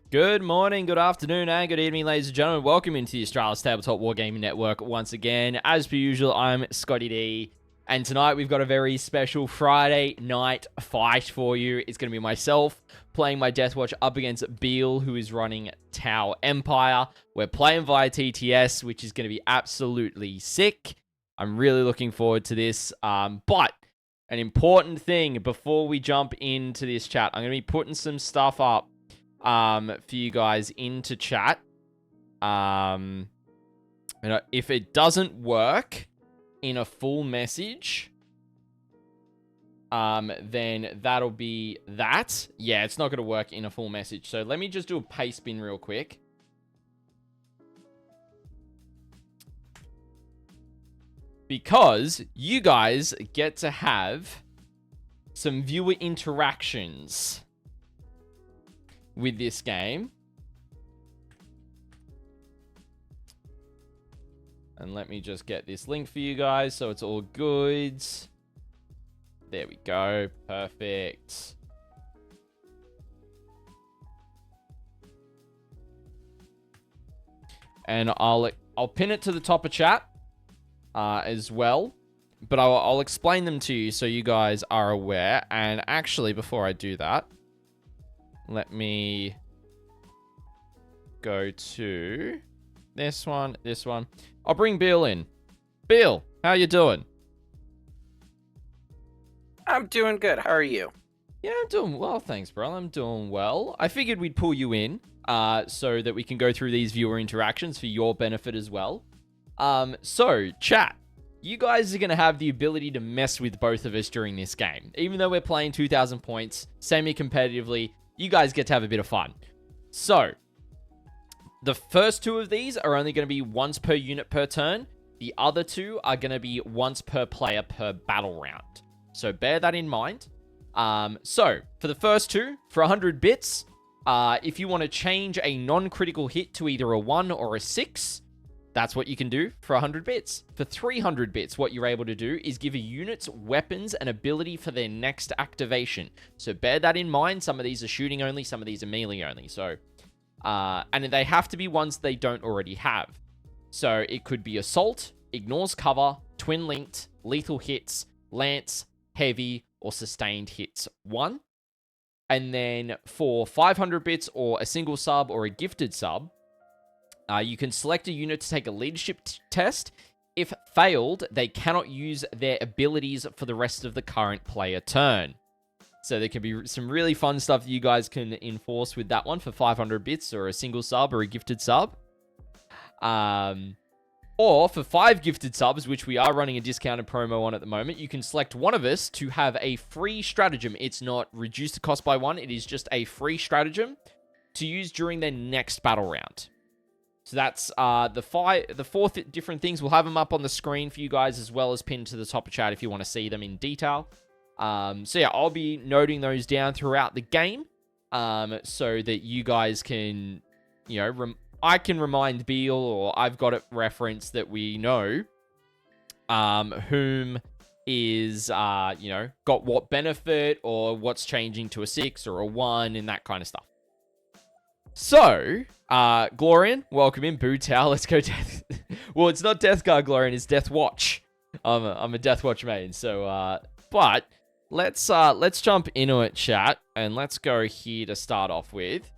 Good morning, good afternoon, and good evening, ladies and gentlemen. Welcome into the Australia's Tabletop Wargaming Network once again. As per usual, I'm ScottyD, and tonight we've got a very special Friday night fight for you. It's going to be myself playing my Deathwatch up against Beil, who is running Tau Empire. We're playing via TTS, which is going to be absolutely sick. I'm really looking forward to this, but an important thing before we jump into this chat, I'm going to be putting some stuff up for you guys into chat. If it doesn't work in a full message, then that'll be that. Yeah, it's not going to work in a full message. So let me just do a paste bin real quick. Because you guys get to have some viewer interactions with this game. And let me just get this link for you guys so it's all good. There we go. Perfect. And I'll pin it to the top of chat as well. But I'll explain them to you so you guys are aware. And actually, before I do that, let me go to this one. I'll bring Beil in. Beil, how you doing? I'm doing good. How are you? Yeah, I'm doing well, thanks, bro. I'm doing well. I figured we'd pull you in so that we can go through these viewer interactions for your benefit as well. So, chat. You guys are going to have the ability to mess with both of us during this game. Even though we're playing 2,000 points, semi-competitively, you guys get to have a bit of fun. So, the first two of these are only going to be once per unit per turn. The other two are going to be once per player per battle round. So, bear that in mind. So, for the first two, for 100 bits, if you want to change a non-critical hit to either a 1 or a 6, that's what you can do for 100 bits. For 300 bits, what you're able to do is give a unit's weapons an ability for their next activation. So bear that in mind. Some of these are shooting only, some of these are melee only. So, and they have to be ones they don't already have. So it could be Assault, Ignores Cover, Twin Linked, Lethal Hits, Lance, Heavy, or Sustained Hits 1. And then for 500 bits or a single sub or a gifted sub, you can select a unit to take a leadership test. If failed, they cannot use their abilities for the rest of the current player turn. So there can be some really fun stuff that you guys can enforce with that one for 500 bits or a single sub or a gifted sub. Or for 5 gifted subs, which we are running a discounted promo on at the moment, you can select one of us to have a free stratagem. It's not reduced the cost by 1. It is just a free stratagem to use during their next battle round. So that's the 4 different things. We'll have them up on the screen for you guys as well as pinned to the top of chat if you want to see them in detail. So yeah, I'll be noting those down throughout the game so that you guys can, I can remind Beil, or I've got it referenced that we know whom is, got what benefit or what's changing to a 6 or a 1 and that kind of stuff. So, Glorian, welcome in. Boo Towel, let's go Death. Well, it's not Death Guard Glorian, it's Deathwatch. I'm a Deathwatch main. So, but let's jump into it, chat, and let's go here to start off with.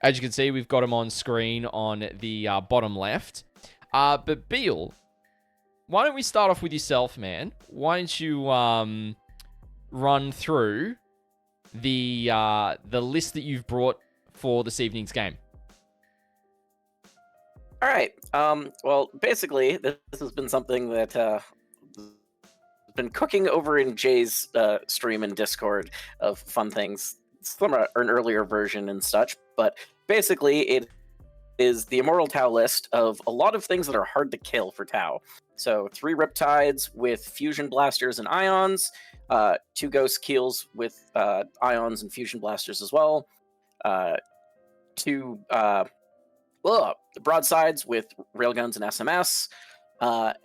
As you can see, we've got them on screen on the bottom left. But Beil, why don't we start off with yourself, man? Why don't you run through the list that you've brought for this evening's game? All right. Well, basically, this has been something that has been cooking over in Jay's stream and Discord of fun things. It's from an earlier version and such, but basically it is the Immortal Tau list of a lot of things that are hard to kill for Tau. So 3 Riptides with Fusion Blasters and Ions, 2 Ghost Keels with Ions and Fusion Blasters as well, 2 broadsides with railguns and SMS,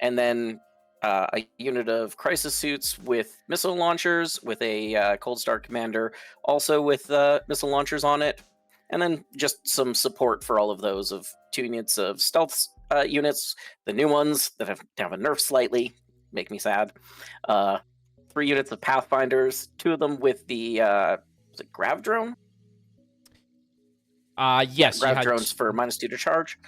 and then a unit of crisis suits with missile launchers with a Cold Star Commander, also with missile launchers on it. And then just some support for all of those of 2 units of stealth units, the new ones that have a nerf slightly, make me sad. 3 units of Pathfinders, 2 of them with the was it Grav Drone? Yes, Grav Drones for -2 to charge.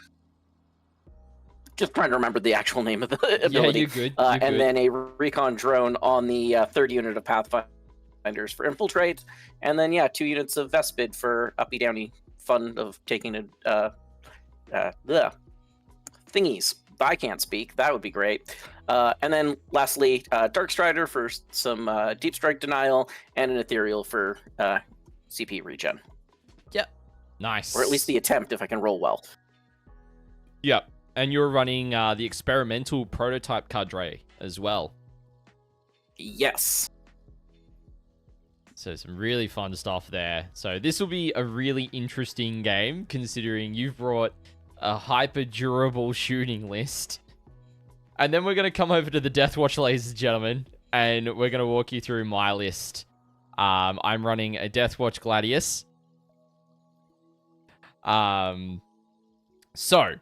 Just trying to remember the actual name of the ability. Yeah, you're good. And then a recon drone on the 3rd unit of Pathfinders for infiltrate, and then 2 units of Vespid for uppy downy fun of taking thingies. I can't speak. That would be great. And then lastly, Dark Strider for some deep strike denial, and an Ethereal for CP regen. Yep. Nice. Or at least the attempt, if I can roll well. Yep. And you're running the experimental prototype Cadre as well. Yes. So some really fun stuff there. So this will be a really interesting game, considering you've brought a hyper durable shooting list. And then we're going to come over to the Deathwatch, ladies and gentlemen, and we're going to walk you through my list. I'm running a Deathwatch Gladius. So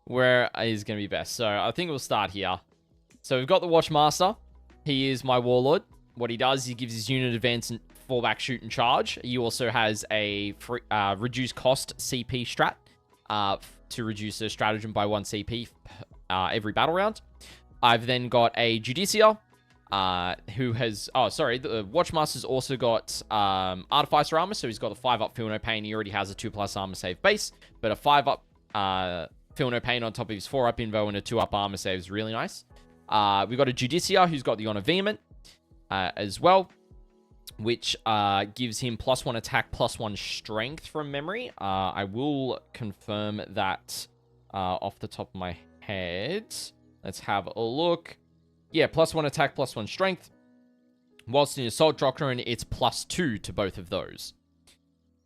where is going to be best? So I think we'll start here. So we've got the Watchmaster. He is my warlord. What he does, he gives his unit advance and fallback, shoot, and charge. He also has a reduced cost CP strat to reduce the stratagem by 1 CP every battle round. I've then got a Judicia, who has... Oh, sorry. The Watchmaster's also got Artificer armor, so he's got a 5-up Feel No Pain. He already has a 2+ armor save base, but a 5-up Feel No Pain on top of his 4-up Invo and a 2-up armor save is really nice. We've got a Judicia who's got the Honor Vehement as well, which gives him +1 attack, +1 strength from memory. I will confirm that off the top of my head. Let's have a look. Yeah, +1 attack, +1 strength. Whilst in Assault Doctrine, it's +2 to both of those.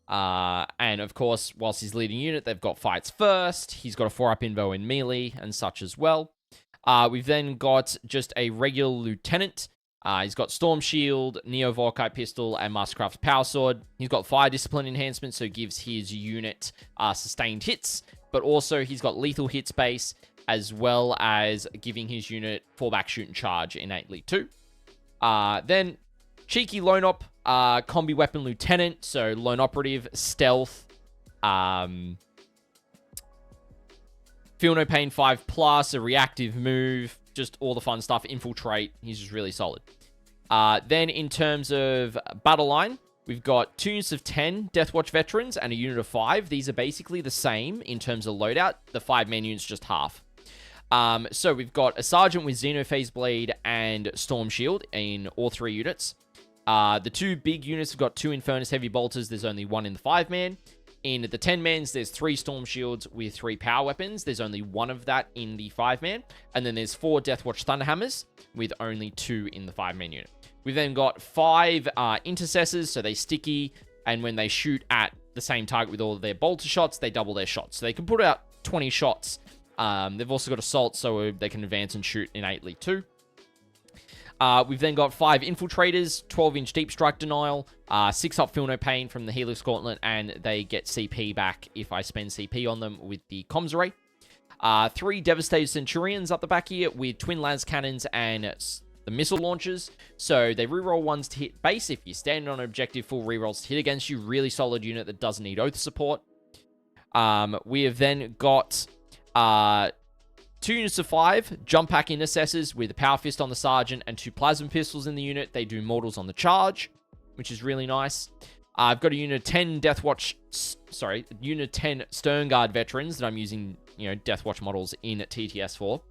And of course, whilst he's leading unit, they've got fights first. He's got a 4-up Invo in melee and such as well. We've then got just a regular lieutenant. He's got Storm Shield, Neo Volkite Pistol, and Mastercraft's Power Sword. He's got Fire Discipline enhancement, so gives his unit sustained hits, but also he's got lethal hit space, as well as giving his unit fallback, shoot, and charge innately too. Then cheeky Lone Op, Combi Weapon Lieutenant, so Lone Operative, Stealth, Feel No Pain 5+, a reactive move, just all the fun stuff. Infiltrate, he's just really solid. Then in terms of battle line, we've got 2 units of 10 Deathwatch veterans and a unit of 5. These are basically the same in terms of loadout. The 5-man unit's just half. So we've got a Sergeant with Xenophase Blade and Storm Shield in all 3 units. The 2 big units have got 2 Infernus Heavy Bolters. There's only 1 in the 5-man. In the 10-mans, there's 3 Storm Shields with 3 Power Weapons. There's only 1 of that in the 5-man. And then there's 4 Deathwatch Thunderhammers with only 2 in the 5-man unit. We've then got 5 Intercessors, so they sticky, and when they shoot at the same target with all of their bolter shots, they double their shots. So they can put out 20 shots. They've also got Assault, so they can advance and shoot innately too. We've then got 5 Infiltrators, 12-inch Deep Strike Denial, 6-up Feel No Pain from the Helix Gauntlet, and they get CP back if I spend CP on them with the Comms Array. 3 Devastated Centurions up the back here with Twin Las Cannons and the Missile Launchers. So they reroll 1s to hit base. If you stand on an objective, full rerolls to hit against you. Really solid unit that doesn't need Oath support. We have then got 2 units of 5 Jump Pack Intercessors with a Power Fist on the Sergeant and 2 Plasma Pistols in the unit. They do mortals on the charge, which is really nice. I've got a unit of 10 unit 10 Stern Guard veterans that I'm using, Deathwatch models in TTS for.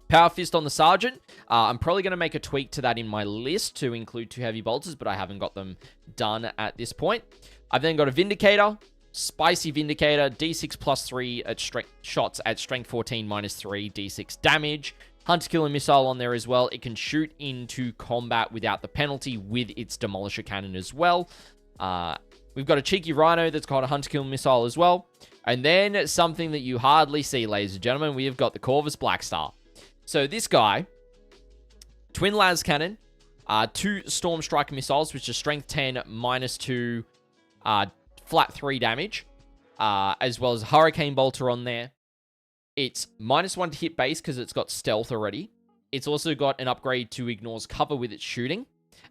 Power Fist on the Sergeant. I'm probably going to make a tweak to that in my list to include 2 Heavy Bolters, but I haven't got them done at this point. I've then got a Vindicator. Spicy Vindicator, D6 +3 at shots at strength 14 -3, D6 damage. Hunter Killer Missile on there as well. It can shoot into combat without the penalty with its Demolisher Cannon as well. We've got a cheeky Rhino that's got a Hunter Killer Missile as well. And then something that you hardly see, ladies and gentlemen, we have got the Corvus Blackstar. So this guy, Twin Las Cannon, 2 Storm Strike Missiles, which are strength 10 -2, flat 3 damage, as well as Hurricane Bolter on there. It's -1 to hit base because it's got stealth already. It's also got an upgrade to ignores cover with its shooting.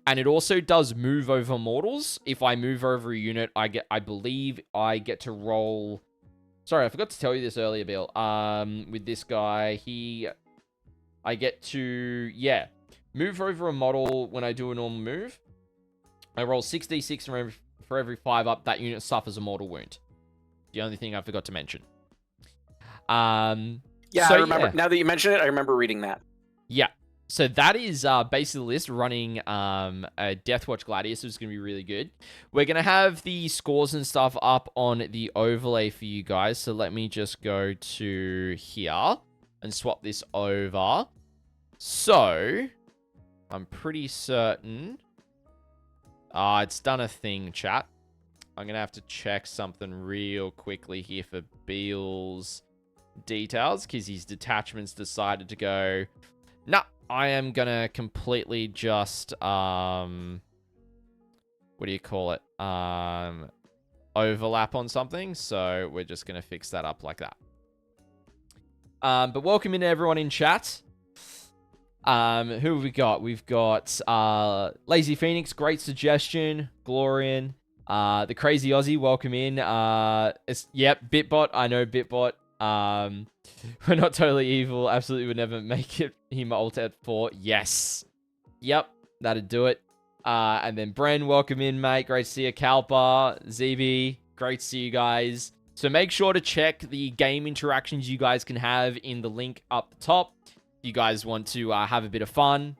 And it also does move over mortals. If I move over a unit, I believe I get to roll... Sorry, I forgot to tell you this earlier, Beil. With this guy, I get to, move over a model when I do a normal move. I roll 6d6 for every 5 up, that unit suffers a mortal wound. The only thing I forgot to mention. I remember. Yeah. Now that you mention it, I remember reading that. Yeah. So that is basically the list. Running a Deathwatch Gladius is going to be really good. We're going to have the scores and stuff up on the overlay for you guys. So let me just go to here and swap this over. So I'm pretty certain... it's done a thing, chat. I'm going to have to check something real quickly here for Beil's details, because his detachments decided to go... Nah, I am going to completely just, what do you call it? Overlap on something. So we're just going to fix that up like that. But welcome in everyone in chat. Who have we got? We've got Lazy Phoenix, great suggestion. Glorian, the Crazy Aussie, welcome in. Bitbot, I know Bitbot. We're not totally evil. Absolutely would never make it. Him ult at 4. Yes. Yep, that'd do it. And then Bren, welcome in, mate. Great to see you. Kalpa, ZB, great to see you guys. So make sure to check the game interactions you guys can have in the link up the top. If you guys want to have a bit of fun.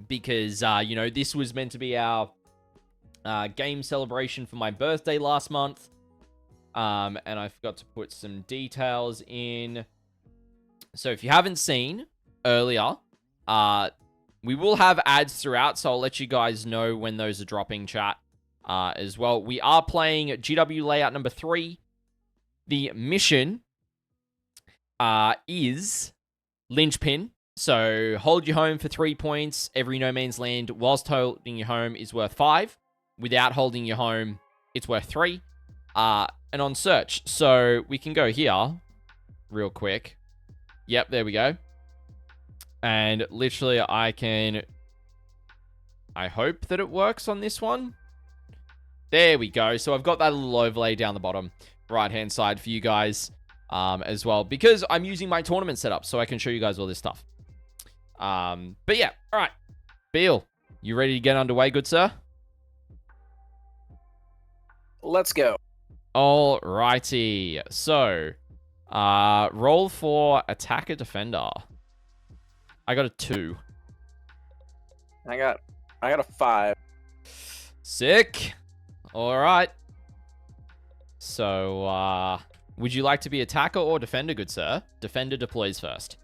Because, this was meant to be our game celebration for my birthday last month. And I forgot to put some details in. So if you haven't seen earlier, we will have ads throughout, so I'll let you guys know when those are dropping, chat, as well. We are playing GW layout number 3. The mission is Linchpin. So hold your home for 3 points. Every no man's land whilst holding your home is worth 5. Without holding your home, it's worth 3. And on search, so we can go here real quick. Yep, there we go. And literally I hope that it works on this one. There we go. So I've got that little overlay down the bottom right-hand side for you guys as well, because I'm using my tournament setup so I can show you guys all this stuff. But yeah, all right. Beil, you ready to get underway, good sir? Let's go. All righty. So, roll for attacker defender. I got a 2. I got a 5. Sick. All right. So, would you like to be attacker or defender, good sir? Defender deploys first.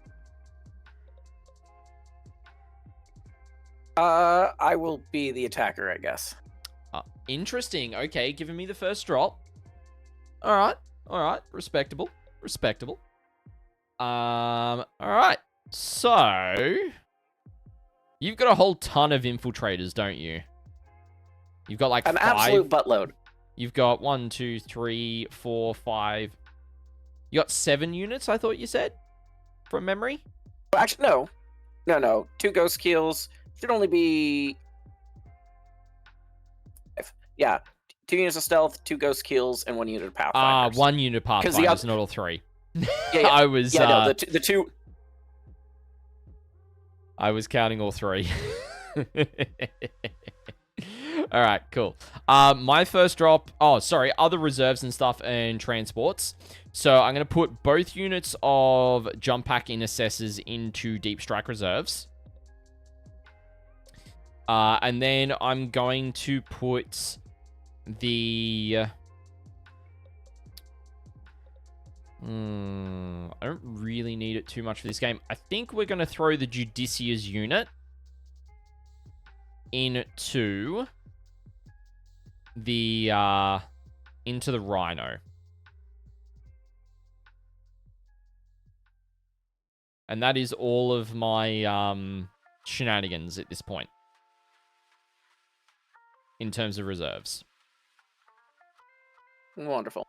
I will be the attacker, I guess. Interesting. Okay, giving me the first drop. All right. Respectable. All right. So, you've got a whole ton of infiltrators, don't you? You've got like an 5. Absolute buttload. You've got 1, 2, 3, 4, 5. You got 7 units, I thought you said, from memory? Actually, no. 2 ghost kills. Should only be... Yeah. 2 units of stealth, 2 ghost kills, and 1 unit of pathfinders. 1 unit of pathfinders, not all 3. Yeah. I was... no, the 2... I was counting all 3. All right, cool. My first drop... Oh, sorry. Other reserves and stuff and transports. So I'm going to put both units of jump pack intercessors into deep strike reserves. And then I'm going to put the... I don't really need it too much for this game. I think we're going to throw the Judicia's unit into the Rhino. And that is all of my shenanigans at this point. in terms of reserves. Wonderful.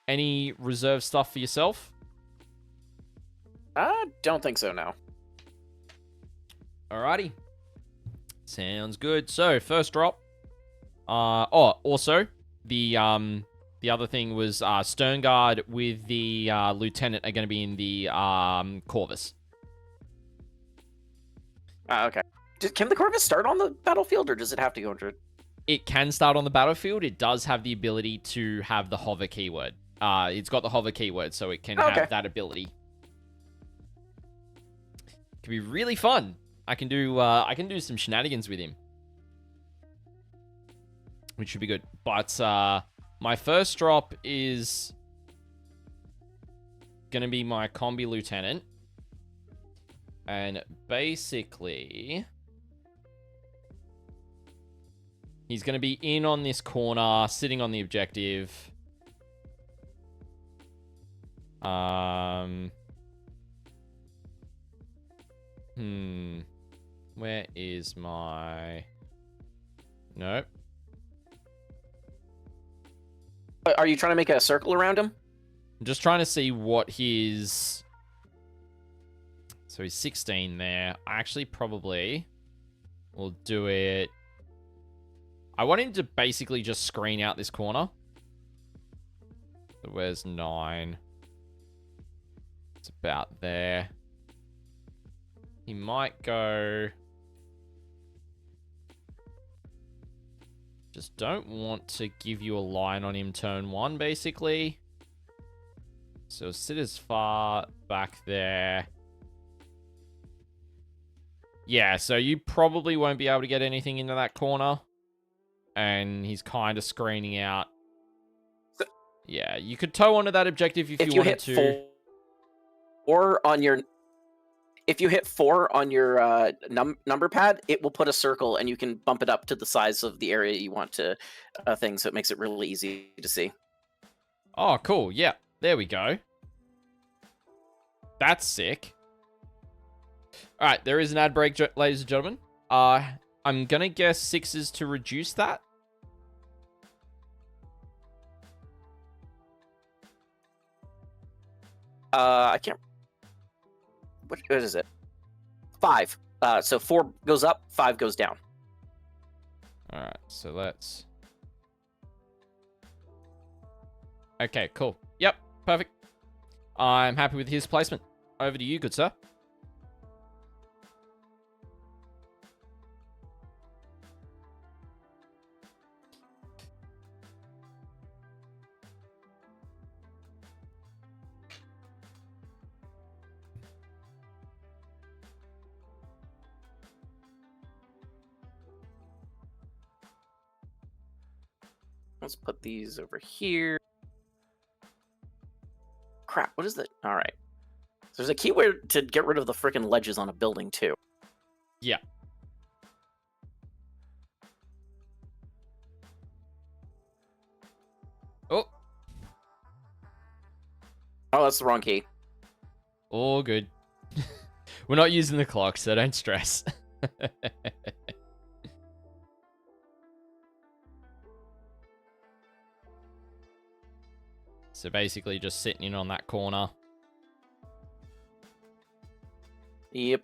Any reserve stuff for yourself? I don't think so now. Alrighty. Sounds good. So, first drop. Also, the other thing was Stern Guard with the Lieutenant are going to be in the Corvus. Okay. Can the Corvus start on the battlefield, or does it have to go into... It can start on the battlefield. It does have the ability to have the hover keyword. It's got the hover keyword, so it can have that ability. It can be really fun. I can do some shenanigans with him, which should be good. But my first drop is gonna be my combi lieutenant, and basically he's gonna be in on this corner, sitting on the objective. Where is my... Nope. Are you trying to make a circle around him? I'm just trying to see what his... So he's 16 there. I actually probably will do it... I want him to basically just screen out this corner. So where's 9? It's about there. He might go... Just don't want to give you a line on him turn 1, basically. So sit as far back there. Yeah, so you probably won't be able to get anything into that corner. And he's kind of screening out. Yeah, you could toe onto that objective if you wanted to. If you hit 4 on your number pad, it will put a circle, and you can bump it up to the size of the area you want to thing, so it makes it really easy to see. Oh, cool. Yeah, there we go. That's sick. All right, there is an ad break, ladies and gentlemen. I'm going to guess 6s to reduce that. I can't... What is it? 5. So 4 goes up, 5 goes down. All right, so let's... Okay, cool. Yep, perfect. I'm happy with his placement. Over to you, good sir. Let's put these over here. Crap, what is that? All right. So there's a keyword to get rid of the frickin' ledges on a building, too. Yeah. Oh. Oh, that's the wrong key. All good. We're not using the clock, so don't stress. So basically just sitting in on that corner. Yep.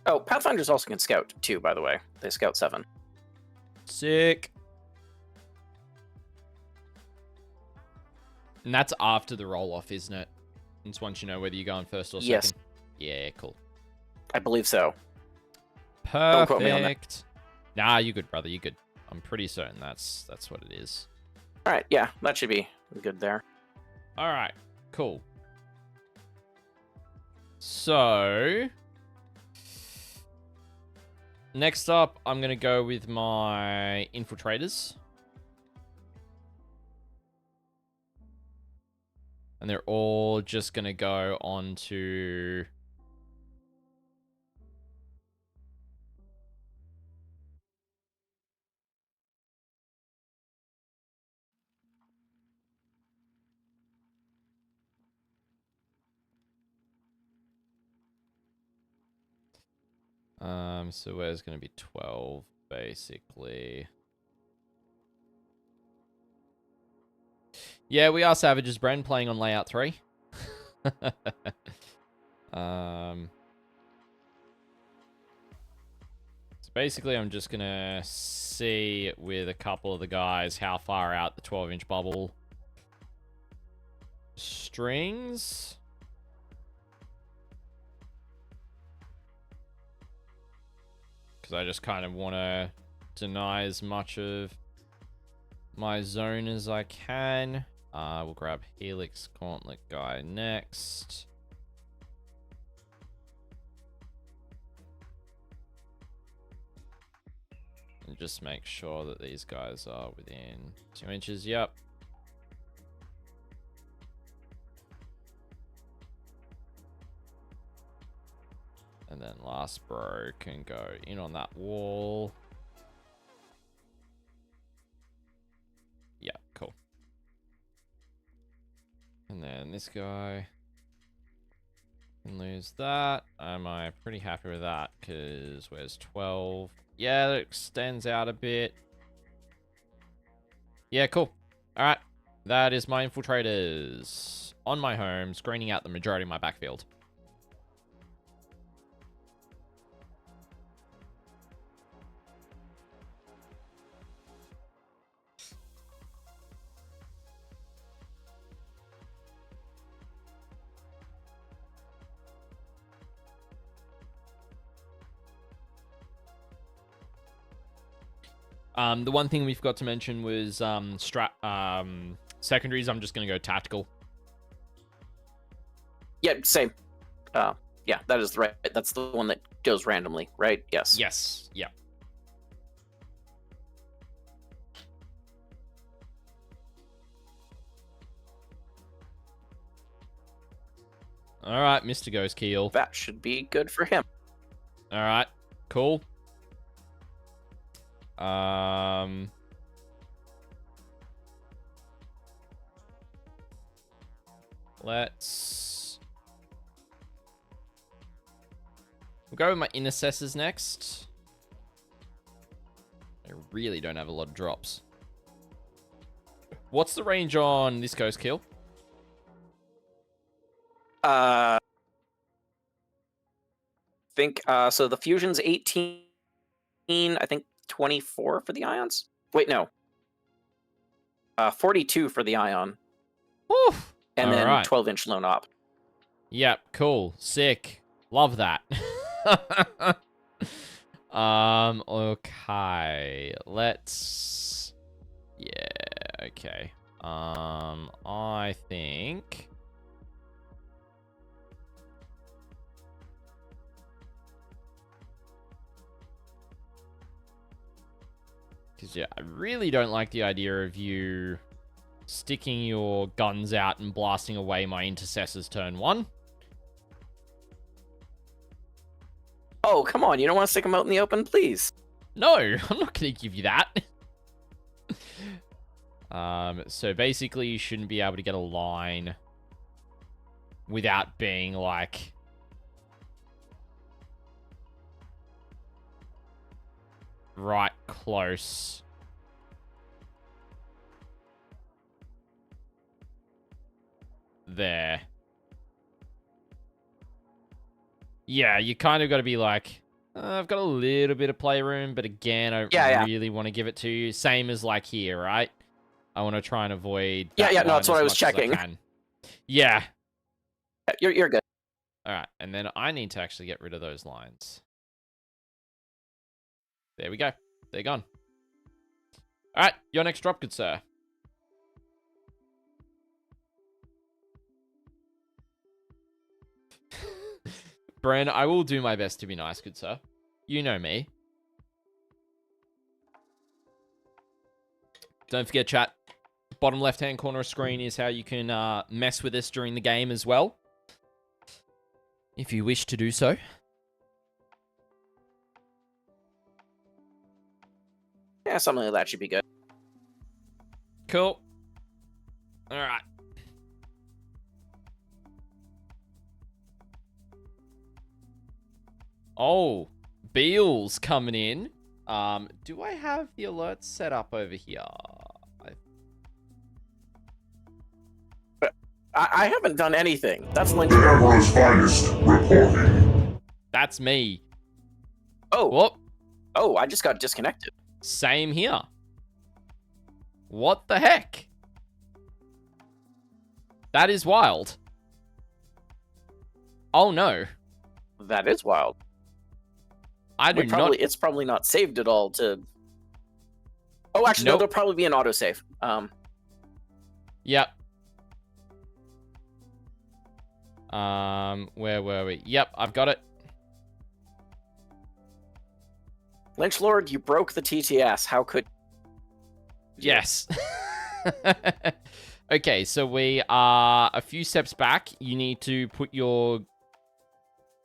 Oh, Pathfinders also can scout, too, by the way. They scout 7. Sick. And that's after the roll-off, isn't it? It's once you know whether you're going first or second. Yes. Yeah, cool. I believe so. Perfect. Don't quote me on that. Nah, you're good, brother. You're good. I'm pretty certain that's what it is. All right, yeah, that should be good there. All right, cool. So, next up, I'm going to go with my infiltrators. And they're all just going to go on to... So where's going to be 12, basically? Yeah, we are savages, Bren, playing on layout 3. So basically, I'm just going to see with a couple of the guys how far out the 12-inch bubble strings. Because I just kind of want to deny as much of my zone as I can. We'll grab Helix Gauntlet guy next. And just make sure that these guys are within 2 inches. Yep. And then last bro can go in on that wall. Yeah, cool. And then this guy can lose that. Am I pretty happy with that? Because where's 12? Yeah, that extends out a bit. Yeah, cool. All right. That is my infiltrators on my home, screening out the majority of my backfield. The one thing we forgot to mention was secondaries. I'm just going to go tactical. Yeah, same. Yeah, that is right. That's the one that goes randomly, right? Yes. Yes. Yeah. All right, Mr. Ghost Keel. That should be good for him. All right, cool. We'll go with my intercessors next. I really don't have a lot of drops. What's the range on this Ghost Kill? Think so the fusion's 18, I think 24 for the ions. Wait, no. 42 for the ion. Oof. And all then right. 12-inch lone op. Yep, cool. Sick. Love that. Okay. Let's... Yeah, okay. I think... Because, yeah, I really don't like the idea of you sticking your guns out and blasting away my intercessors turn 1. Oh, come on. You don't want to stick them out in the open, please? No, I'm not going to give you that. So basically, you shouldn't be able to get a line without being, like... right close. There. Yeah, you kind of got to be like, I've got a little bit of playroom, but again, I really want to give it to you. Same as like here, right? I want to try and avoid that no, that's what I was as checking. I can. Yeah. You're good. All right, and then I need to actually get rid of those lines. There we go. They're gone. All right, your next drop, good sir. Bren, I will do my best to be nice, good sir. You know me. Don't forget, chat. Bottom left-hand corner of screen is how you can mess with us during the game as well, if you wish to do so. Yeah, something like that should be good. Cool. All right. Oh, Beil's coming in. Do I have the alerts set up over here? I haven't done anything. That's Lynch. The Emperor's finest reporting. That's me. Oh. Whoop. Oh, I just got disconnected. Same here. What the heck? That is wild. Oh no. That is wild. It's probably not saved at all to... Oh, actually, no, there'll probably be an autosave. Yep. Where were we? Yep, I've got it. Lynchlord, you broke the TTS. How could... Yes. Okay, so we are a few steps back. You need to put your...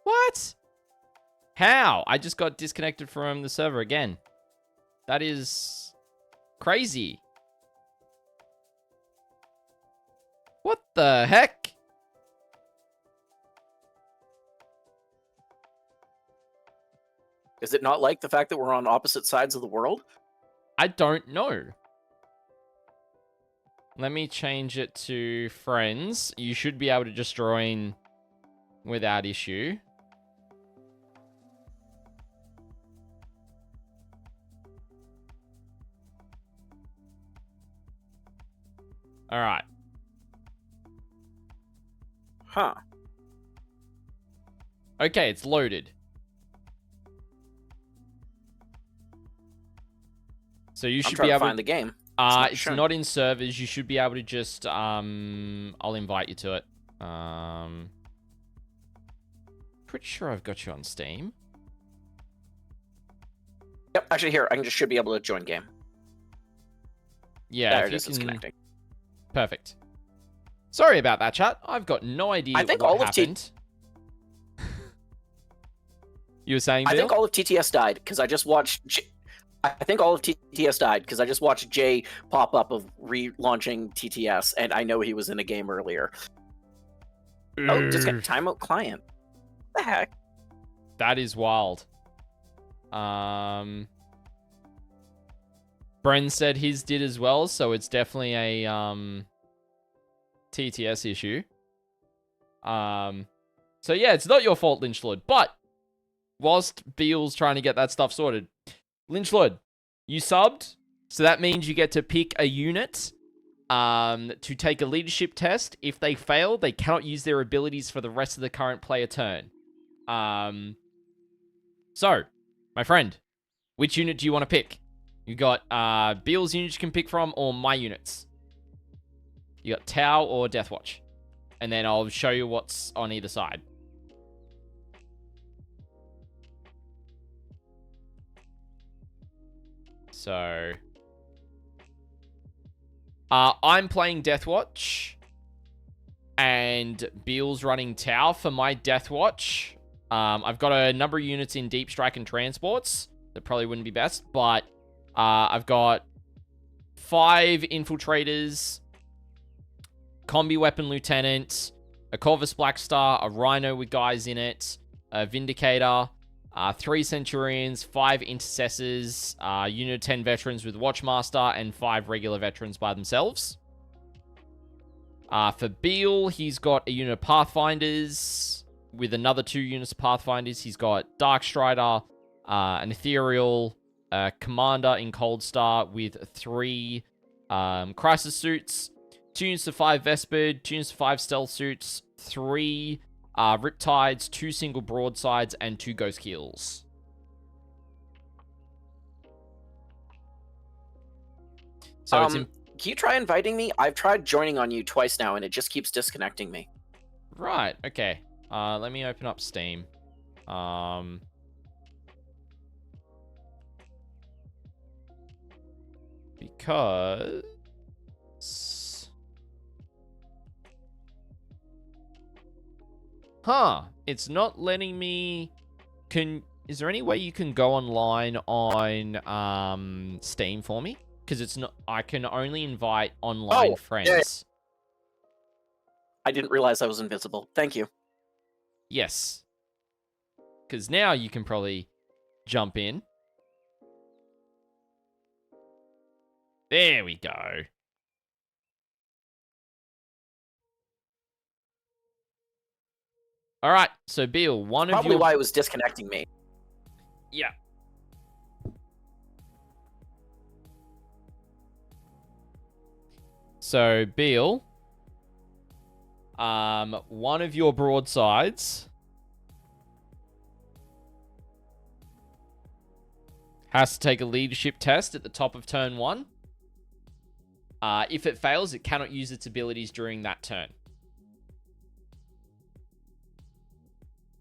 What? How? I just got disconnected from the server again. That is crazy. What the heck? Is it not like the fact that we're on opposite sides of the world? I don't know. Let me change it to friends. You should be able to just join without issue. All right. Huh. Okay, it's loaded. So you should be able to find the game. It's not in servers. You should be able to just I'll invite you to it. Pretty sure I've got you on Steam. Yep, actually here, should be able to join game. Yeah, there it is, it's connecting. Perfect. Sorry about that, chat. I've got no idea what happened. You were saying, Beil? I think all of TTS died because I just watched... I think all of TTS died because I just watched Jay pop up of relaunching TTS, and I know he was in a game earlier. Oh, just get timeout client. What the heck? That is wild. Bren said his did as well, so it's definitely a TTS issue. So yeah, it's not your fault, Lynchlord, but whilst Beil's trying to get that stuff sorted, Lynchlord, you subbed, so that means you get to pick a unit to take a leadership test. If they fail, they cannot use their abilities for the rest of the current player turn. So, my friend, which unit do you want to pick? You got Beil's units you can pick from, or my units. You got Tau or Deathwatch. And then I'll show you what's on either side. So, I'm playing Deathwatch, and Beil's running Tau for my Deathwatch. I've got a number of units in Deep Strike and Transports. That probably wouldn't be best, but I've got 5 Infiltrators, Combi Weapon Lieutenant, a Corvus Blackstar, a Rhino with guys in it, a Vindicator, 3 Centurions, 5 Intercessors, unit of 10 Veterans with Watchmaster, and 5 regular Veterans by themselves. For Beil, he's got a unit of Pathfinders with another 2 units of Pathfinders. He's got Dark Strider, an Ethereal, Commander in Cold Star with 3 Crisis Suits, 2 units of 5 Vesper, 2 units of 5 Stealth Suits, 3 Riptides, 2 single broadsides, and 2 Ghost Keels. So can you try inviting me? I've tried joining on you twice now, and it just keeps disconnecting me. Right, okay. Let me open up Steam. Because... Huh, it's not letting me... Is there any way you can go online on Steam for me? Because it's not... I can only invite online friends. Yeah. I didn't realize I was invisible. Thank you. Yes. Because now you can probably jump in. There we go. All right, so Beil, Probably why it was disconnecting me. Yeah. So, Beil, one of your broadsides has to take a leadership test at the top of turn 1. If it fails, it cannot use its abilities during that turn.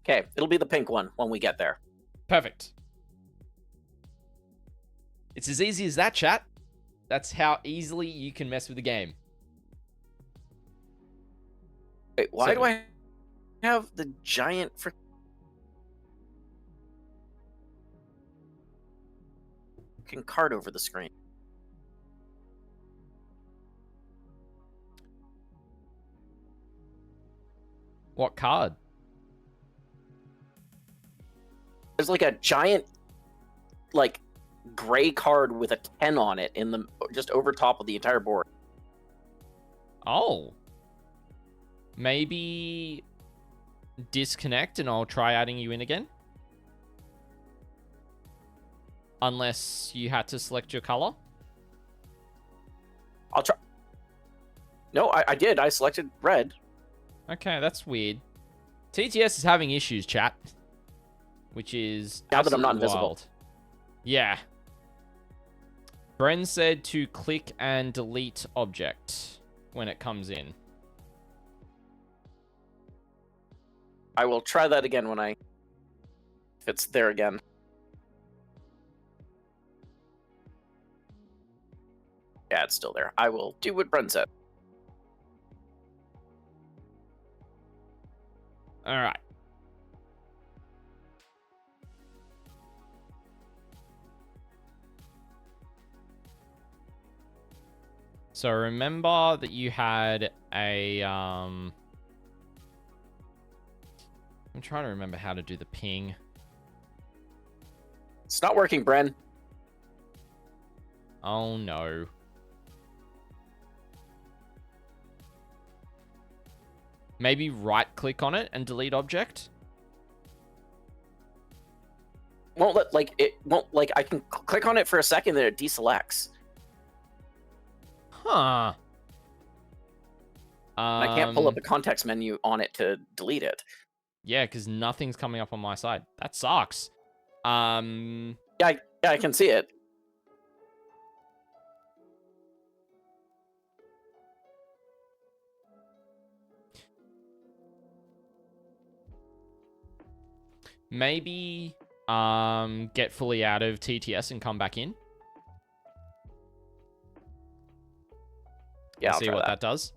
Okay, it'll be the pink one when we get there. Perfect. It's as easy as that, chat. That's how easily you can mess with the game. Wait, why do I have the giant freaking card over the screen? What card? There's like a giant, like, gray card with a 10 on it in the just over top of the entire board. Oh. Maybe disconnect and I'll try adding you in again. Unless you had to select your color. I'll try. No, I did. I selected red. Okay, that's weird. TTS is having issues, chat. Which is now that I'm not absolutely invisible. wild. Yeah. Bren said to click and delete object when it comes in. I will try that again if it's there again. Yeah, it's still there. I will do what Bren said. All right. So remember that you had a, I'm trying to remember how to do the ping. It's not working, Bren. Oh no. Maybe right click on it and delete object. Won't let, like, it won't, like, I can click on it for a second, then it deselects. Huh. I can't pull up the context menu on it to delete it. Yeah, because nothing's coming up on my side. That sucks. Yeah, I can see it. Maybe get fully out of TTS and come back in. Yeah, I'll see try what that does.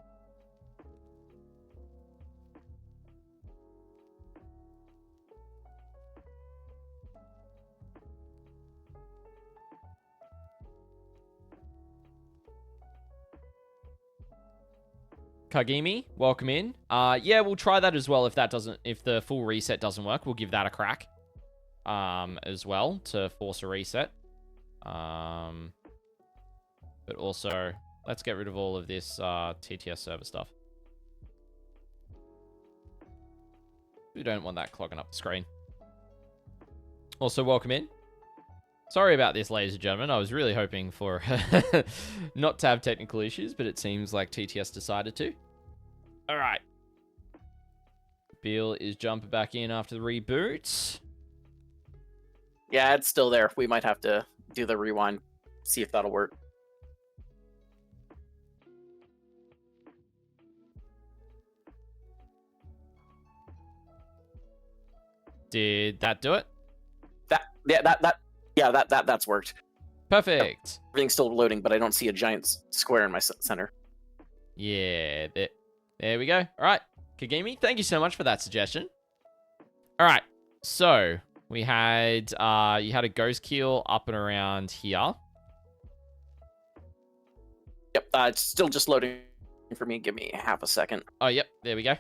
Kagimi, welcome in. Yeah, we'll try that as well if the full reset doesn't work. We'll give that a crack. As well to force a reset. But also, let's get rid of all of this TTS server stuff. We don't want that clogging up the screen. Also, welcome in. Sorry about this, ladies and gentlemen. I was really hoping for not to have technical issues, but it seems like TTS decided to. All right. Beil is jumping back in after the reboot. Yeah, it's still there. We might have to do the rewind, see if that'll work. Did that do it? That's worked. Perfect. Everything's still loading, but I don't see a giant square in my center. Yeah, there we go. All right, Kagimi, thank you so much for that suggestion. All right, so we had you had a ghost keel up and around here. Yep, it's still just loading for me. Give me half a second. Oh, yep, there we go.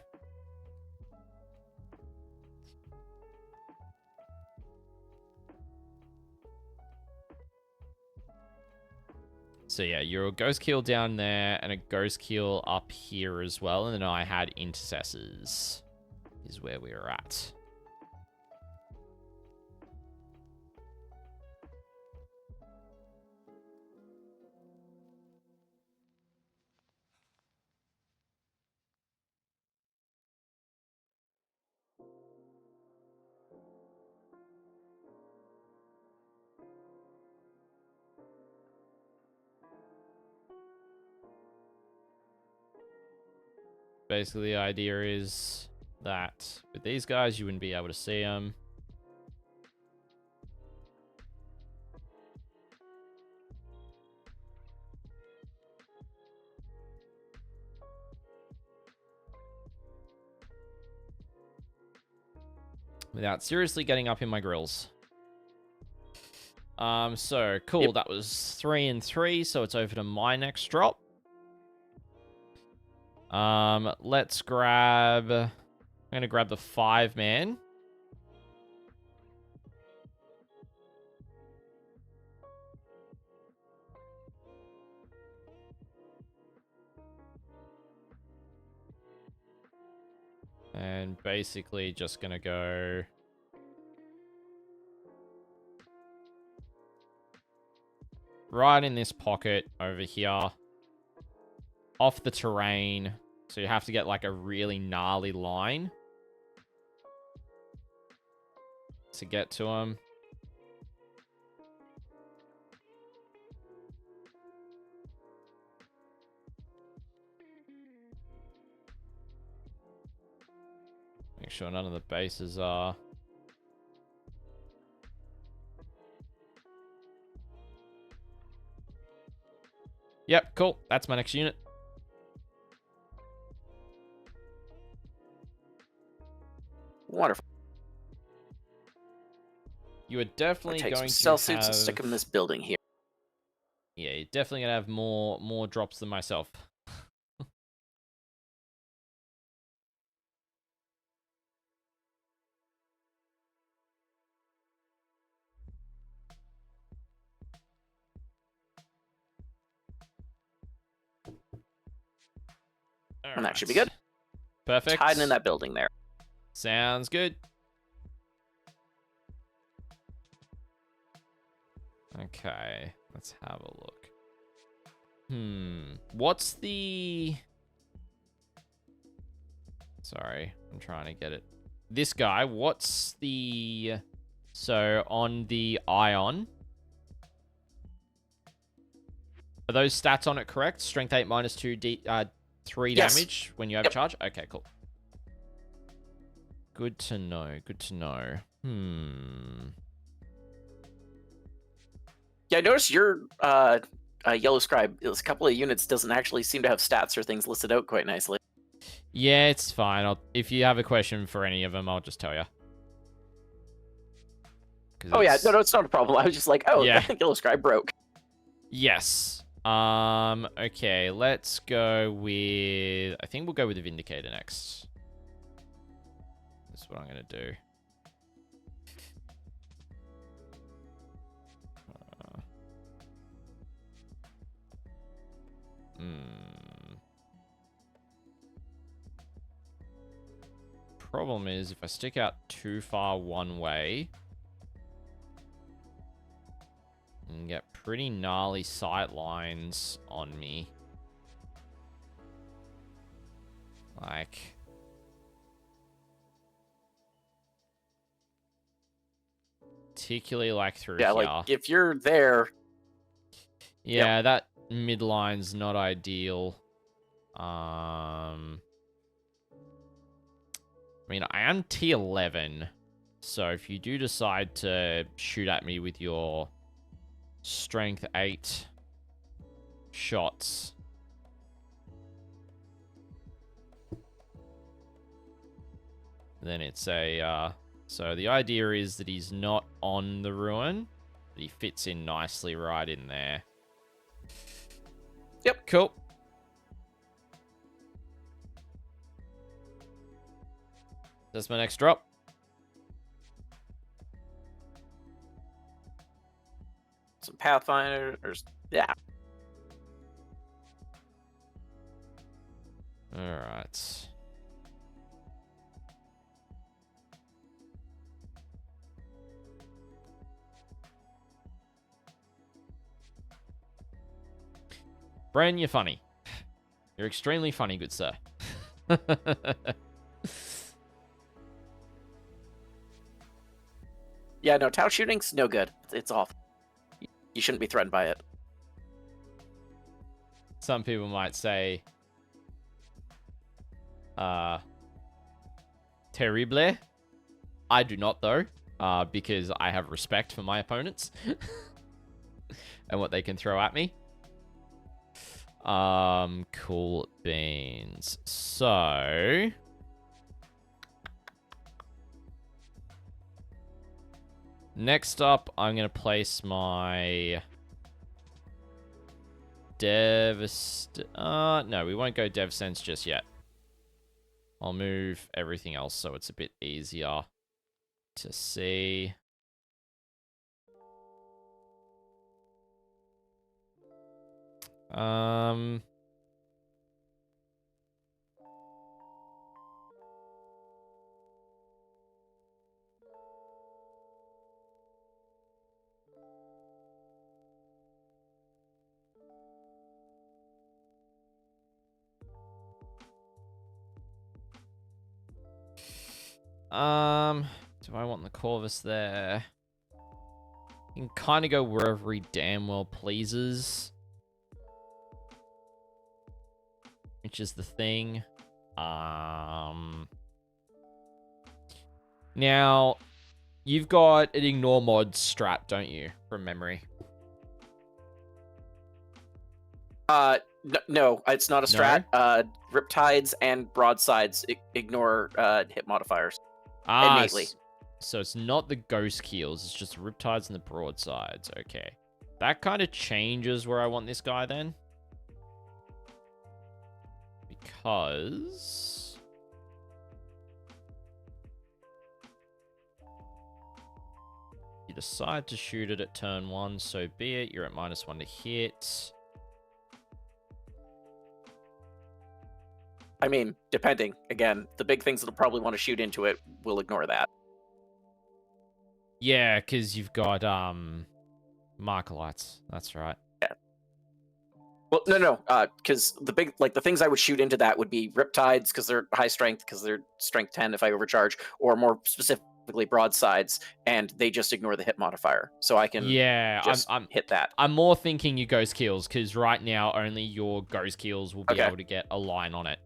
So yeah, you're a ghost kill down there and a ghost kill up here as well. And then I had intercessors is where we were at. Basically, the idea is that with these guys, you wouldn't be able to see them. Without seriously getting up in my grills. So cool. Yep. That was 3 and 3, so it's over to my next drop. Let's grab... I'm gonna grab the 5-man. And basically just gonna go... right in this pocket over here. Off the terrain. So you have to get like a really gnarly line to get to him. Make sure none of the bases are... Yep, cool. That's my next unit. Wonderful. You are definitely Take going some to cell have... suits and stick them in this building here. Yeah, you're definitely going to have more drops than myself. And that should be good. Perfect. Hiding in that building there. Sounds good. Okay, let's have a look. What's the... Sorry, I'm trying to get it. This guy, what's the... So, on the Ion... Are those stats on it correct? Strength 8 minus 2, 3 Yes. damage when you overcharge? Okay, cool. Good to know, good to know. Yeah, I noticed your Yellow Scribe, a couple of units doesn't actually seem to have stats or things listed out quite nicely. Yeah, it's fine. If you have a question for any of them, I'll just tell you. Oh yeah, no, it's not a problem. I was just like, oh, Yeah. I think Yellow Scribe broke. Yes. Okay, let's go with... I think we'll go with the Vindicator next. That's what I'm going to do. Problem is, if I stick out too far one way, I can get pretty gnarly sight lines on me. Like... particularly like through Yeah, here. like if you're there... Yeah, that midline's not ideal. I mean, I am T11, so if you do decide to shoot at me with your strength 8 shots, then it's a... so the idea is that he's not on the ruin, but he fits in nicely right in there. Yep. Cool. That's my next drop. Some Pathfinders. Yeah. Alright. Bren, you're funny. You're extremely funny, good sir. Yeah, no, Tau shooting's no good. It's awful. You shouldn't be threatened by it. Some people might say, terrible. I do not, though, because I have respect for my opponents and what they can throw at me. Cool beans. So, next up, I'm going to place my no, we won't go Dev Sense just yet. I'll move everything else so it's a bit easier to see. Do I want the Corvus there? You can kind of go wherever he damn well pleases. Which is the thing. Now, you've got an ignore mod strat, don't you? From memory. No, it's not a strat. No? Riptides and broadsides ignore hit modifiers. Innately. So it's not the ghost keels, it's just the riptides and the broadsides. Okay. That kind of changes where I want this guy then. Because you decide to shoot it at turn 1, so be it. You're at -1 to hit. I mean, depending. Again, the big things that'll probably want to shoot into it will ignore that. Yeah, because you've got Markalites. That's right. Yeah. Well, no, because the big, like, the things I would shoot into that would be Riptides, because they're high strength, because they're strength 10 if I overcharge, or more specifically broadsides, and they just ignore the hit modifier. So I can just hit that. I'm more thinking your ghost keels, because right now only your ghost keels will be able to get a line on it.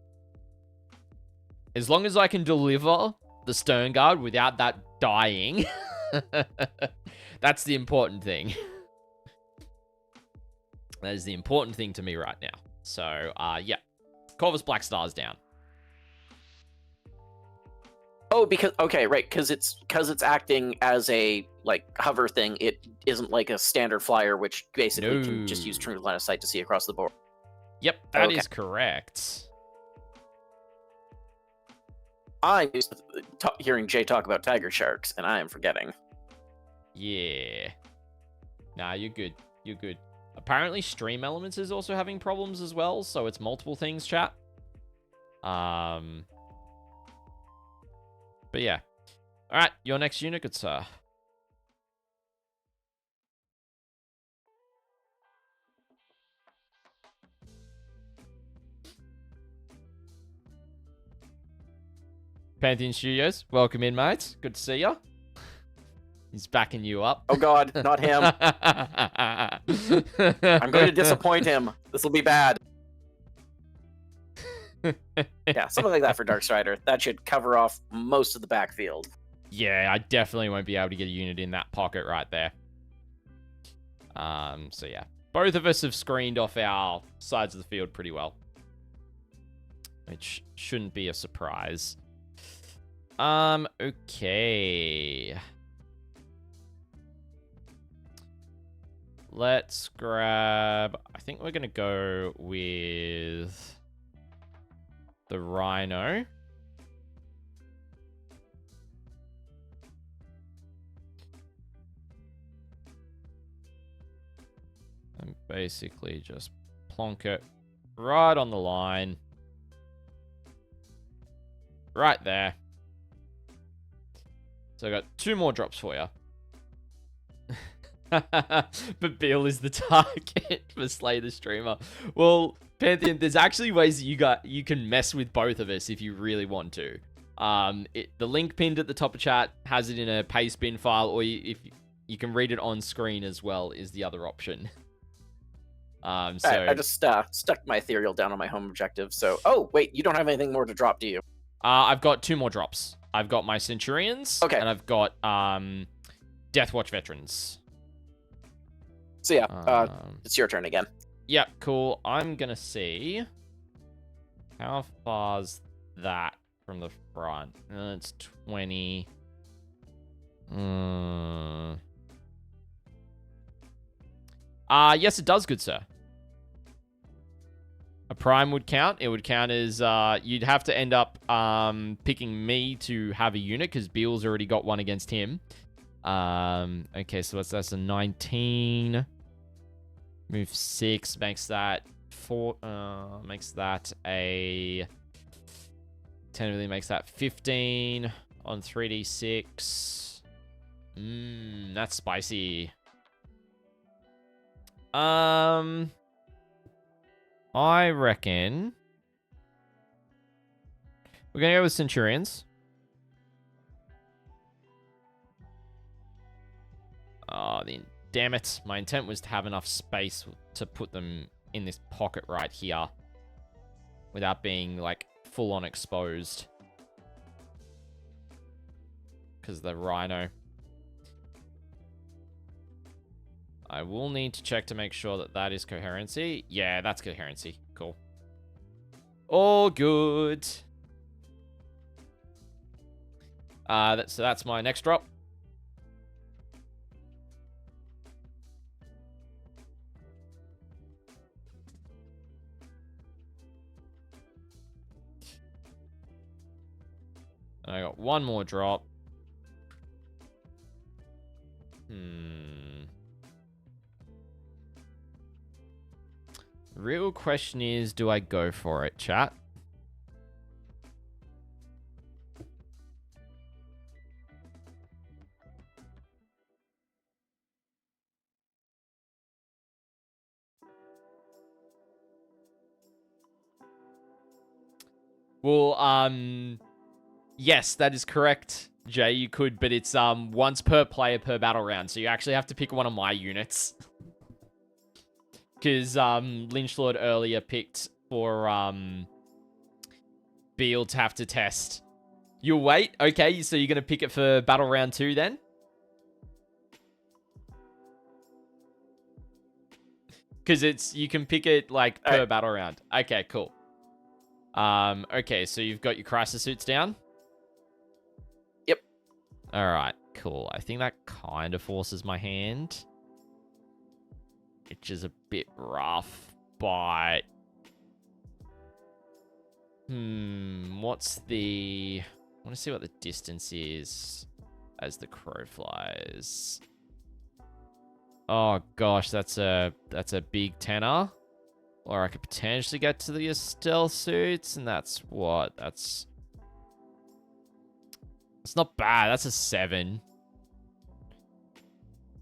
As long as I can deliver the Stern Guard without that dying, that's the important thing. That is the important thing to me right now. So, yeah. Corvus Black Star's down. Oh, because, okay, right, because it's acting as a, like, hover thing. It isn't like a standard flyer, which basically can just use true line of sight to see across the board. Yep, that is correct. I'm used to hearing Jay talk about tiger sharks, and I am forgetting. Yeah. Nah, you're good. You're good. Apparently, Stream Elements is also having problems as well, so it's multiple things, chat. But yeah. Alright, your next unit, good sir. Pantheon Studios, welcome in, mate. Good to see ya. He's backing you up. Oh god, not him. I'm going to disappoint him. This will be bad. Yeah, something like that for Darkstrider. That should cover off most of the backfield. Yeah, I definitely won't be able to get a unit in that pocket right there. So yeah. Both of us have screened off our sides of the field pretty well. Which shouldn't be a surprise. Okay. Let's grab... I think we're going to go with the Rhino. And basically just plonk it right on the line. right there. So I got 2 more drops for you. But Beil is the target for Slay the Streamer. Well, Pantheon, there's actually ways that you can mess with both of us if you really want to. The link pinned at the top of chat has it in a paste bin file, or if you can read it on screen as well is the other option. So I just stuck my ethereal down on my home objective. So, oh wait, you don't have anything more to drop, do you? I've got 2 more drops. I've got my Centurions, okay, and I've got Deathwatch Veterans. So yeah, it's your turn again. Yeah, cool. I'm gonna see how far's that from the front. It's 20. Yes, it does, good sir. A prime would count. It would count as you'd have to end up picking me to have a unit because Beil's already got one against him. Okay, so that's a 19. Move 6 makes that 4. Makes that a 10. Really makes that 15 on 3d6. That's spicy. I reckon we're gonna go with Centurions. Oh, damn it. My intent was to have enough space to put them in this pocket right here without being, like, full-on exposed. Because the Rhino. I will need to check to make sure that that is coherency. Yeah, that's coherency. Cool. All good. So that's my next drop. And I got 1 more drop. Real question is, do I go for it, chat? Well, yes, that is correct, Jay. You could, but it's once per player per battle round, so you actually have to pick one of my units. Because Lynchlord earlier picked for Beil to have to test. You'll wait? Okay, so you're going to pick it for battle round 2 then? Because you can pick it like per battle round. Okay, cool. Okay, so you've got your crisis suits down? Yep. Alright, cool. I think that kind of forces my hand. Which is a bit rough, but... what's the... I want to see what the distance is as the crow flies. Oh gosh, that's a big tenor. Or I could potentially get to the stealth suits, and that's what? It's not bad. That's a 7.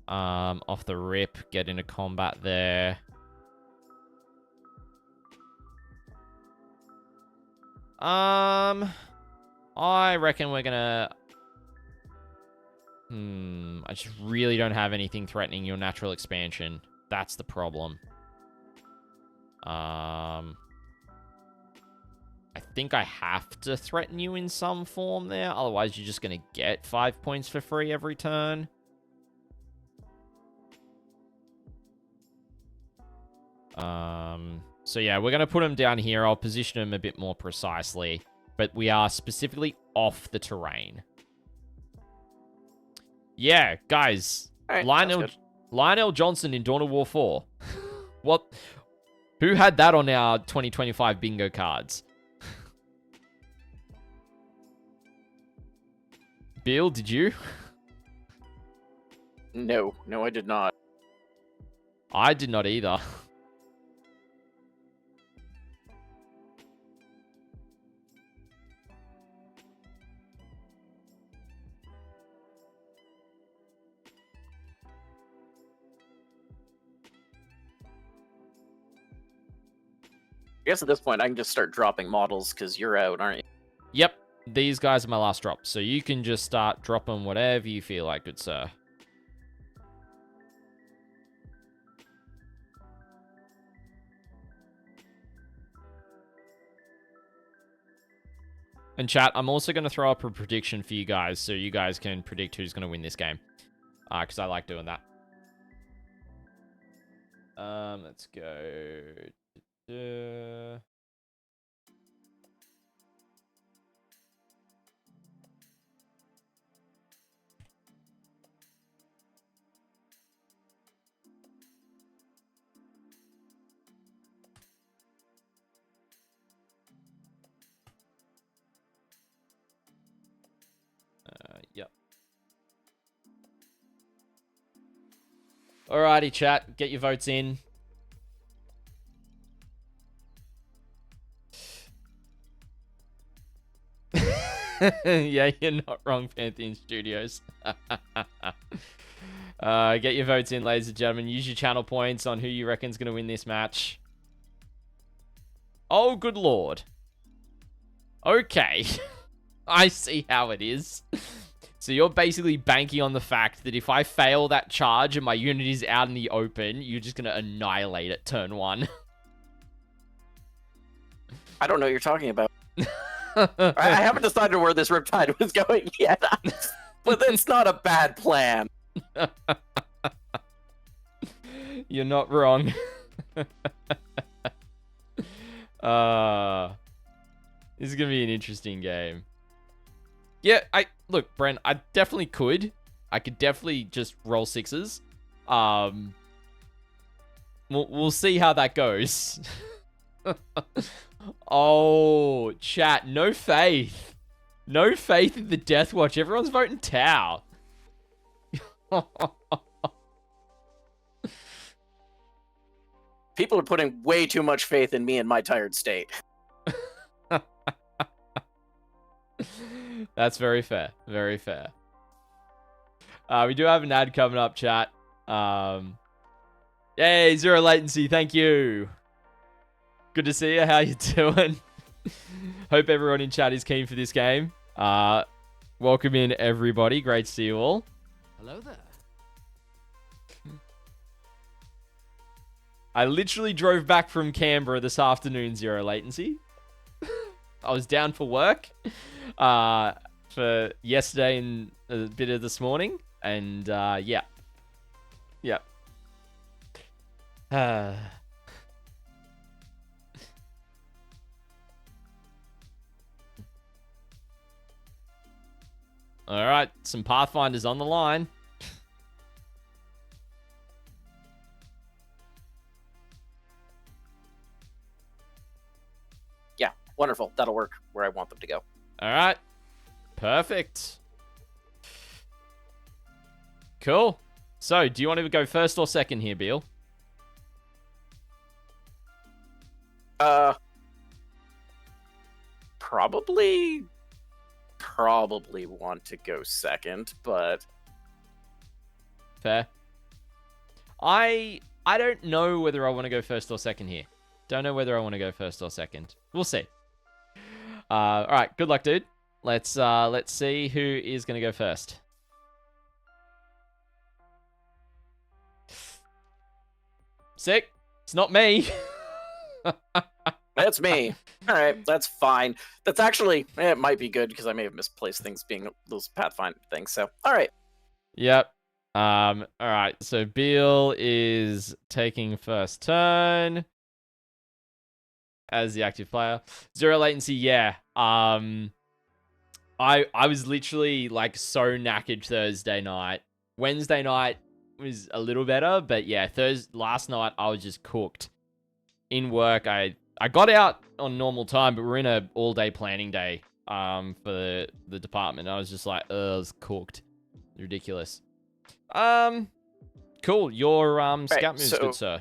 Off the rip, get into combat there. I reckon we're gonna... I just really don't have anything threatening your natural expansion. That's the problem. I think I have to threaten you in some form there. Otherwise, you're just gonna get 5 points for free every turn. So yeah, we're going to put them down here. I'll position them a bit more precisely, but we are specifically off the terrain. Yeah, guys, right, Lionel Johnson in Dawn of War 4. What? Who had that on our 2025 bingo cards? Beil, did you? No, I did not. I did not either. guess at this point I can just start dropping models because you're out, aren't you? Yep, these guys are my last drop, so you can just start dropping whatever you feel like, good sir. And chat, I'm also going to throw up a prediction for you guys, so you guys can predict who's going to win this game. Because I like doing that. Let's go. Yep. Alrighty, chat. Get your votes in. Yeah, you're not wrong, Pantheon Studios. Get your votes in, ladies and gentlemen. Use your channel points on who you reckon's going to win this match. Oh, good lord. Okay. I see how it is. So you're basically banking on the fact that if I fail that charge and my unit is out in the open, you're just going to annihilate it turn 1. I don't know what you're talking about. I haven't decided where this Riptide was going yet, but it's not a bad plan. You're not wrong. This is going to be an interesting game. Yeah, look, Brent, I definitely could. I could definitely just roll 6s. We'll see how that goes. Oh, chat, no faith. No faith in the Deathwatch. Everyone's voting Tau. People are putting way too much faith in me in my tired state. That's very fair. Very fair. We do have an ad coming up, chat. Yay, zero latency. Thank you. Good to see you. How you doing? Hope everyone in chat is keen for this game. Welcome in, everybody. Great to see you all. Hello there. I literally drove back from Canberra this afternoon, zero latency. I was down for work for yesterday and a bit of this morning. And, yeah. Yeah. All right, some Pathfinders on the line. Yeah, wonderful. That'll work where I want them to go. All right, perfect. Cool. So, do you want to go first or second here, Beil? Probably want to go second, but Fair. I don't know whether I want to go first or second here. Don't know whether I want to go first or second. We'll see. All right, good luck, dude. Let's see who is going to go first. Sick. It's not me. that's me. All right, that's fine. That's actually, it might be good because I may have misplaced things being those Pathfinder things. So, all right. Yep. All right. So Beil is taking first turn as the active player. Zero latency. Yeah. I was literally like so knackered Thursday night. Wednesday night was a little better, but yeah, last night I was just cooked. In work, I got out on normal time, but we're in a all-day planning day for the department. I was just like, I was cooked. Ridiculous. Cool. Your scout move's good, sir.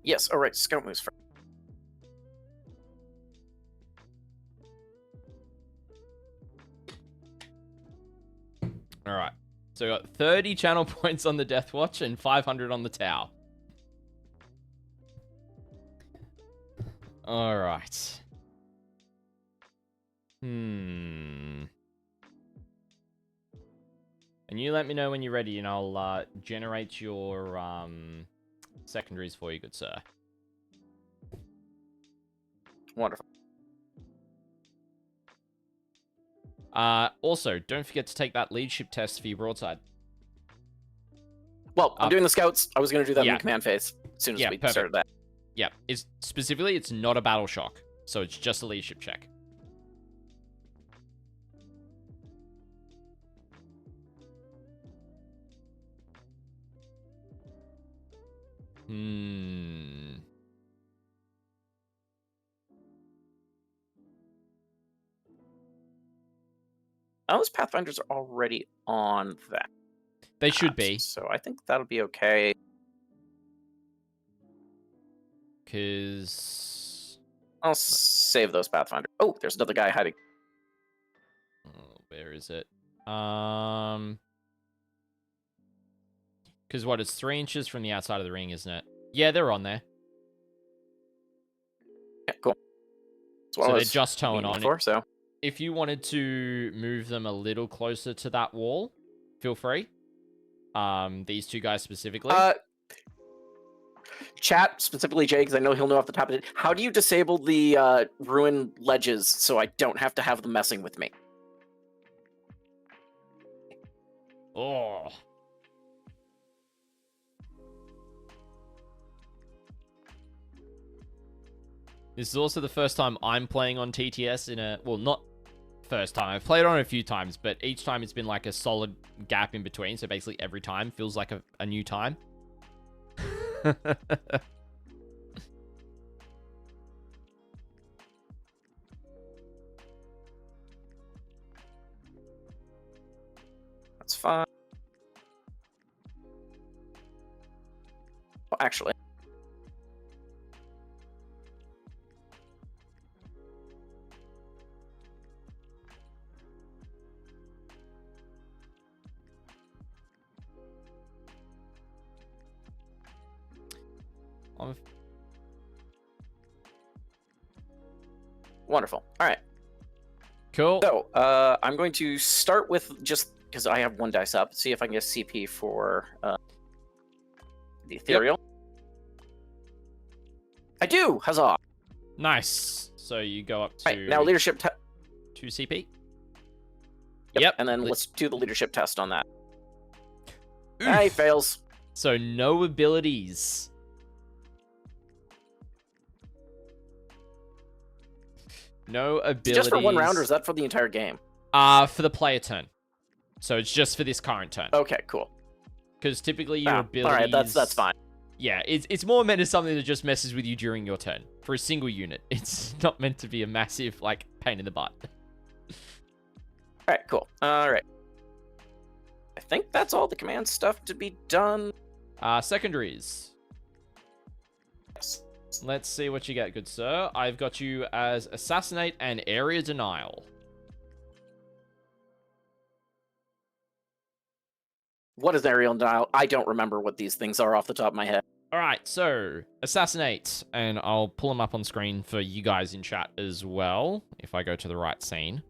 Yes, all right, scout moves first. All right. So we got 30 channel points on the Deathwatch and 500 on the Tau. All right. And you let me know when you're ready, and I'll generate your secondaries for you, good sir. Wonderful. Also, don't forget to take that leadership test for your broadside. Well, I'm doing the scouts. I was going to do that in Yeah. the command phase as soon as we perfect. started that. Yeah, specifically, it's not a battle shock, so it's just a leadership check. Those Pathfinders are already on that. They should be. So I think that'll be okay. Because... I'll save those Pathfinders. Oh, there's another guy hiding. Oh, where is it? Because what, it's 3 inches from the outside of the ring, isn't it? Yeah, they're on there. Yeah, cool. So they're just towing on. Before, so. If you wanted to move them a little closer to that wall, feel free. These two guys specifically. Chat, specifically Jay, because I know he'll know off the top of it. How do you disable the ruin ledges so I don't have to have them messing with me? Oh. This is also the first time I'm playing on TTS in a... Well, not first time. I've played on it a few times, but each time it's been like a solid gap in between. So basically every time feels like a new time. That's fine. Well, actually. Wonderful. All right. Cool. So, I'm going to start with just because I have one dice up. See if I can get CP for the ethereal. Yep. I do. Huzzah! Nice. So you go up to... Right, now leadership 2 CP. Yep. And then let's do the leadership test on that. He fails. So no abilities. No abilities. Just for one round, or is that for the entire game? For the player turn. So it's just for this current turn. Okay, cool. Because typically your abilities... Alright, that's fine. Yeah, it's more meant as something that just messes with you during your turn. For a single unit. It's not meant to be a massive, like, pain in the butt. Alright, cool. Alright. I think that's all the command stuff to be done. Secondaries. Yes. Let's see what you get, good sir. I've got you as Assassinate and Area Denial. What is Area Denial? I don't remember what these things are off the top of my head. Alright, so Assassinate, and I'll pull them up on screen for you guys in chat as well, if I go to the right scene.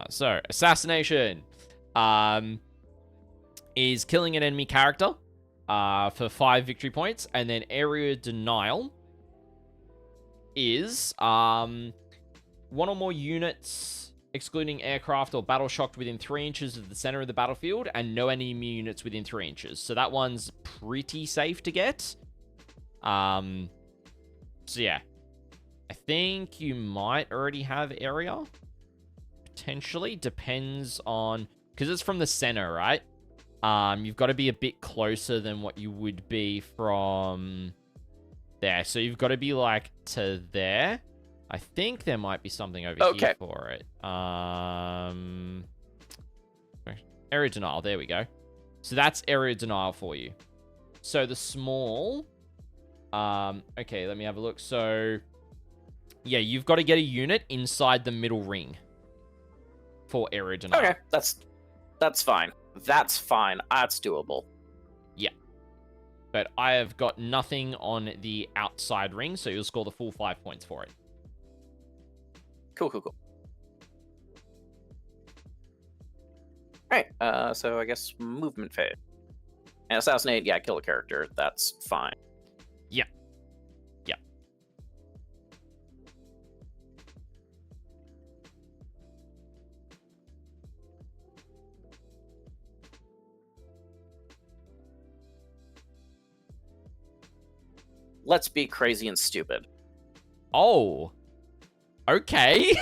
So, Assassination is killing an enemy character for 5 victory points, and then Area Denial is 1 or more units excluding aircraft or battle shocked within 3 inches of the center of the battlefield, and no enemy units within 3 inches. So that one's pretty safe to get. So yeah, I think you might already have area. Potentially, depends on, because it's from the center, right? You've got to be a bit closer than what you would be from there. So you've got to be like to there. I think there might be something over here for it. Area Denial, there we go. So that's Area Denial for you. So the small, okay, let me have a look. So yeah, you've got to get a unit inside the middle ring for Area Denial. Okay, that's fine. That's fine. That's doable. Yeah. but I have got nothing on the outside ring, so you'll score the full 5 points for it. Cool. Alright, so I guess movement phase. And assassinate, yeah, kill a character, that's fine. Yeah. Let's be crazy and stupid. Oh. Okay.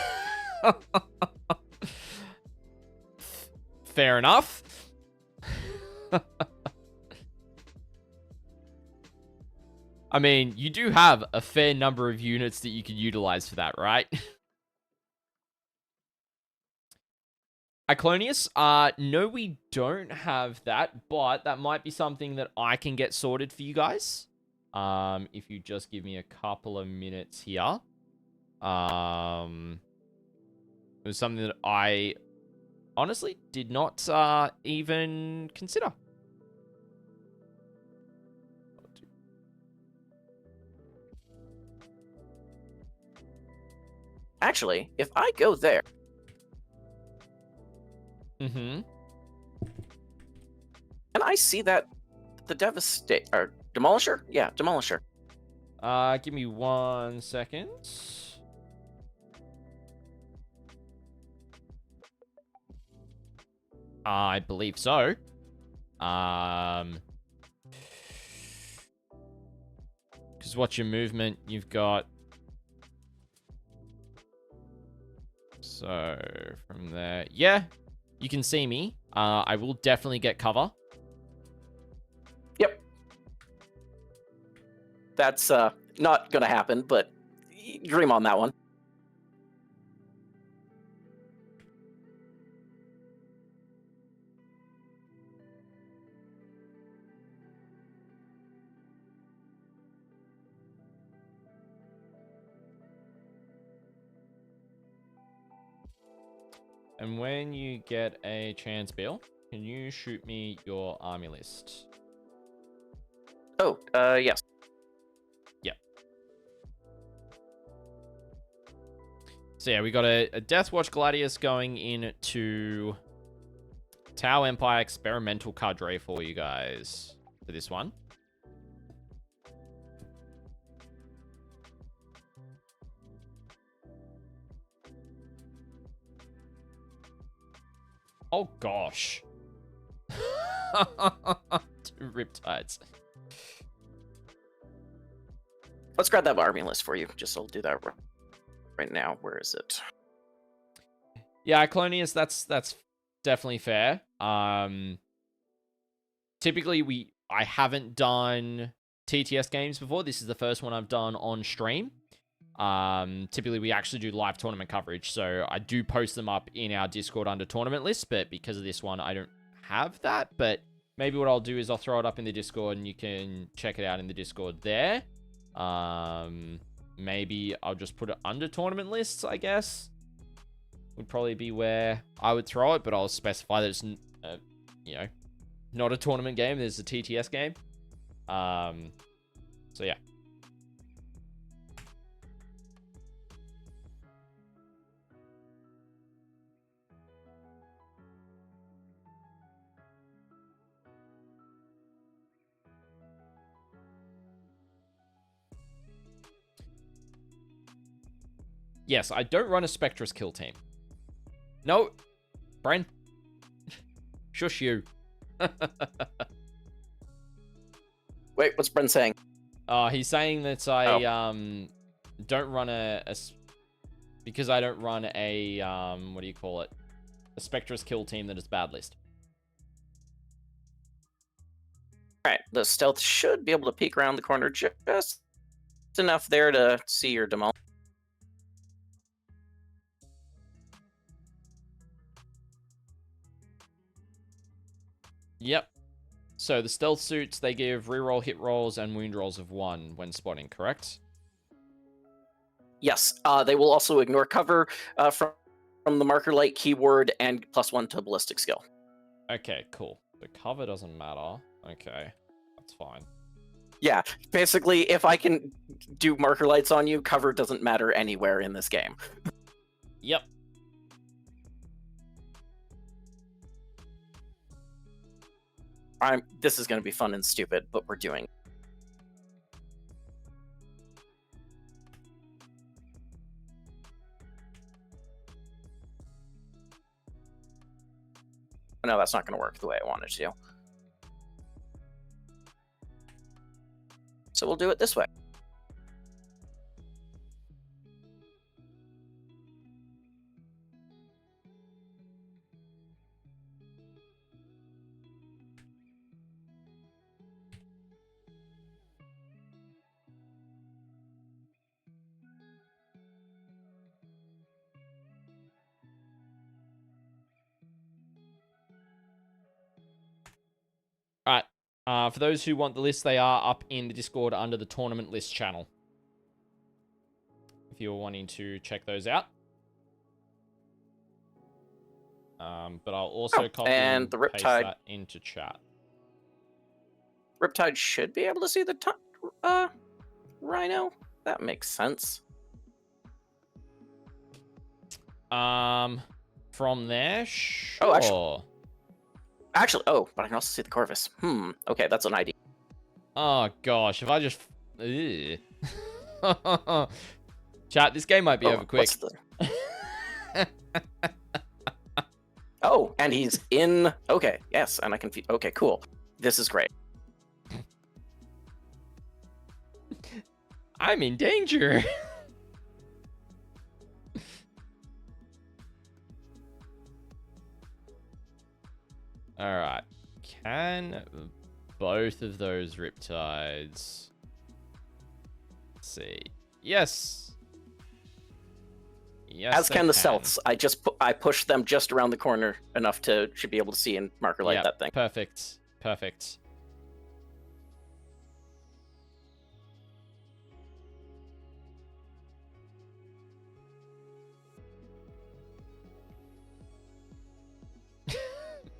Fair enough. I mean, you do have a fair number of units that you can utilize for that, right? Iclonius, no, we don't have that, but that might be something that I can get sorted for you guys. If you just give me a couple of minutes here. It was something that I honestly did not even consider. Actually, if I go there... Mm-hmm. Can I see that... The Devastate... Or Demolisher? Yeah, Demolisher. Give me 1 second. I believe so. Because what's your movement? You've got... So, from there... Yeah, you can see me. I will definitely get cover. Yep. That's not gonna happen, but dream on that one. And when you get a chance, Beil, can you shoot me your army list? Oh, yes. Yep. So yeah, we got a Deathwatch Gladius going into Tau Empire Experimental Cadre for you guys for this one. Oh gosh. 2 Riptides. Let's grab that army list for you. Just I'll do that right now. Where is it? Yeah, Iclonius, that's definitely fair. Typically I haven't done TTS games before. This is the first one I've done on stream. Typically we actually do live tournament coverage, so I do post them up in our Discord under tournament list, but because of this one I don't have that. But maybe what I'll do is I'll throw it up in the Discord and you can check it out in the Discord there. Maybe I'll just put it under tournament lists, I guess. Would probably be where I would throw it, but I'll specify that it's, you know, not a tournament game. There's a TTS game. So yeah. Yes, I don't run a Spectrus kill team. No, Bren. Shush you. Wait, what's Bren saying? He's saying that I don't run because I don't run a what do you call it? A Spectrus kill team that is bad list. Alright, the stealth should be able to peek around the corner just enough there to see your demol. Yep. So the stealth suits, they give reroll hit rolls and wound rolls of 1 when spotting, correct? Yes, they will also ignore cover from the marker light keyword and +1 to ballistic skill. Okay, cool. The cover doesn't matter. Okay, that's fine. Yeah, basically, if I can do marker lights on you, cover doesn't matter anywhere in this game. Yep. This is going to be fun and stupid, but we're doing. No, that's not going to work the way I wanted to. So we'll do it this way. All right. For those who want the list, they are up in the Discord under the tournament list channel. If you're wanting to check those out. But I'll also copy and the paste Riptide that into chat. Riptide should be able to see the Rhino. That makes sense. From there, sure. Oh, actually, but I can also see the Corvus. Okay, that's an idea. Oh gosh, if I just, chat, this game might be over quick. Oh, and he's in. Okay, yes, and I can. Okay, cool. This is great. I'm in danger. All right. Can both of those Riptides? Let's see. Yes. Yes. As can the Stealths. I pushed them just around the corner enough to should be able to see and marker light that thing. Perfect. Perfect.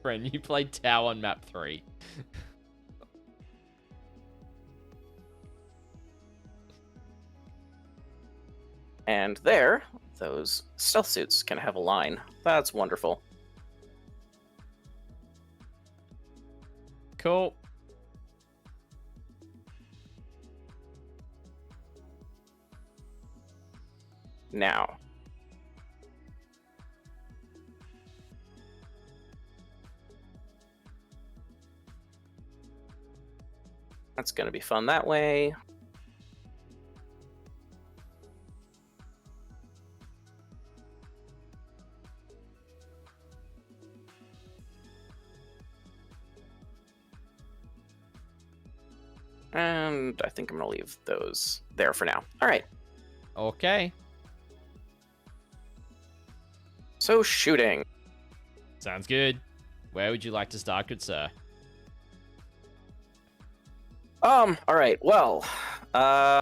Friend, you played Tau on map 3. And there, those stealth suits can have a line. That's wonderful. Cool. Now. That's going to be fun that way. And I think I'm going to leave those there for now. All right. Okay. So shooting. Sounds good. Where would you like to start, good sir? All right. Well, I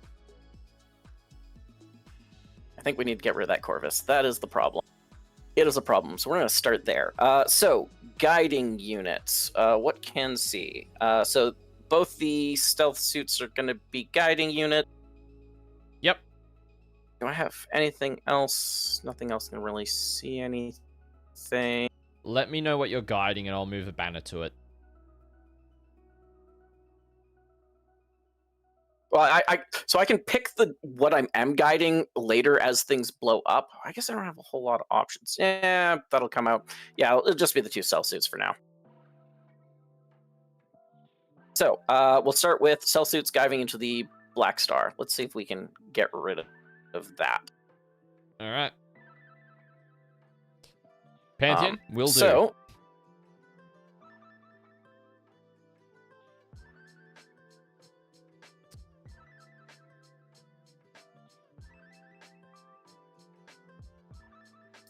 think we need to get rid of that Corvus. That is the problem. It is a problem, so we're going to start there. So, guiding units. What can see? So, both the stealth suits are going to be guiding unit. Yep. Do I have anything else? Nothing else can really see anything. Let me know what you're guiding, and I'll move a banner to it. Well, so I can pick what I am guiding later as things blow up. I guess I don't have a whole lot of options. Yeah, that'll come out. Yeah, it'll just be the 2 cell suits for now. So we'll start with cell suits guiding into the Black Star. Let's see if we can get rid of that. All right. Pantheon, will do. So.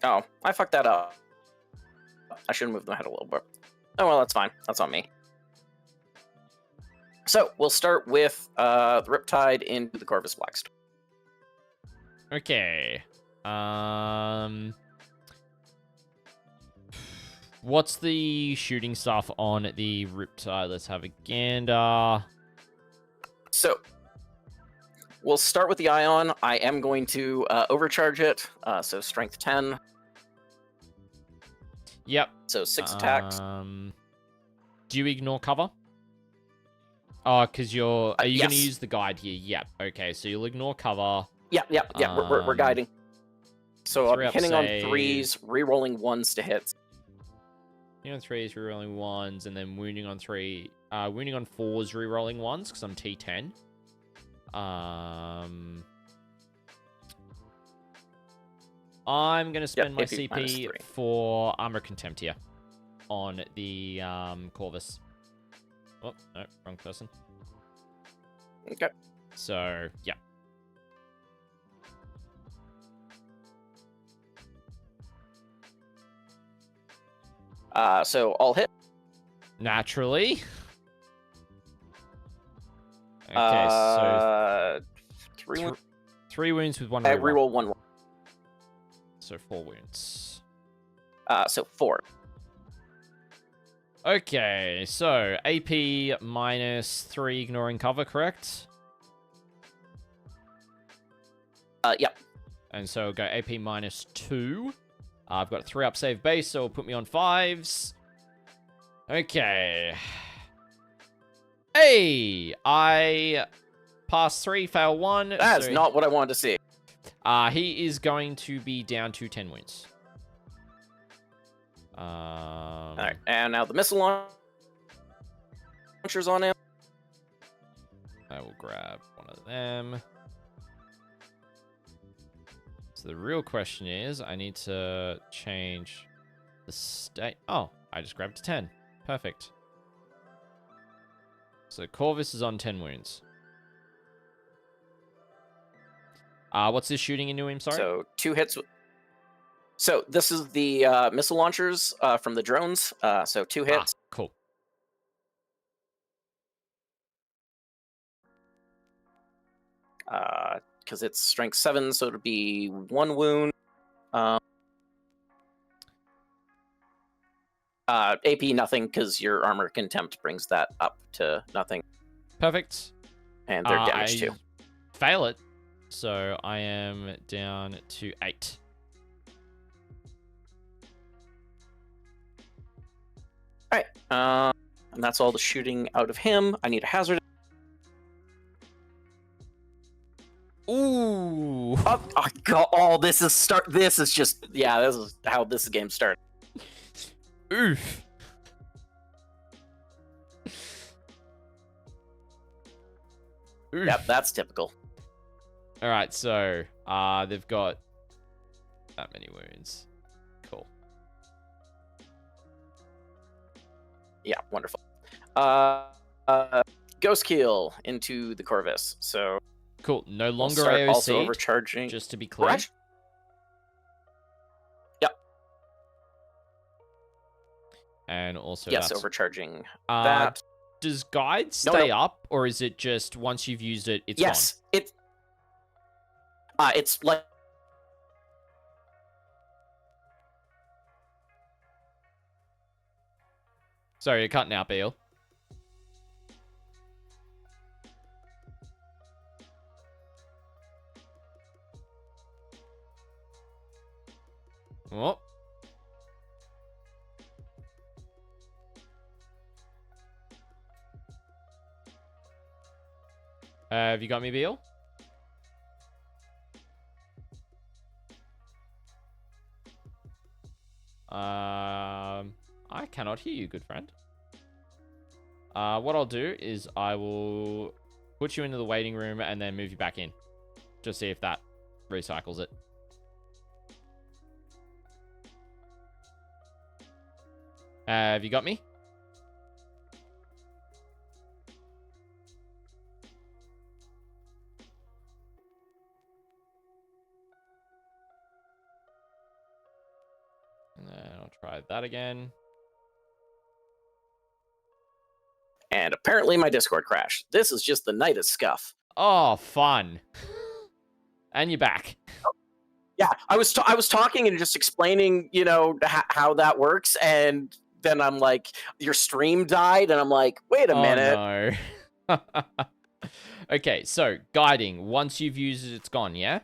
Oh, I fucked that up. I should have moved my head a little bit. Oh, well, that's fine. That's on me. So, we'll start with the Riptide into the Corvus Black Star. Okay. What's the shooting stuff on the Riptide? Let's have a gander. So we'll start with the Ion. I am going to overcharge it. So strength 10. Yep. So 6 attacks. Do you ignore cover? Oh, because you're... Are you going to yes. use the guide here? Yep. Okay, so you'll ignore cover. Yeah. We're guiding. So I'm hitting on 3s, re-rolling 1s to hits. Hitting on 3s, re-rolling 1s, and then wounding on 3... wounding on 4s, re-rolling 1s, because I'm T10. I'm going to spend my CP for Armor Contempt here on the Corvus. Oh, no, wrong person. Okay. So, yeah. So I'll hit. Naturally. Okay, so 3 wounds with 1 reroll. I reroll 1. So 4 wounds. So 4. Okay, so AP minus 3 ignoring cover, correct? Yep. And so go AP minus 2. I've got a 3 up save base, so it'll put me on 5s. Okay. Hey! I passed 3, fail 1. That's not what I wanted to see. He is going to be down to 10 wounds. Alright, and now the missile launcher's on him. I will grab one of them. So the real question is, I need to change the state. Oh, I just grabbed to 10. Perfect. So Corvus is on 10 wounds. What's this shooting into him, sorry? So 2 hits. So this is the missile launchers from the drones. So 2 hits. Cool. Because it's strength 7, so it'll be 1 wound. AP nothing, because your armor contempt brings that up to nothing. Perfect. And they're damaged too. Fail it. So I am down to 8. Alright. And that's all the shooting out of him. I need a hazard. Ooh. Oh, God. Oh, this is just, yeah, this is how this game started. Oof. Oof. Yep, that's typical. All right, so they've got that many wounds. Cool. Yeah, wonderful. Ghost Keel into the Corvus. So cool. No longer we'll AOC. Also overcharging. Just to be clear. Correct? Yep. And also yes, that's... overcharging that. Does guide stay up, or is it just once you've used it, it's yes, gone? It's like. Sorry, you're cutting out, Beil. Oh. Have you got me, Beil? I cannot hear you, good friend. What I'll do is I will put you into the waiting room and then move you back in. Just see if that recycles it. Have you got me? And then I'll try that again. And apparently my Discord crashed. This is just the night of scuff. Oh, fun. And you're back. Yeah, I was talking and just explaining, you know, how that works, and then I'm like, your stream died, and I'm like, wait a minute. No. Okay, so guiding. Once you've used it, it's gone, yeah?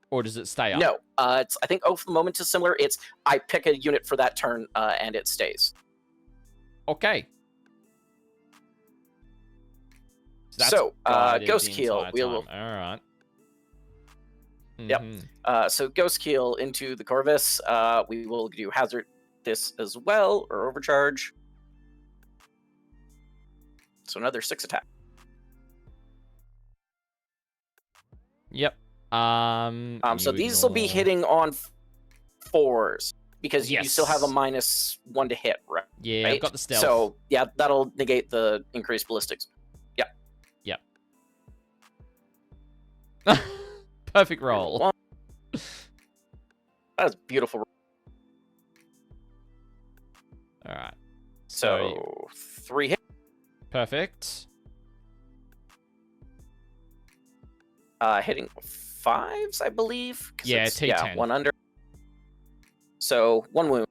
Or does it stay up? No, it's, I think for the moment is similar. It's I pick a unit for that turn, and it stays. Okay. So, guided Ghost the Keel, entire we time. will. All right. Yep. So Ghost Keel into the Corvus. We will do Hazard this as well, or Overcharge. So another 6 attack. Yep. So these will be hitting on 4s because you still have a -1 to hit, right? Yeah, I've got the stealth. So yeah, that'll negate the increased ballistics. Yep. Perfect roll. That's beautiful. All right. So 3 hits. Perfect. Hitting 5s, I believe. Yeah, T10. Yeah, 1 under. So 1 wound.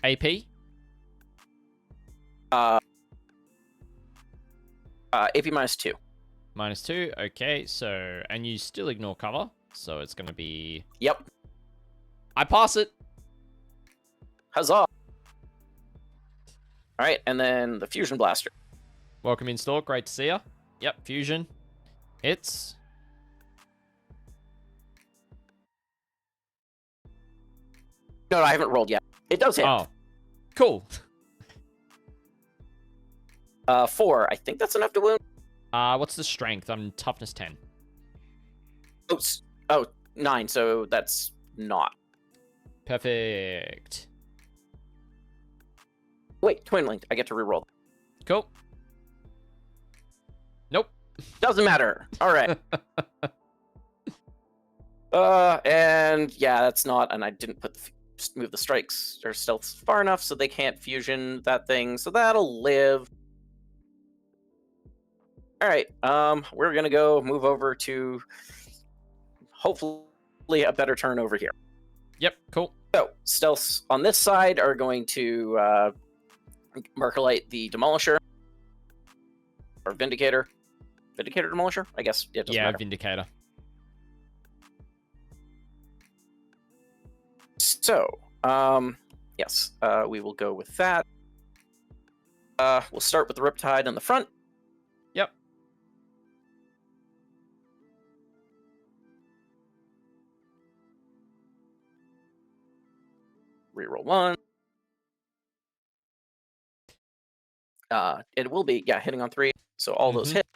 AP? AP -2. -2. Okay, so... And you still ignore cover. So it's going to be... Yep. I pass it. Huzzah. All right, and then the Fusion Blaster. Welcome in store. Great to see ya. Yep, fusion. Hits. No, I haven't rolled yet. It does hit. Oh, cool. 4. I think that's enough to wound. What's the strength? I'm toughness 10. Oh, 9. So that's not. Perfect. Wait, Twin Linked. I get to reroll. Cool. Nope. Doesn't matter. All right. And yeah, that's not. And I didn't move the strikes or stealths far enough, so they can't fusion that thing. So that'll live. All right. We're gonna move over to hopefully a better turn over here. Yep. Cool. So stealths on this side are going to Mercolite the Demolisher or Vindicator. Vindicator Demolisher? I guess it doesn't matter. Vindicator. So, yes, we will go with that. We'll start with the Riptide on the front. Yep. Reroll 1. It will be, hitting on 3. So all those hit.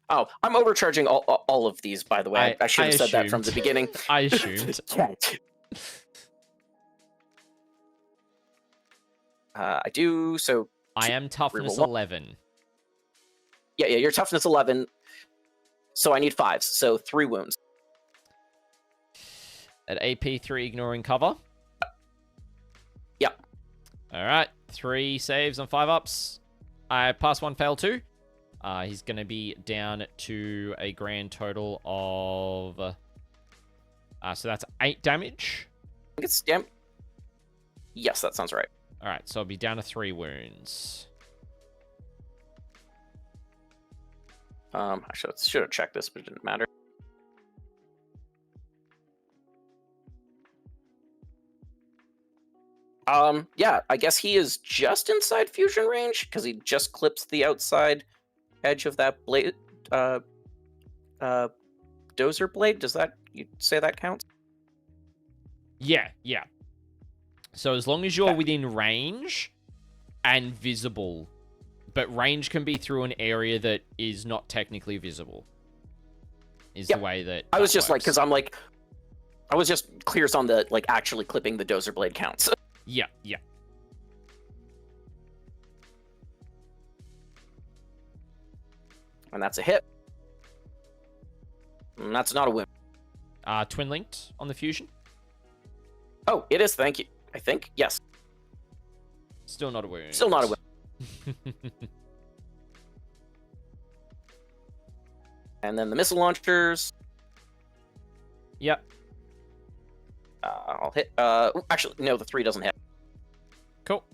Oh, I'm overcharging all of these, by the way. I should have said that from the beginning. I assumed. I do, so... I am toughness 11. Yeah, you're toughness 11. So I need 5s, so 3 wounds. At AP 3, ignoring cover? Yep. Alright, 3 saves on 5 ups. I pass 1, fail 2. He's going to be down to a grand total of... so that's 8 damage. I think it's damn. Yes, that sounds right. Alright, so I'll be down to 3 wounds. I should have checked this, but it didn't matter. Yeah, I guess he is just inside fusion range because he just clips the outside edge of that blade, dozer blade. Does that, you say that counts? Yeah. So as long as you're within range and visible, but range can be through an area that is not technically visible. Is the way that I was just works. because I'm like, I was just clear on the actually clipping the dozer blade counts. Yeah. And that's a hit. And that's not a win. Twin linked on the fusion. Oh, it is. Thank you. I think yes. Still not a wound. Still not a win. And then the missile launchers. Yep. I'll hit. Actually, no, the 3 doesn't hit. Cool.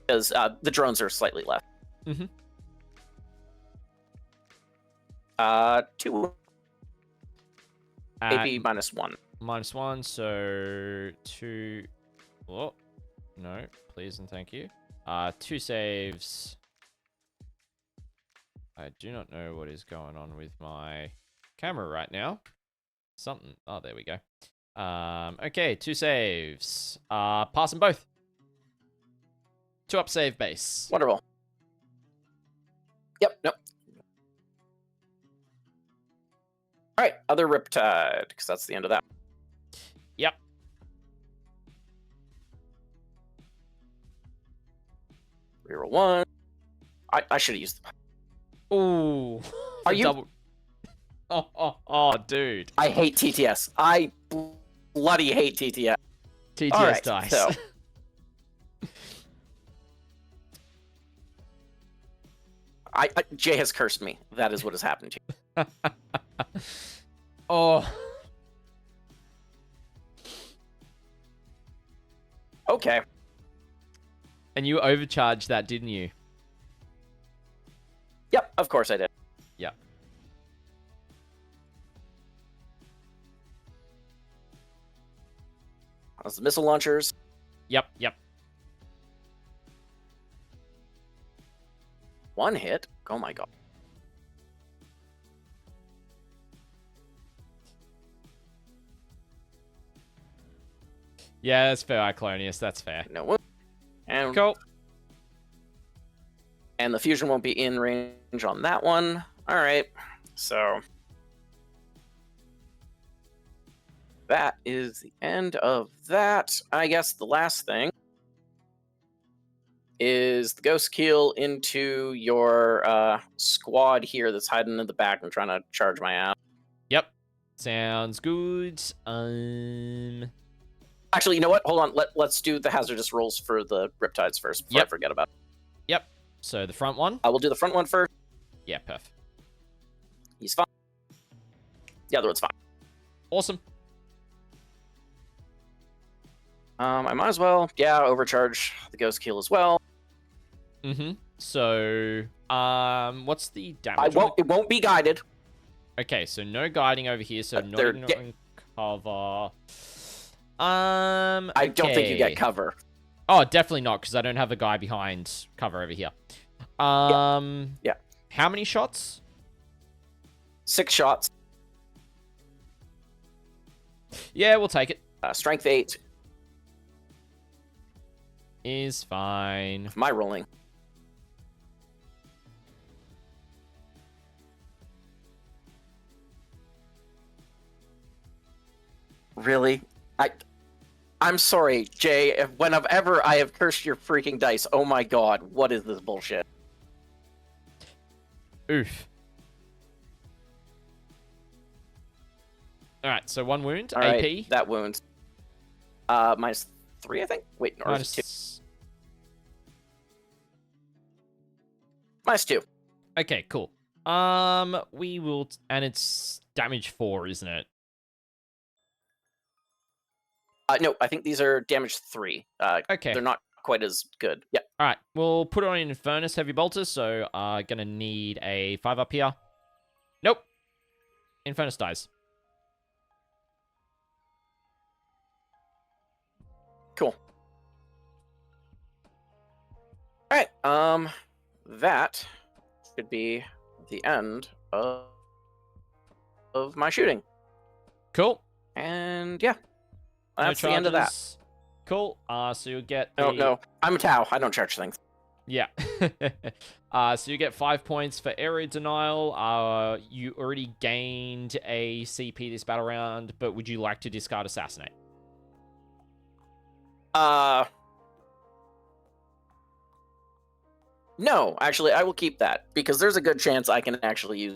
Because the drones are slightly left. Mm-hmm. 2 AP minus 1. -1, so 2. Oh, no, please and thank you. 2 saves. I do not know what is going on with my camera right now. Something. Oh, there we go. Okay, 2 saves. Pass them both. 2 up save base. Wonderful. Yep, nope. All right, other Riptide, because that's the end of that. Yep. Reroll 1. I should have used. Ooh. Are you? Double... Oh, dude. I hate TTS. I bloody hate TTS. TTS All right, dice. So. Jay has cursed me. That is what has happened to you. Oh. Okay. And you overcharged that, didn't you? Yep, of course I did. Yep. That's the missile launchers. Yep. 1 hit. Oh my god. Yeah, that's fair, Iclonius. That's fair. No wound. And Cool. And the fusion won't be in range on that one. All right. So that is the end of that. I guess the last thing is the ghost keel into your squad here that's hiding in the back and trying to charge my ass. Yep. Sounds good. Actually, you know what? Hold on. Let's do the hazardous rolls for the Riptides first before I forget about it. Yep. So the front one? I will do the front one first. Yeah, perfect. He's fine. The other one's fine. Awesome. I might as well, overcharge the ghost keel as well. Mm-hmm. So, what's the damage? It won't be guided. Okay, so no guiding over here, so not they're ignoring cover. I don't think you get cover. Oh, definitely not, because I don't have a guy behind cover over here. Yeah. How many shots? 6 shots. Yeah, we'll take it. Strength 8. Is fine. My rolling. Really? I'm sorry, Jay. Whenever I have cursed your freaking dice, oh my god, what is this bullshit? Oof. Alright, so 1 wound. All AP. right, that wound. -3, I think? Wait, no, Minus 2. -2. Okay, cool. We will... And it's damage 4, isn't it? No, I think these are damage 3. Okay. They're not quite as good. Yeah. Alright, we'll put it on Infernus Heavy Bolters, so gonna need a 5 up here. Nope. Infernus dies. Cool. Alright, that should be the end of my shooting. Cool. And yeah. No That's the end of that. charges. Cool. So you'll get No, I'm a Tau. I don't charge things. Yeah. So you get 5 points for area denial. You already gained a CP this battle round, but would you like to discard assassinate? No, actually, I will keep that because there's a good chance I can actually use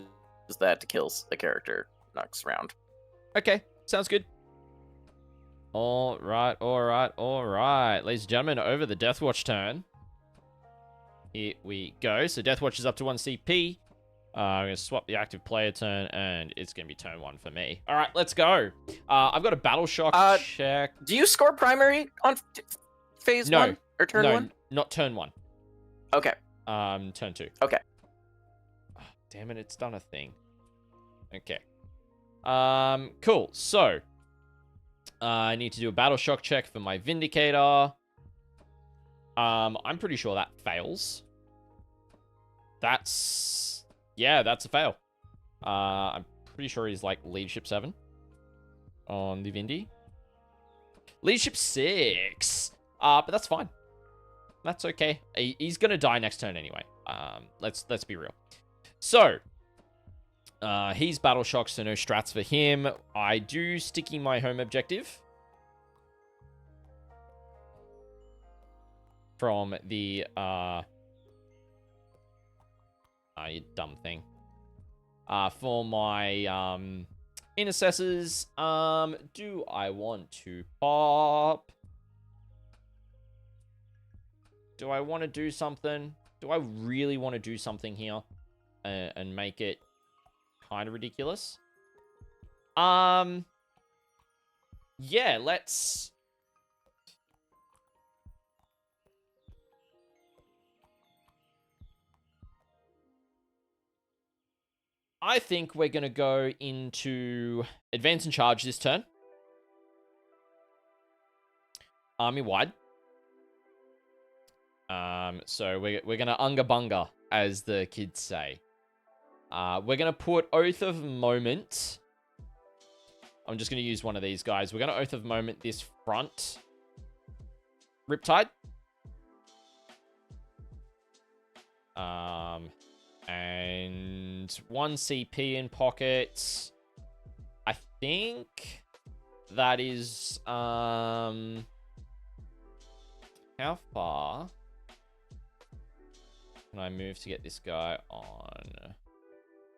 that to kill the character next round. Okay, sounds good. All right. Ladies and gentlemen, over the Deathwatch turn. Here we go. So Deathwatch is up to 1 CP. I'm going to swap the active player turn, and it's going to be turn 1 for me. All right, let's go. I've got a battle shock check. Do you score primary on phase 1 or turn 1? No, not turn 1. Okay. Turn 2. Okay. Oh, damn it, it's done a thing. Okay. Cool. So, I need to do a battle shock check for my Vindicator. I'm pretty sure that fails. Yeah, that's a fail. I'm pretty sure he's like leadership 7 on the Vindy. Leadership 6. But that's fine. That's okay. He's gonna die next turn anyway. Let's be real. So, he's battle shocked, so no strats for him. I do sticking my home objective from the you dumb thing. For my intercessors, do I want to pop? Do I want to do something? Do I really want to do something here and make it kind of ridiculous? Yeah, let's... I think we're going to go into advance and charge this turn. Army-wide. So we're going to unga bunga, as the kids say. We're going to put Oath of Moment. I'm just going to use one of these guys. We're going to Oath of Moment this front. Riptide. And 1 CP in pocket. I think that is, how far can I move to get this guy on?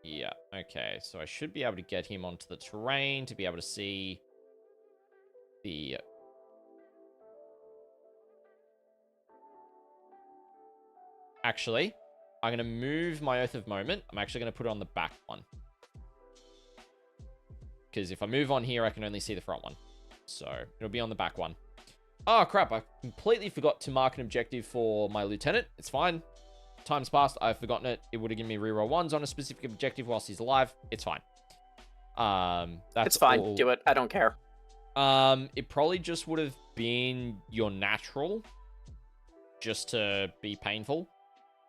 Yeah, okay. So I should be able to get him onto the terrain to be able to see the... Actually, I'm going to move my Oath of Moment. I'm actually going to put it on the back one. Because if I move on here, I can only see the front one. So it'll be on the back one. Oh, crap. I completely forgot to mark an objective for my lieutenant. It's fine. Time's passed. I've forgotten it. It would have given me reroll 1s on a specific objective whilst he's alive. It's fine. That's It's fine. all. Do it. I don't care. It probably just would have been your natural. Just to be painful.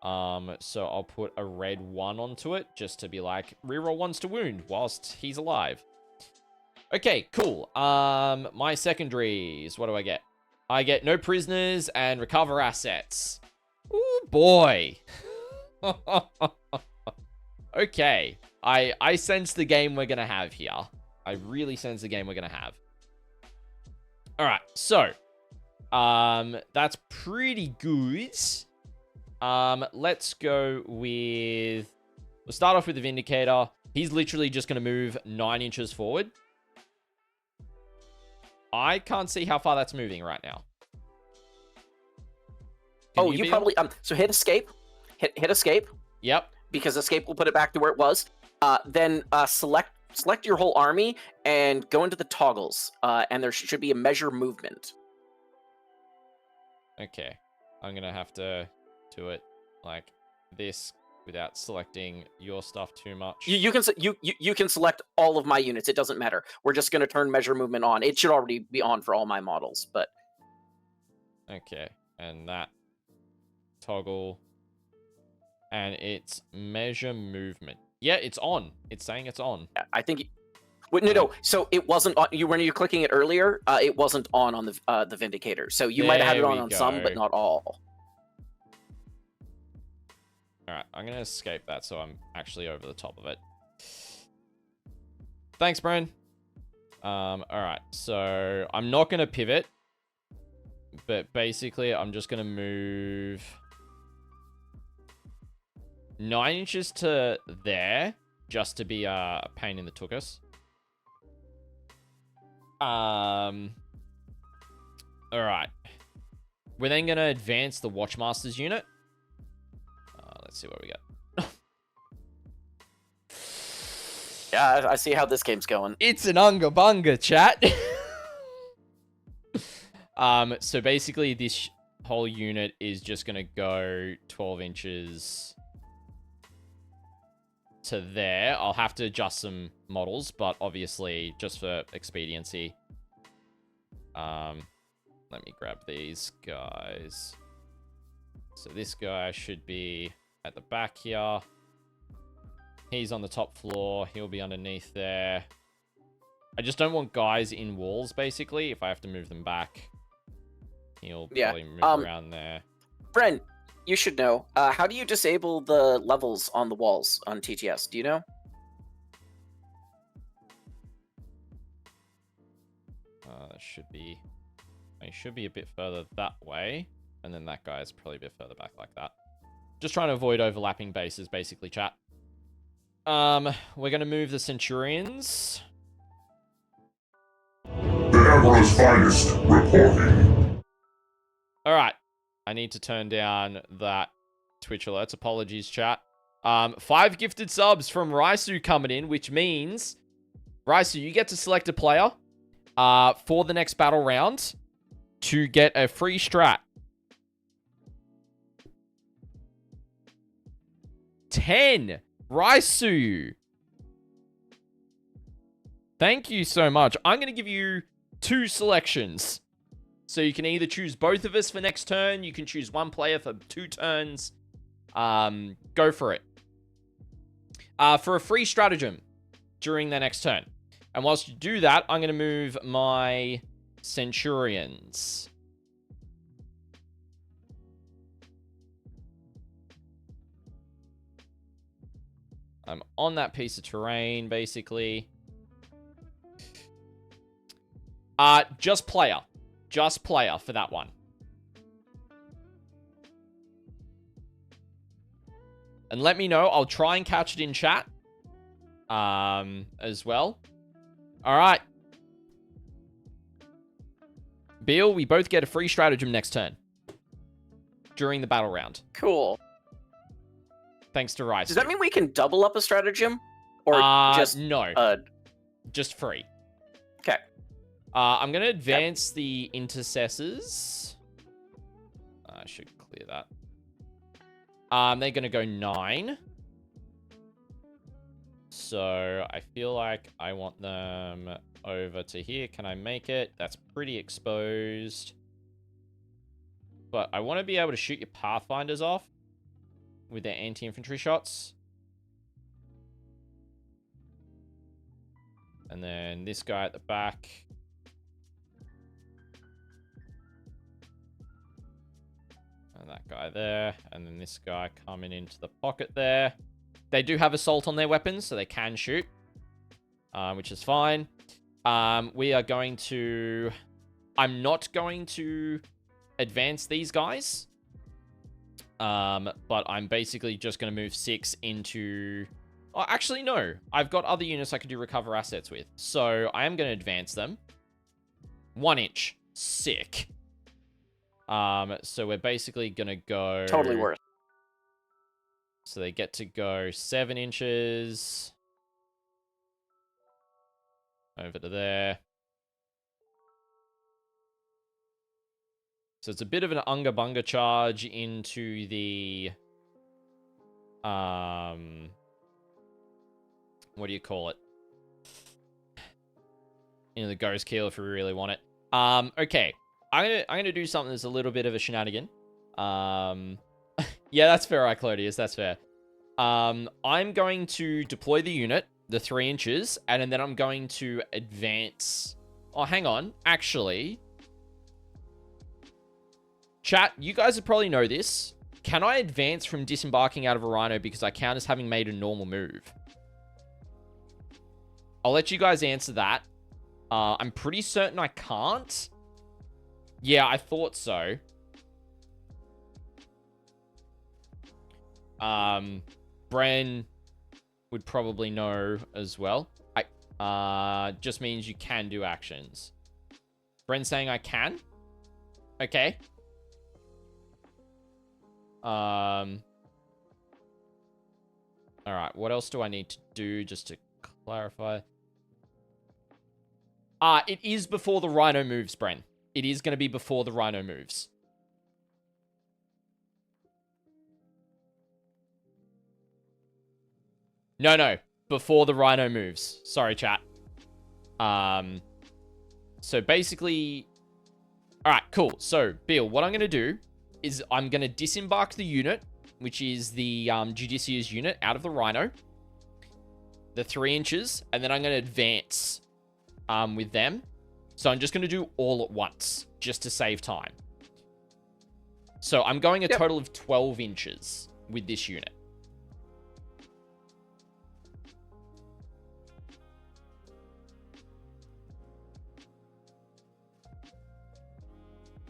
So I'll put a red 1 onto it. Just to be like, reroll 1s to wound whilst he's alive. Okay, cool. My secondaries. What do I get? I get no prisoners and recover assets. Ooh, boy. Okay. I sense the game we're going to have here. I really sense the game we're going to have. All right. So, that's pretty good. Let's go with... We'll start off with the Vindicator. He's literally just going to move 9 inches forward. I can't see how far that's moving right now. Oh, you probably so hit escape, hit escape. Yep. Because escape will put it back to where it was. Then select your whole army and go into the toggles. And there should be a measure movement. Okay, I'm gonna have to do it like this without selecting your stuff too much. You can select all of my units. It doesn't matter. We're just gonna turn measure movement on. It should already be on for all my models, but okay, and that toggle, and it's measure movement. Yeah, it's on. It's saying it's on. I think. Wait, no. So it wasn't on. When you were clicking it earlier, it wasn't on the Vindicator. So you might have had it on some, but not all. All right, I'm gonna escape that so I'm actually over the top of it. Thanks, Brian. All right, so I'm not gonna pivot, but basically I'm just gonna move 9 inches to there, just to be a pain in the tuchus. All right. We're then gonna advance the Watchmaster's unit. Let's see what we got. Yeah, I see how this game's going. It's an unga bunga, chat. So basically this... whole unit is just going to go 12 inches to there. I'll have to adjust some models, but obviously, just for expediency. Let me grab these guys. So this guy should be at the back here. He's on the top floor. He'll be underneath there. I just don't want guys in walls, basically. If I have to move them back, he'll probably move around there. Bren, you should know. How do you disable the levels on the walls on TTS? Do you know? That should be... He should be a bit further that way. And then that guy is probably a bit further back like that. Just trying to avoid overlapping bases, basically, chat. We're going to move the Centurions. The Emperor's Finest reporting. Alright. I need to turn down that Twitch alerts. Apologies, chat. 5 gifted subs from Raisu coming in, which means... Raisu, you get to select a player for the next battle round to get a free strat. 10. Raisu. Thank you so much. I'm going to give you 2 selections. So you can either choose both of us for next turn. You can choose one player for 2 turns. Go for it. For a free stratagem during the next turn. And whilst you do that, I'm going to move my Centurions. I'm on that piece of terrain, basically. Just player. Just player for that one. And let me know. I'll try and catch it in chat. As well. Alright. Beil, we both get a free stratagem next turn. During the battle round. Cool. Thanks to Rice. Does that mean we can double up a stratagem? Or just... No. Just free. Okay. I'm going to advance the intercessors. I should clear that. They're going to go 9. So I feel like I want them over to here. Can I make it? That's pretty exposed. But I want to be able to shoot your Pathfinders off with their anti-infantry shots. And then this guy at the back. And that guy there. And then this guy coming into the pocket there. They do have assault on their weapons, so they can shoot. Which is fine. We are going to... I'm not going to advance these guys. But I'm basically just going to move 6 into... Oh, actually, no. I've got other units I can do recover assets with. So I am going to advance them. 1 inch. Sick. So we're basically going to go... Totally worth. So they get to go 7 inches. Over to there. So it's a bit of an Unga Bunga charge into the... what do you call it? Into the Ghost Kill if we really want it. Okay. I'm gonna do something that's a little bit of a shenanigan. Yeah, that's fair, Iclodius. That's fair. I'm going to deploy the unit, the 3 inches, and then I'm going to advance... Oh, hang on. Actually... Chat, you guys would probably know this. Can I advance from disembarking out of a rhino because I count as having made a normal move? I'll let you guys answer that. I'm pretty certain I can't. Yeah, I thought so. Bren would probably know as well. Just means you can do actions. Bren's saying I can? Okay. Alright, what else do I need to do just to clarify? It is before the rhino moves, Bren. It is going to be before the rhino moves. No. Before the Rhino moves. Sorry, chat. So basically... Alright, cool. So, Beil, what I'm going to do is I'm going to disembark the unit, which is the Judicia's unit, out of the Rhino. The 3 inches. And then I'm going to advance with them. So I'm just going to do all at once, just to save time. So I'm going a total of 12 inches with this unit.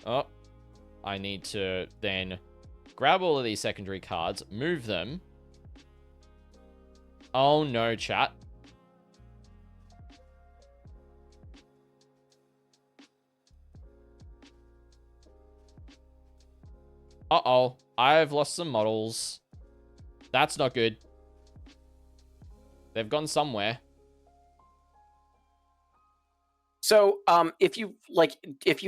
Oh, I need to then grab all of these secondary cards, move them. Oh no, chat. Uh-oh, I've lost some models. That's not good. They've gone somewhere. So, if you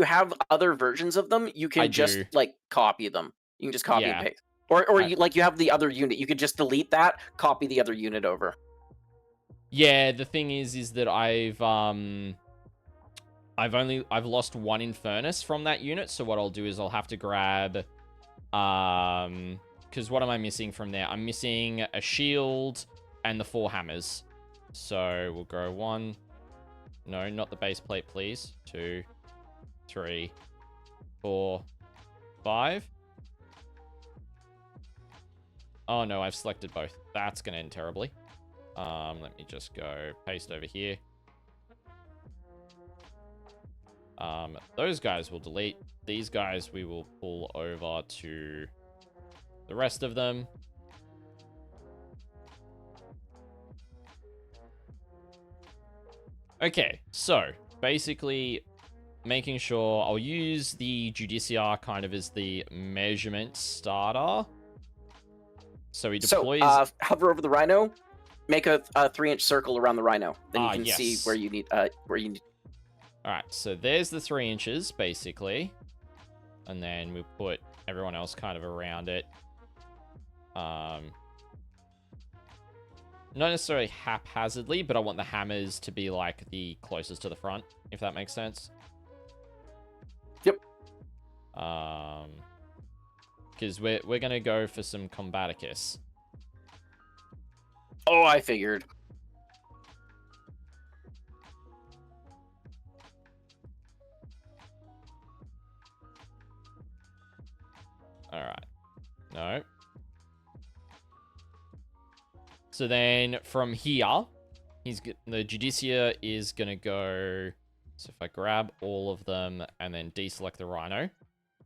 have other versions of them, you can just like copy them. You can just copy and paste. Or you have the other unit. You could just delete that, copy the other unit over. Yeah, the thing is that I've lost 1 Infernus from that unit, so what I'll do is I'll have to grab because what am I missing from there? I'm missing a shield and the 4 hammers. So we'll go 1. No, not the base plate, please. 2, 3, 4, 5. Oh no, I've selected both. That's gonna end terribly. Let me just go paste over here. Those guys will delete. These guys we will pull over to the rest of them. Okay, so basically making sure I'll use the Judicia kind of as the measurement starter. So he deploys... So, hover over the Rhino, make a 3-inch circle around the Rhino. Then you can see where you need... Alright, so there's the 3 inches, basically. And then we put everyone else kind of around it. Not necessarily haphazardly, but I want the hammers to be, like, the closest to the front, if that makes sense. Yep. Because we're going to go for some Combaticus. Oh, I figured. Alright. No. So then from here, the Judicia is going to go... So if I grab all of them and then deselect the Rhino,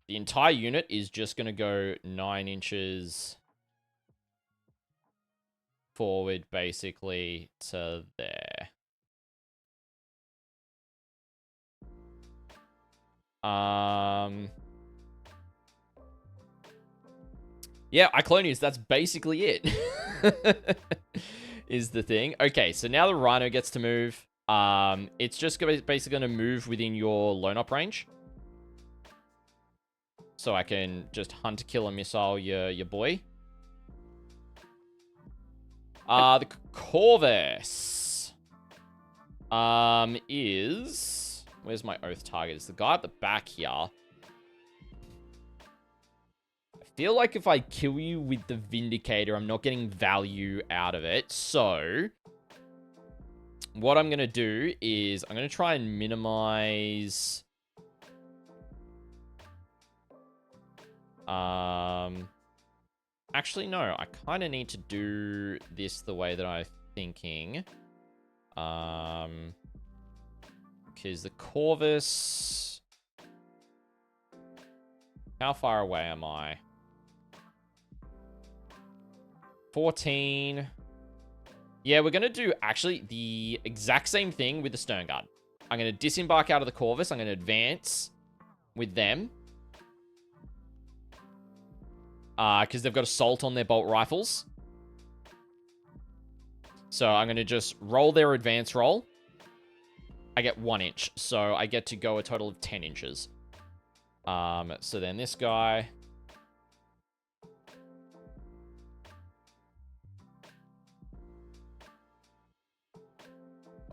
the entire unit is just going to go 9 inches forward, basically, to there. Yeah, Iclonius, that's basically it. Is the thing. Okay, so now the Rhino gets to move. It's just basically going to move within your lone op range. So I can just hunt, kill, and missile your boy. The Corvus is... Where's my oath target? It's the guy at the back here. I feel like if I kill you with the Vindicator, I'm not getting value out of it. So what I'm going to do is I'm going to try and minimize... Actually, no. I kind of need to do this the way that I'm thinking. Because the Corvus... How far away am I? 14. Yeah, we're going to do actually the exact same thing with the Stern Guard. I'm going to disembark out of the Corvus. I'm going to advance with them. Because they've got assault on their bolt rifles. So I'm going to just roll their advance roll. I get 1 inch. So I get to go a total of 10 inches. So then this guy...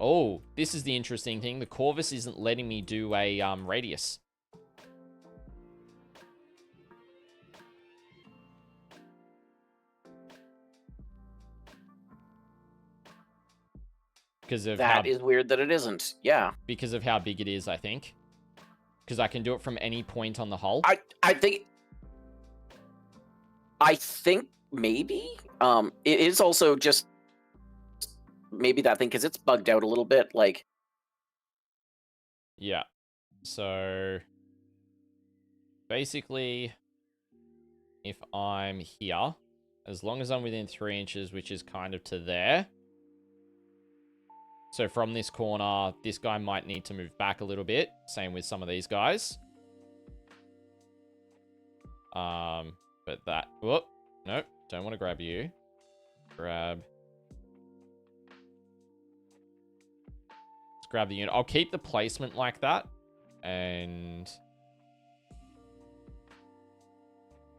Oh, this is the interesting thing. The Corvus isn't letting me do a radius. Because of That is weird that it isn't. Yeah. because of how big it is, I think. Because I can do it from any point on the hull. I think maybe. It is also just maybe that thing because it's bugged out a little bit. Like, Yeah. So basically, if I'm here, as long as I'm within 3 inches, which is kind of to there. So from this corner, this guy might need to move back a little bit. Same with some of these guys. But that, whoop, nope, don't want to grab you. Grab. Let's grab the unit. I'll keep the placement like that. And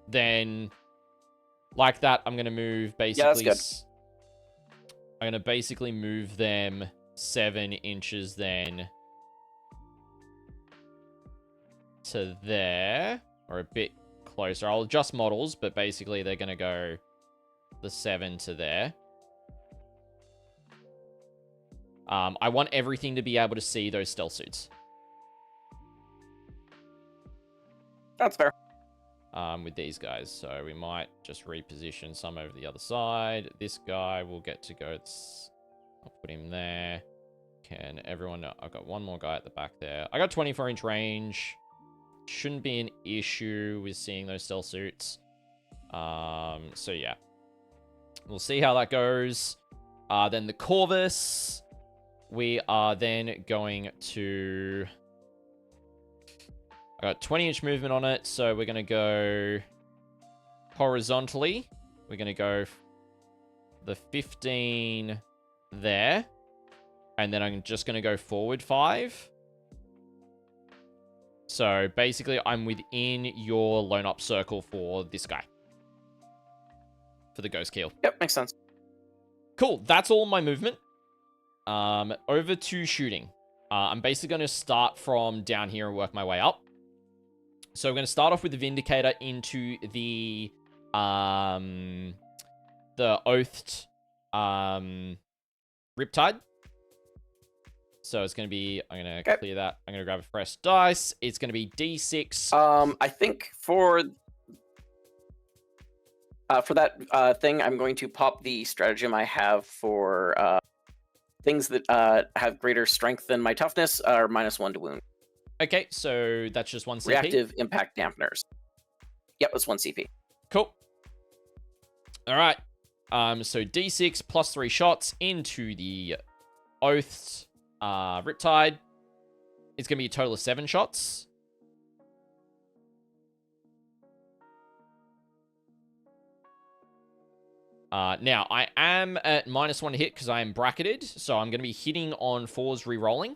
then like that, I'm going to move basically. Yeah, that's good. I'm going to basically move them 7 inches then to there, or a bit closer. I'll adjust models, but basically they're going to go the 7 to there. I want everything to be able to see those stealth suits. That's fair. With these guys, so we might just reposition some over the other side. This guy will get to go. I'll put him there. Can everyone know? I've got one more guy at the back there. I got 24-inch range. Shouldn't be an issue with seeing those stealth suits. So yeah, we'll see how that goes. Then the Corvus, we are then going to. I got 20-inch movement on it, so we're going to go horizontally. We're going to go the 15 there, and then I'm just going to go forward 5. So basically, I'm within your lone up circle for this guy. For the ghost kill. Yep, makes sense. Cool, that's all my movement. Over to shooting. I'm basically going to start from down here and work my way up. So we're going to start off with the Vindicator into the oathed Riptide. So it's going to be, I'm going to clear that. I'm going to grab a fresh dice. It's going to be D6. I think for that thing, I'm going to pop the stratagem I have for things that have greater strength than my toughness, are -1 to wound. Okay, so that's just 1 CP. Reactive impact dampeners. Yep, that's 1 CP. Cool. All right. So D6 plus 3 shots into the oathed Riptide. It's going to be a total of 7 shots. Now, I am at -1 to hit because I am bracketed, so I'm going to be hitting on 4s re-rolling.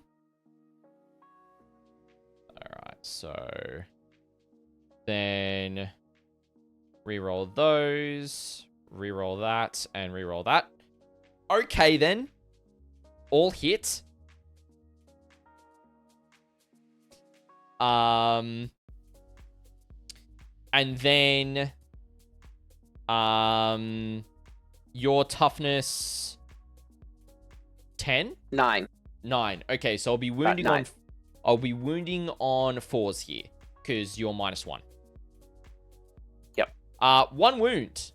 Alright, so then re-roll those, re-roll that, and re-roll that. Okay, then. All hit. And then your toughness 10? 9. 9. Okay, so I'll be wounding on 4s here because you're -1. Yep. 1 wound.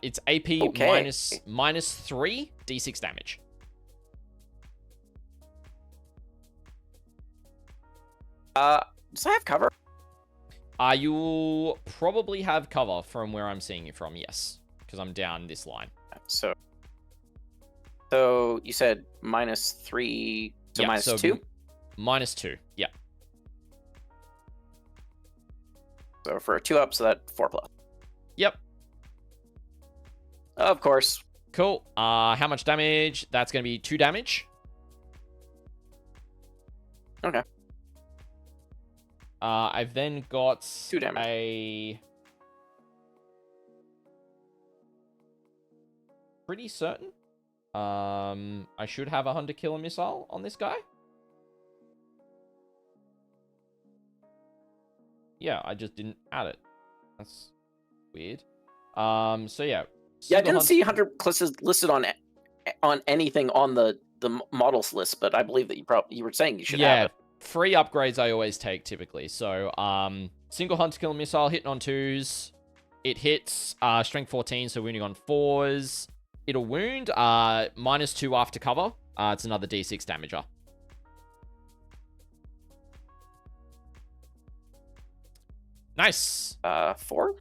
It's AP -3 D6 damage. Does I have cover? You'll probably have cover from where I'm seeing you from, yes. Because I'm down this line. So you said -3, so Yeah, -2? -2, yeah. So for a 2-up, so that 4+. Yep. Of course. Cool. How much damage? That's going to be 2 damage. Okay. I've then got 2 damage. a... Pretty certain. I should have a hunter killer missile on this guy. Yeah, I just didn't add it. That's weird. So yeah. Yeah, I didn't see hunter listed on anything on the models list, but I believe that you were saying you should have it. Free upgrades I always take typically. So single hunter killer missile hitting on 2s. It hits strength 14, so wounding on 4s. It'll wound -2 after cover. It's another D6 damager. Nice. 4?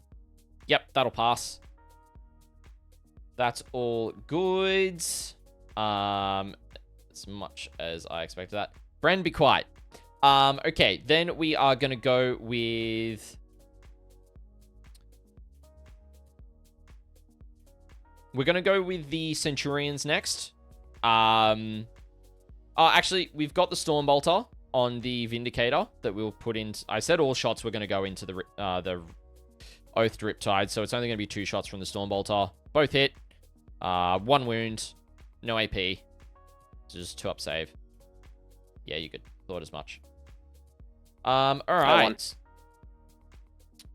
Yep, that'll pass. That's all good. As much as I expected that. Bren, be quiet. Okay, then we are going to go with... We're going to go with the Centurions next. Actually, we've got the Stormbolter on the Vindicator that we'll put in. I said all shots were going to go into the Oath Riptide, so it's only going to be 2 shots from the Stormbolter. Both hit. 1 wound. No AP. So just 2 up save. Yeah, you could. Thought as much. Alright.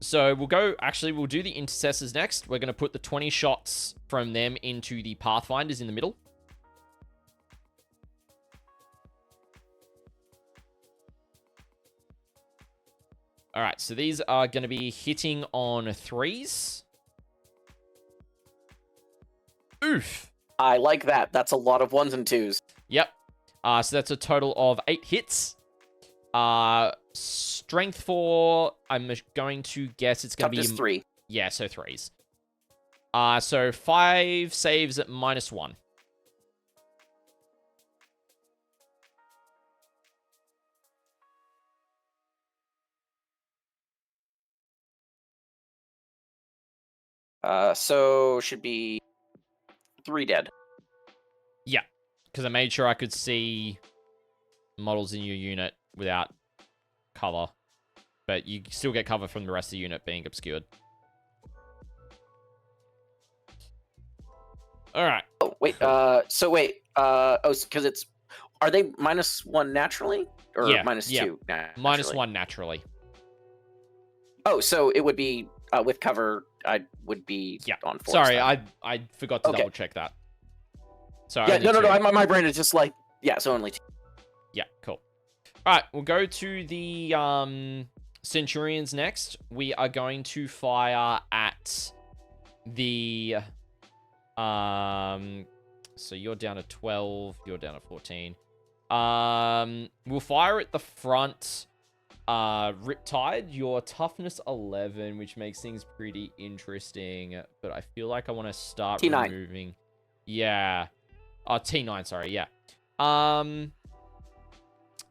So we'll go, actually, we'll do the Intercessors next. We're going to put the 20 shots from them into the Pathfinders in the middle. Alright, so these are going to be hitting on 3s. Oof. I like that. That's a lot of 1s and 2s. Yep. So that's a total of 8 hits. Strength 4, I'm going to guess it's going to be... 3. Yeah, so 3s. So 5 saves at -1. So should be 3 dead. Yeah, because I made sure I could see models in your unit without cover. But you still get cover from the rest of the unit being obscured. Alright. Oh, wait, because it's... Are they -1 naturally? Or yeah, -2 naturally? -1 naturally. Oh, so it would be, with cover, I would be on 4. Sorry, I forgot to double check that. Sorry. Yeah, no, my brain is just like, yeah, so only 2. Yeah, cool. Alright, we'll go to the Centurions next. We are going to fire at the... So you're down to 12, you're down to 14. We'll fire at the front Riptide. Your toughness 11, which makes things pretty interesting. But I feel like I want to start T9. removing... Yeah. T9, sorry, yeah.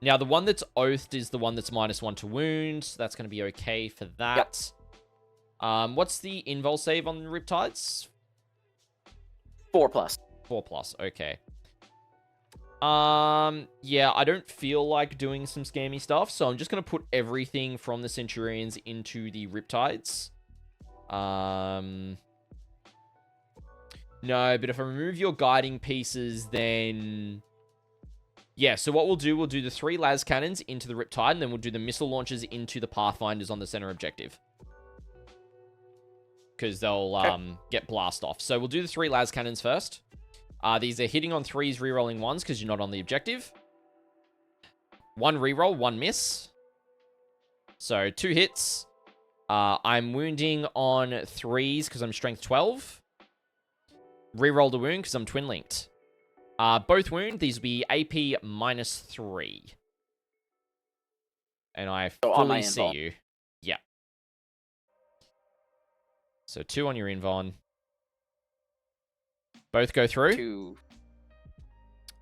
Now, the one that's oathed is the one that's -1 to wound. So that's going to be okay for that. Yep. What's the invul save on Riptides? 4+. 4+, okay. Yeah, I don't feel like doing some scammy stuff, so I'm just going to put everything from the Centurions into the Riptides. No, but if I remove your guiding pieces, then... Yeah, so what we'll do the 3 las cannons into the Riptide, and then we'll do the missile launchers into the Pathfinders on the center objective. Because they'll get blast off. So we'll do the 3 las cannons first. These are hitting on 3s, rerolling 1s, because you're not on the objective. 1 reroll, 1 miss. So 2 hits. I'm wounding on 3s because I'm strength 12. Reroll the wound because I'm twin linked. Both wound. These will be AP -3. And I fully see you. Yeah. So 2 on your invon. Both go through. 2.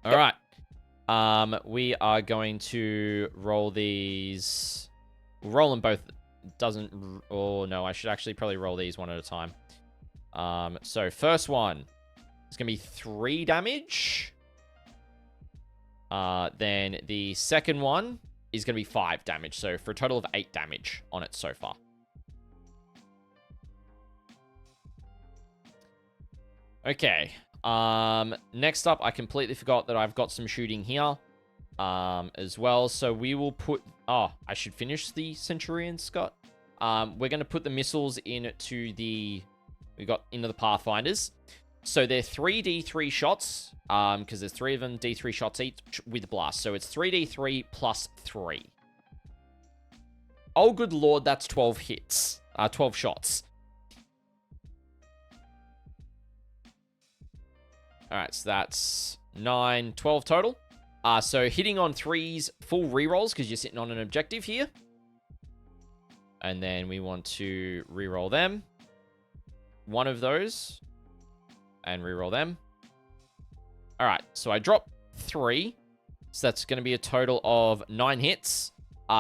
All right. We are going to roll these. We'll roll them both. Doesn't. Oh no, I should actually probably roll these one at a time. So first one is gonna be 3 damage. Then the second one is gonna be 5 damage. So for a total of 8 damage on it so far. Okay. Next up, I completely forgot that I've got some shooting here as well. So we will put... Oh, I should finish the Centurion, Scott. We're going to put the missiles into the... We got into the Pathfinders. So they're 3d3 shots, because there's 3 of them, d3 shots each with blast. So it's 3d3 plus 3. Oh, good lord, that's 12 hits. 12 shots. Alright, so that's 9, 12 total. So hitting on 3s, full rerolls, because you're sitting on an objective here. And then we want to reroll them. One of those. And reroll them. Alright, so I drop 3. So that's going to be a total of 9 hits.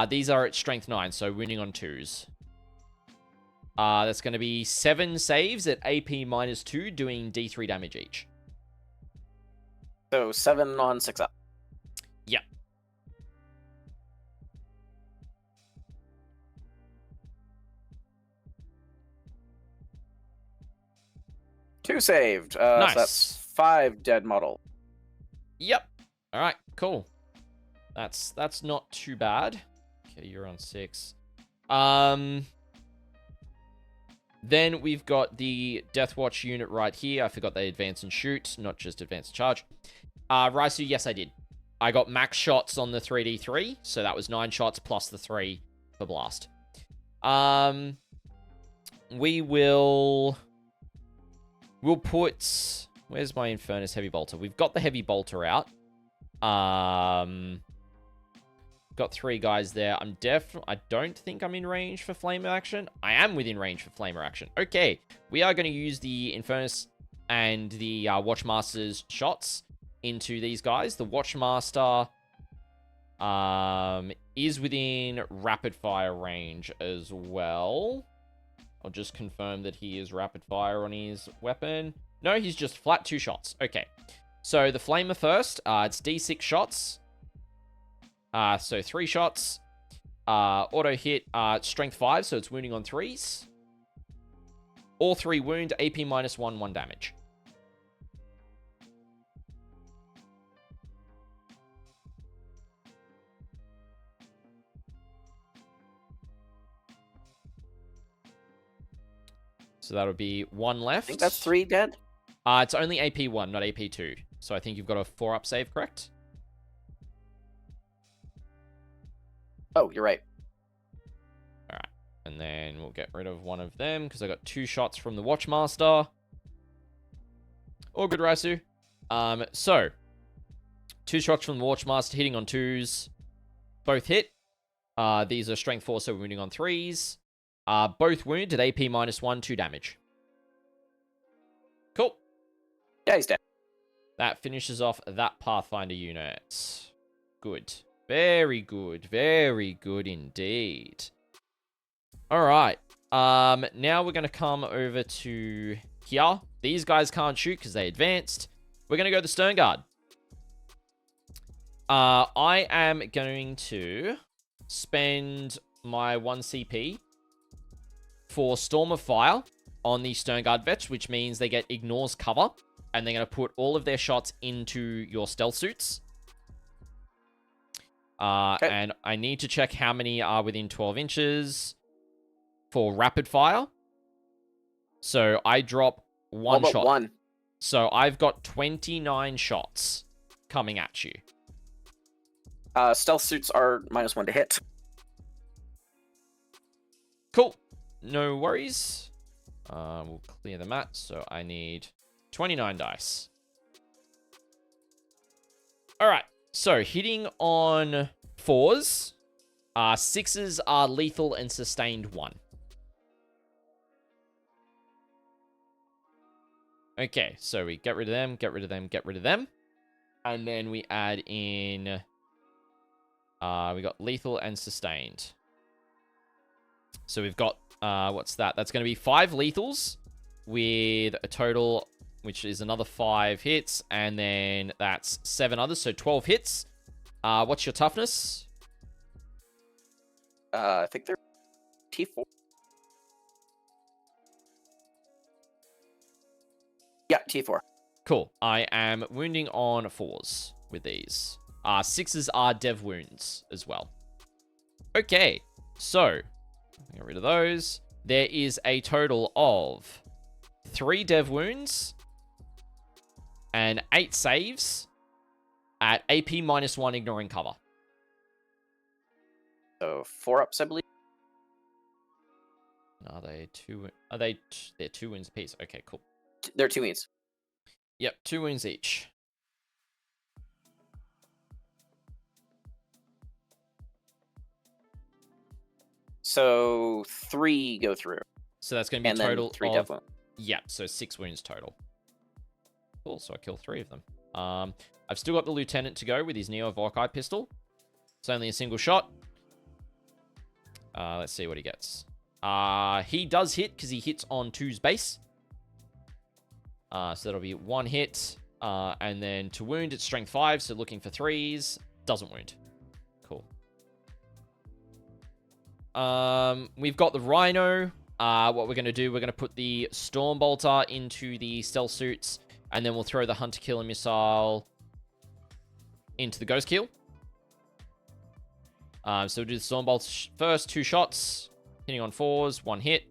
These are at strength 9, so wounding on 2s. That's going to be 7 saves at AP minus 2, doing D3 damage each. So 7 on 6 up. Yep. Two saved. Nice. So that's 5 dead model. Yep. All right, cool. That's not too bad. Okay, you're on 6. Then we've got the Deathwatch unit right here. I forgot they advance and shoot, not just advance and charge. Raisu, yes, I did. I got max shots on the 3d3, so that was 9 shots plus the 3 for blast. We'll put... Where's my Infernus Heavy Bolter? We've got the Heavy Bolter out. Got 3 guys there. I don't think I'm in range for Flamer action. I am within range for Flamer action. Okay, we are going to use the Infernus and the Watchmaster's shots into these guys. The Watchmaster is within rapid fire range as well. I'll just confirm that he is rapid fire on his weapon. No, he's just flat 2 shots. Okay, so the Flamer first. It's D6 shots. So 3 shots. Auto hit, strength 5, so it's wounding on 3s. All 3 wound, AP minus 1, 1 damage. So that'll be 1 left. I think that's 3 dead. It's only AP 1, not AP 2. So I think you've got a 4-up save, correct? Oh, you're right. Alright. And then we'll get rid of one of them, because I got 2 shots from the Watchmaster. All good, Raisu. So, 2 shots from the Watchmaster, hitting on 2s. Both hit. These are strength 4, so wounding on 3s. Both wounded, AP minus 1, 2 damage. Cool. Yeah, he's dead. That finishes off that Pathfinder unit. Good. Very good. Very good indeed. Alright. Now we're going to come over to here. These guys can't shoot because they advanced. We're going to go to the Stern Guard. I am going to spend my 1 CP for Storm of Fire on the Stern Guard vets, which means they get ignores cover, and they're going to put all of their shots into your stealth suits. Okay. And I need to check how many are within 12 inches for rapid fire. So I drop 1 shot. 1. So I've got 29 shots coming at you. Stealth suits are minus 1 to hit. Cool. No worries. We'll clear the mat. So I need 29 dice. Alright. So hitting on 4s. 6s are lethal and sustained 1. Okay, so we get rid of them, get rid of them, get rid of them. And then we add in... we got lethal and sustained. So we've got... what's that? That's going to be 5 lethals with a total, which is another 5 hits. And then that's 7 others, so 12 hits. What's your toughness? I think they're T4. Yeah, T4. Cool. I am wounding on 4s with these. 6s are dev wounds as well. Okay, so get rid of those. There is a total of 3 dev wounds and 8 saves at AP -1, ignoring cover. So 4 ups, I believe. Are they 2? Are they? They're 2 wounds apiece. Okay, cool. They're 2 wounds. Yep, 2 wounds each. So 3 go through. So that's going to be And total then 3 of... dev wounds. Yeah, so 6 wounds total. Cool, so I kill 3 of them. I've still got the lieutenant to go with his Neo Vorkai pistol. It's only a single shot. Let's see what he gets. He does hit because he hits on 2's base. So that'll be 1 hit. And then to wound, it's strength 5, so looking for 3s. Doesn't wound. Cool. We've got the Rhino. What we're going to do, we're going to put the Stormbolter into the stealth suits, and then we'll throw the Hunter Killer Missile into the Ghost Keel. So we'll do the Stormbolt first, 2 shots, hitting on 4s, 1 hit.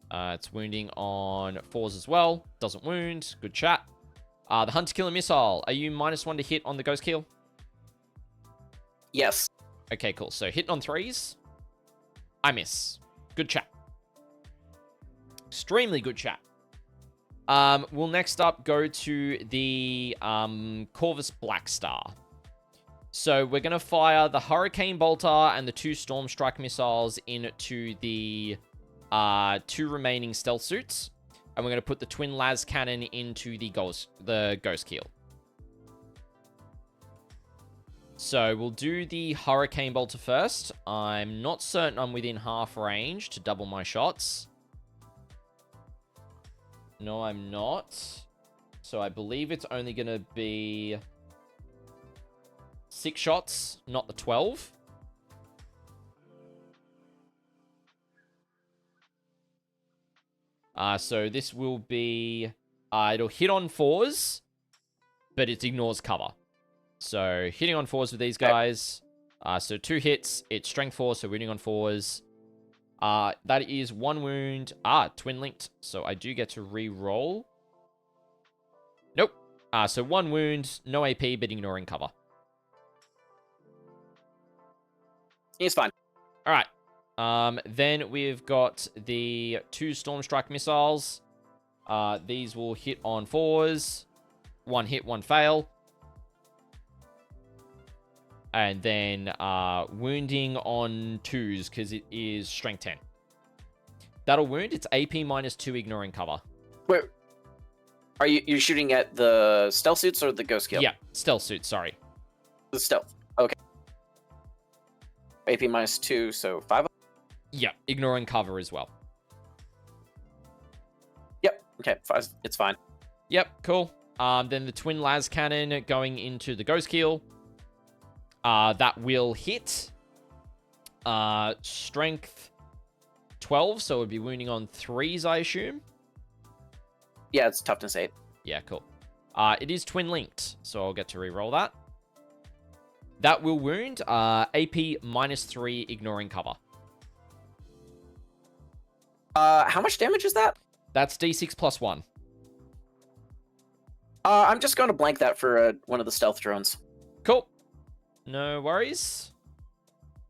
It's wounding on 4s as well. Doesn't wound. Good chat. The Hunter Killer Missile, are you -1 to hit on the Ghost Keel? Yes. Okay, cool. So hitting on 3s. I miss. Good chat. Extremely good chat. We'll next up go to the Corvus Blackstar. So we're going to fire the Hurricane Bolter and the 2 Storm Strike missiles into the 2 remaining stealth suits. And we're going to put the Twin Las Cannon into the Ghost Keel. So we'll do the Hurricane Bolter first. I'm not certain I'm within half range to double my shots. No, I'm not. So I believe it's only going to be 6 shots, not the 12. So this will be... it'll hit on 4s, but it ignores cover. So hitting on 4s with these guys. So 2 hits. It's strength 4, so wounding on 4s. That is 1 wound. Twin linked. So I do get to re-roll. Nope. So 1 wound, no AP, but ignoring cover. He's fine. All right. Then we've got the 2 Storm Strike missiles. These will hit on 4s. 1 hit, 1 fail. And then wounding on 2s because it is strength 10. That'll wound. It's AP -2, ignoring cover. Wait, are you shooting at the stealth suits or the Ghost Keel? Yeah, stealth suit. Sorry. The stealth. Okay. AP -2, so 5. Yeah, ignoring cover as well. Yep. Okay. 5. It's fine. Yep. Cool. Then the Twin Las Cannon going into the Ghost Keel. That will hit. Strength 12, so it would be wounding on 3s, I assume. Yeah, it's toughness 8. Yeah, cool. It is twin linked, so I'll get to re-roll that. That will wound. AP -3, ignoring cover. How much damage is that? That's D6 +1. I'm just going to blank that for one of the stealth drones. Cool. No worries.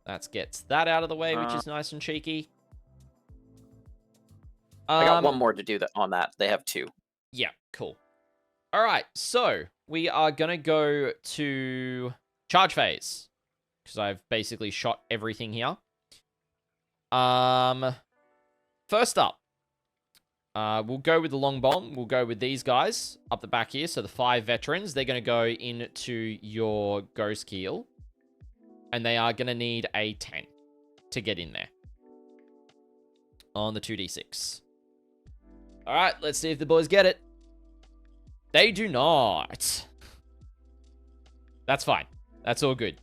That gets that out of the way, which is nice and cheeky. I got 1 more to do that on that. They have 2. Yeah, cool. All right, so we are going to go to charge phase, because I've basically shot everything here. First up, we'll go with the long bomb. We'll go with these guys up the back here. So the 5 veterans, they're going to go into your Ghost Keel. And they are going to need a 10 to get in there. On the 2d6. All right, let's see if the boys get it. They do not. That's fine. That's all good.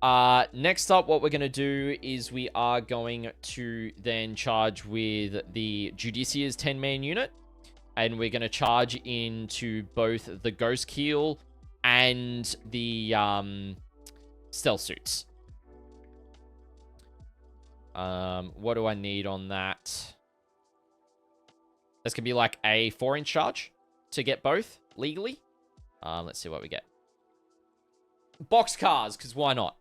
Next up, what we're going to do is we are going to then charge with the Judicia's 10-man unit. and we're going to charge into both the Ghost Keel and the stealth suits. What do I need on that? This could be like a 4-inch charge to get both legally. Let's see what we get. Boxcars, because why not?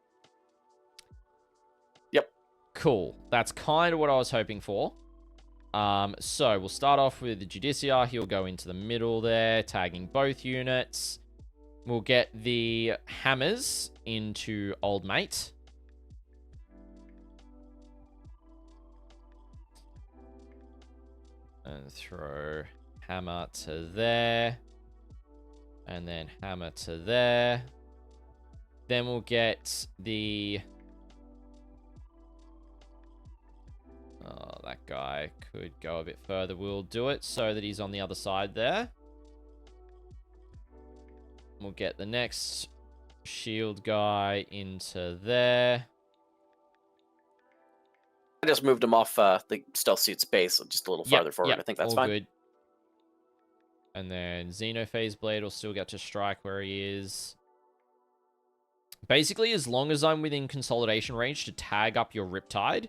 Yep. Cool. That's kind of what I was hoping for. So we'll start off with the Judicia. He'll go into the middle there, tagging both units. We'll get the hammers into Old Mate. And throw hammer to there. And then hammer to there. Then we'll get the... Oh, that guy could go a bit further. We'll do it so that he's on the other side there. We'll get the next shield guy into there. I just moved him off the stealth suit's base just a little farther forward. I think that's all fine. Good. And then Xenophase Blade will still get to strike where he is. Basically, as long as I'm within consolidation range to tag up your Riptide,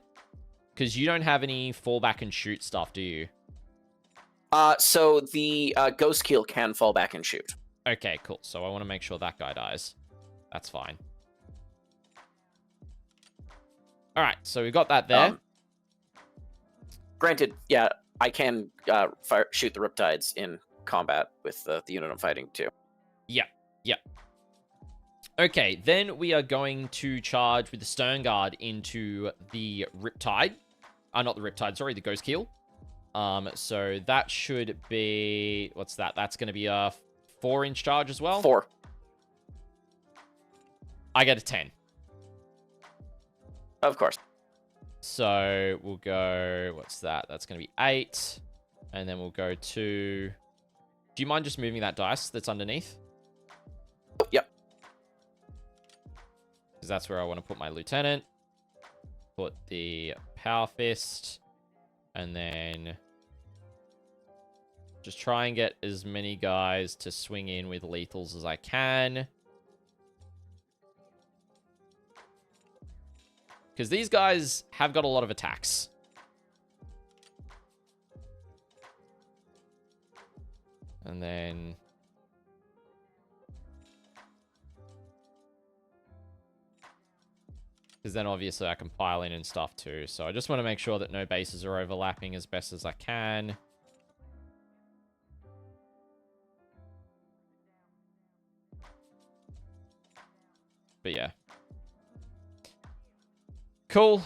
because you don't have any fall back and shoot stuff, do you? So the Ghost Keel can fall back and shoot. Okay, cool. So I want to make sure that guy dies. That's fine. All right, so we got that there. Granted, yeah, I can shoot the Riptides in combat with the unit I'm fighting too. Yeah. Okay, then we are going to charge with the Stern Guard into the Riptide. Not the Riptide, sorry, the Ghost Keel. So that should be... What's that? That's going to be a 4-inch charge as well? 4. I get a 10. Of course. So we'll go... What's that? That's going to be 8. And then we'll go to... Do you mind just moving that dice that's underneath? Yep. Because that's where I want to put my Lieutenant. Put the Power Fist. And then... Just try and get as many guys to swing in with lethals as I can. Because these guys have got a lot of attacks. And then... Because then obviously I can pile in and stuff too. So I just want to make sure that no bases are overlapping as best as I can. But yeah. Cool.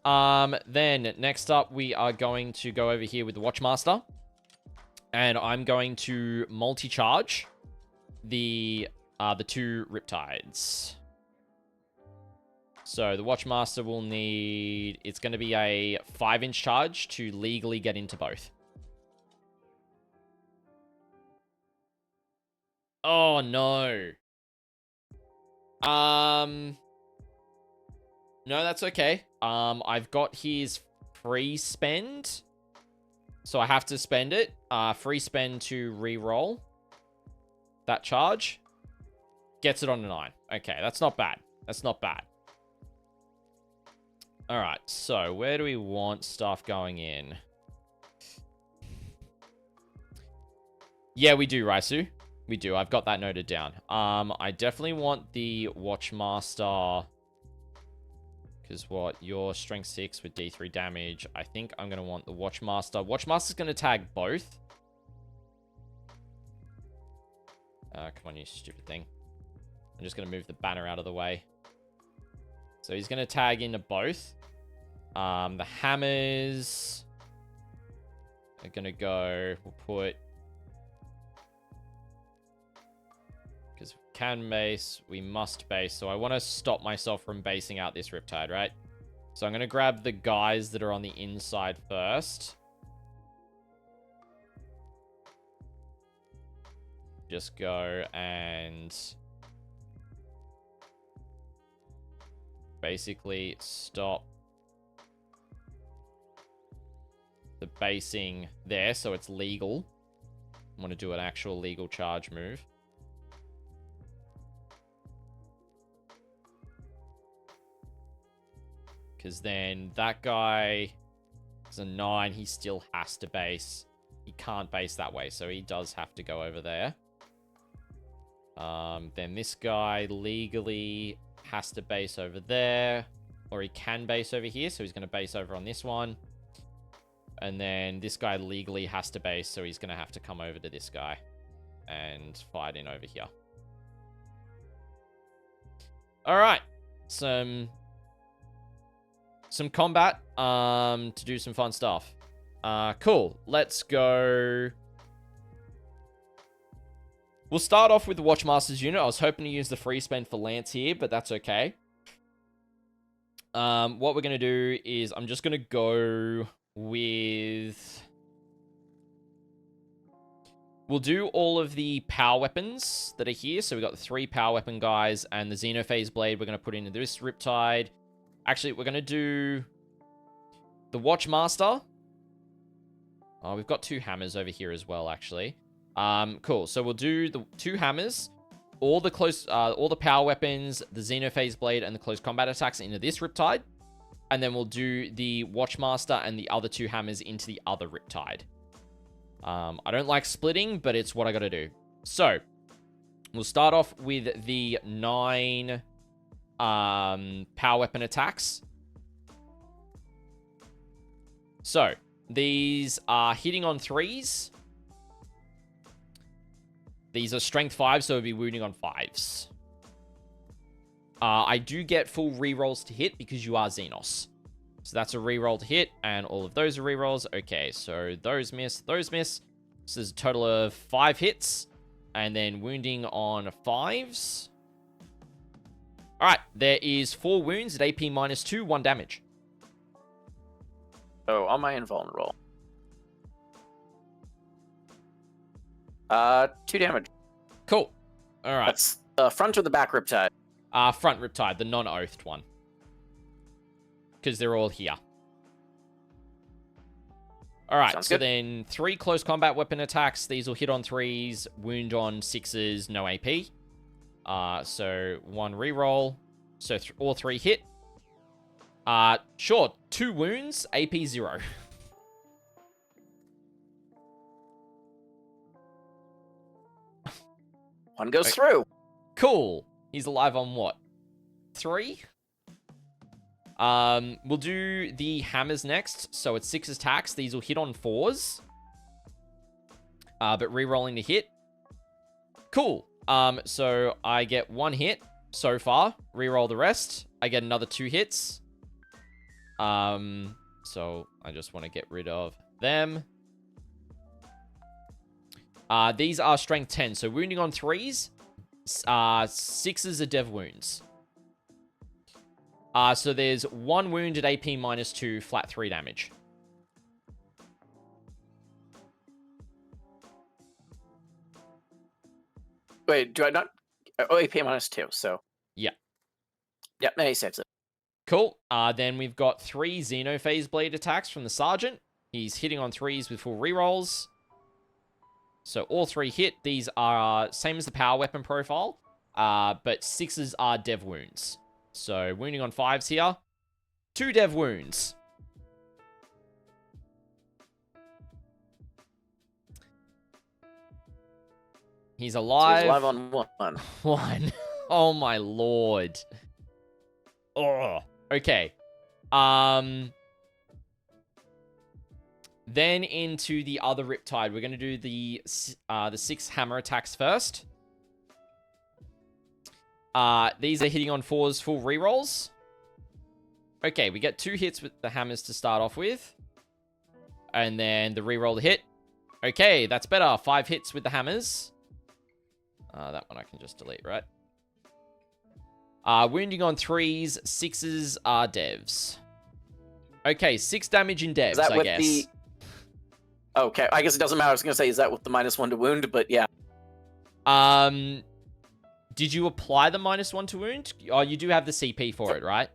Then next up we are going to go over here with the Watchmaster. And I'm going to multi-charge the 2 Riptides. So the Watchmaster will need... It's going to be a 5-inch charge to legally get into both. Oh, no. No, that's okay. I've got his free spend. So I have to spend it. Free spend to re-roll that charge. Gets it on a 9. Okay, that's not bad. That's not bad. Alright, so where do we want stuff going in? Yeah, we do, Raisu. We do. I've got that noted down. I definitely want the Watchmaster. Because what? Your strength 6 with D3 damage. I think I'm going to want the Watchmaster. Watchmaster's going to tag both. Come on, you stupid thing. I'm just going to move the banner out of the way. So he's going to tag into both. The hammers are going to go... We'll put... Because we can base, we must base. So I want to stop myself from basing out this Riptide, right? So I'm going to grab the guys that are on the inside first. Just go and... basically stop the basing there so it's legal. I want to do an actual legal charge move. Because then that guy is a 9. He still has to base. He can't base that way, so he does have to go over there. Then this guy legally has to base over there. Or he can base over here, so he's going to base over on this one. And then this guy legally has to base, so he's going to have to come over to this guy and fight in over here. All right. Some combat to do some fun stuff. Cool. Let's go. We'll start off with the Watchmaster's unit. I was hoping to use the free spend for Lance here, but that's okay. What we're going to do is I'm just going to go with... We'll do all of the power weapons that are here. So we've got the 3 power weapon guys and the Xenophase Blade we're going to put into this Riptide. Actually, we're going to do the Watchmaster. Oh, we've got 2 hammers over here as well, actually. Cool. So we'll do the 2 hammers, all the power weapons, the Xenophase Blade, and the close combat attacks into this Riptide. And then we'll do the Watchmaster and the other 2 hammers into the other Riptide. I don't like splitting, but it's what I gotta do. So, we'll start off with the 9 power weapon attacks. So, these are hitting on 3s. These are strength 5, so it'll be wounding on 5s. I do get full rerolls to hit because you are Xenos. So that's a reroll to hit, and all of those are rerolls. Okay, so those miss, those miss. So there's a total of 5 hits, and then wounding on 5s. Alright, there is 4 wounds at AP -2, 1 damage. Oh, on my invulnerable. 2 damage. Cool. Alright. That's the front or the back Riptide? Front Riptide, the non-oathed one. Because they're all here. Alright, Sounds so good. then 3 close combat weapon attacks. These will hit on 3s, wound on 6s, no AP. So 1 reroll. So all 3 hit. Sure, 2 wounds, AP 0. One goes through. Cool. He's alive on what? 3? We'll do the hammers next. So it's 6 attacks. These will hit on 4s. But re-rolling to hit. Cool. So I get 1 hit so far. Re-roll the rest. I get another 2 hits. So I just want to get rid of them. These are strength 10. So wounding on 3s. 6s are dev wounds. So there's 1 wound at AP -2, flat 3 damage. Wait, do I not? Oh, AP -2, so. Yeah. Yep, no, he saves it. Cool. Then we've got 3 Xenophase Blade attacks from the Sergeant. He's hitting on 3s with full rerolls. So all 3 hit. These are same as the power weapon profile, but 6s are dev wounds. So wounding on 5s here. 2 dev wounds. He's alive. So he's alive on 1. 1. Oh my lord. Oh. Okay. Then into the other Riptide. We're going to do the 6 hammer attacks first. These are hitting on 4s, full rerolls. Okay, we get 2 hits with the hammers to start off with. And then the reroll to hit. Okay, that's better. 5 hits with the hammers. That one I can just delete, right? Wounding on 3s, 6s are devs. Okay, 6 damage in devs, I guess. Okay, I guess it doesn't matter. I was going to say, is that with the -1 to wound? But yeah. Did you apply the -1 to wound? Oh, you do have the CP for it, right?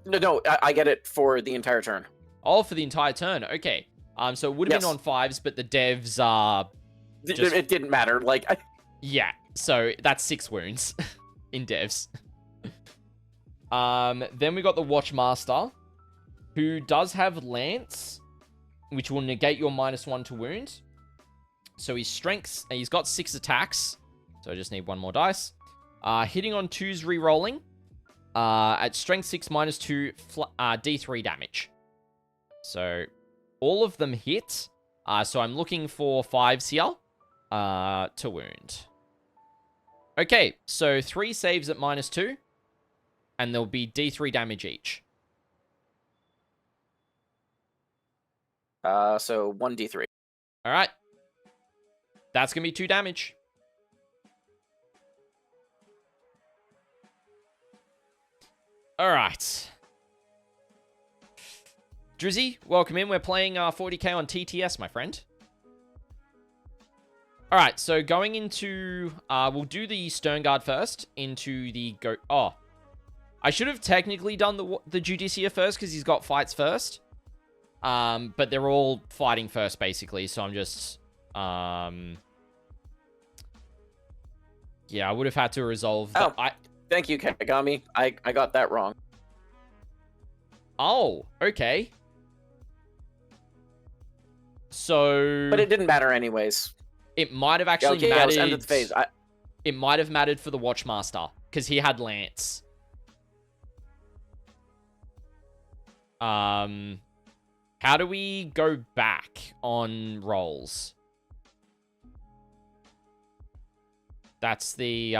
No, I get it for the entire turn. Oh, for the entire turn. Okay. So it would have been on 5s, but the devs are It didn't matter. Like, Yeah, so that's 6 wounds in devs. Then we got the Watchmaster, who does have Lance, which will negate your -1 to wound. So his strengths, he's got 6 attacks, so I just need 1 more dice. Hitting on 2's re-rolling. At strength 6 -2, D3 damage. So all of them hit. So I'm looking for 5s here to wound. Okay, so 3 saves at -2, and there'll be D3 damage each. So 1d3. All right. That's going to be 2 damage. All right. Drizzy, welcome in. We're playing 40k on TTS, my friend. All right, so going into... we'll do the Stern Guard first into the... Oh. I should have technically done the Judiciar first because he's got fights first. But they're all fighting first, basically. So I'm just... Yeah, I would have had to resolve... Thank you, Kagami. I got that wrong. Oh, okay. So... But it didn't matter anyways. It might have actually okay, mattered... let's end the phase. It might have mattered for the Watchmaster, because he had Lance. How do we go back on rolls? That's the,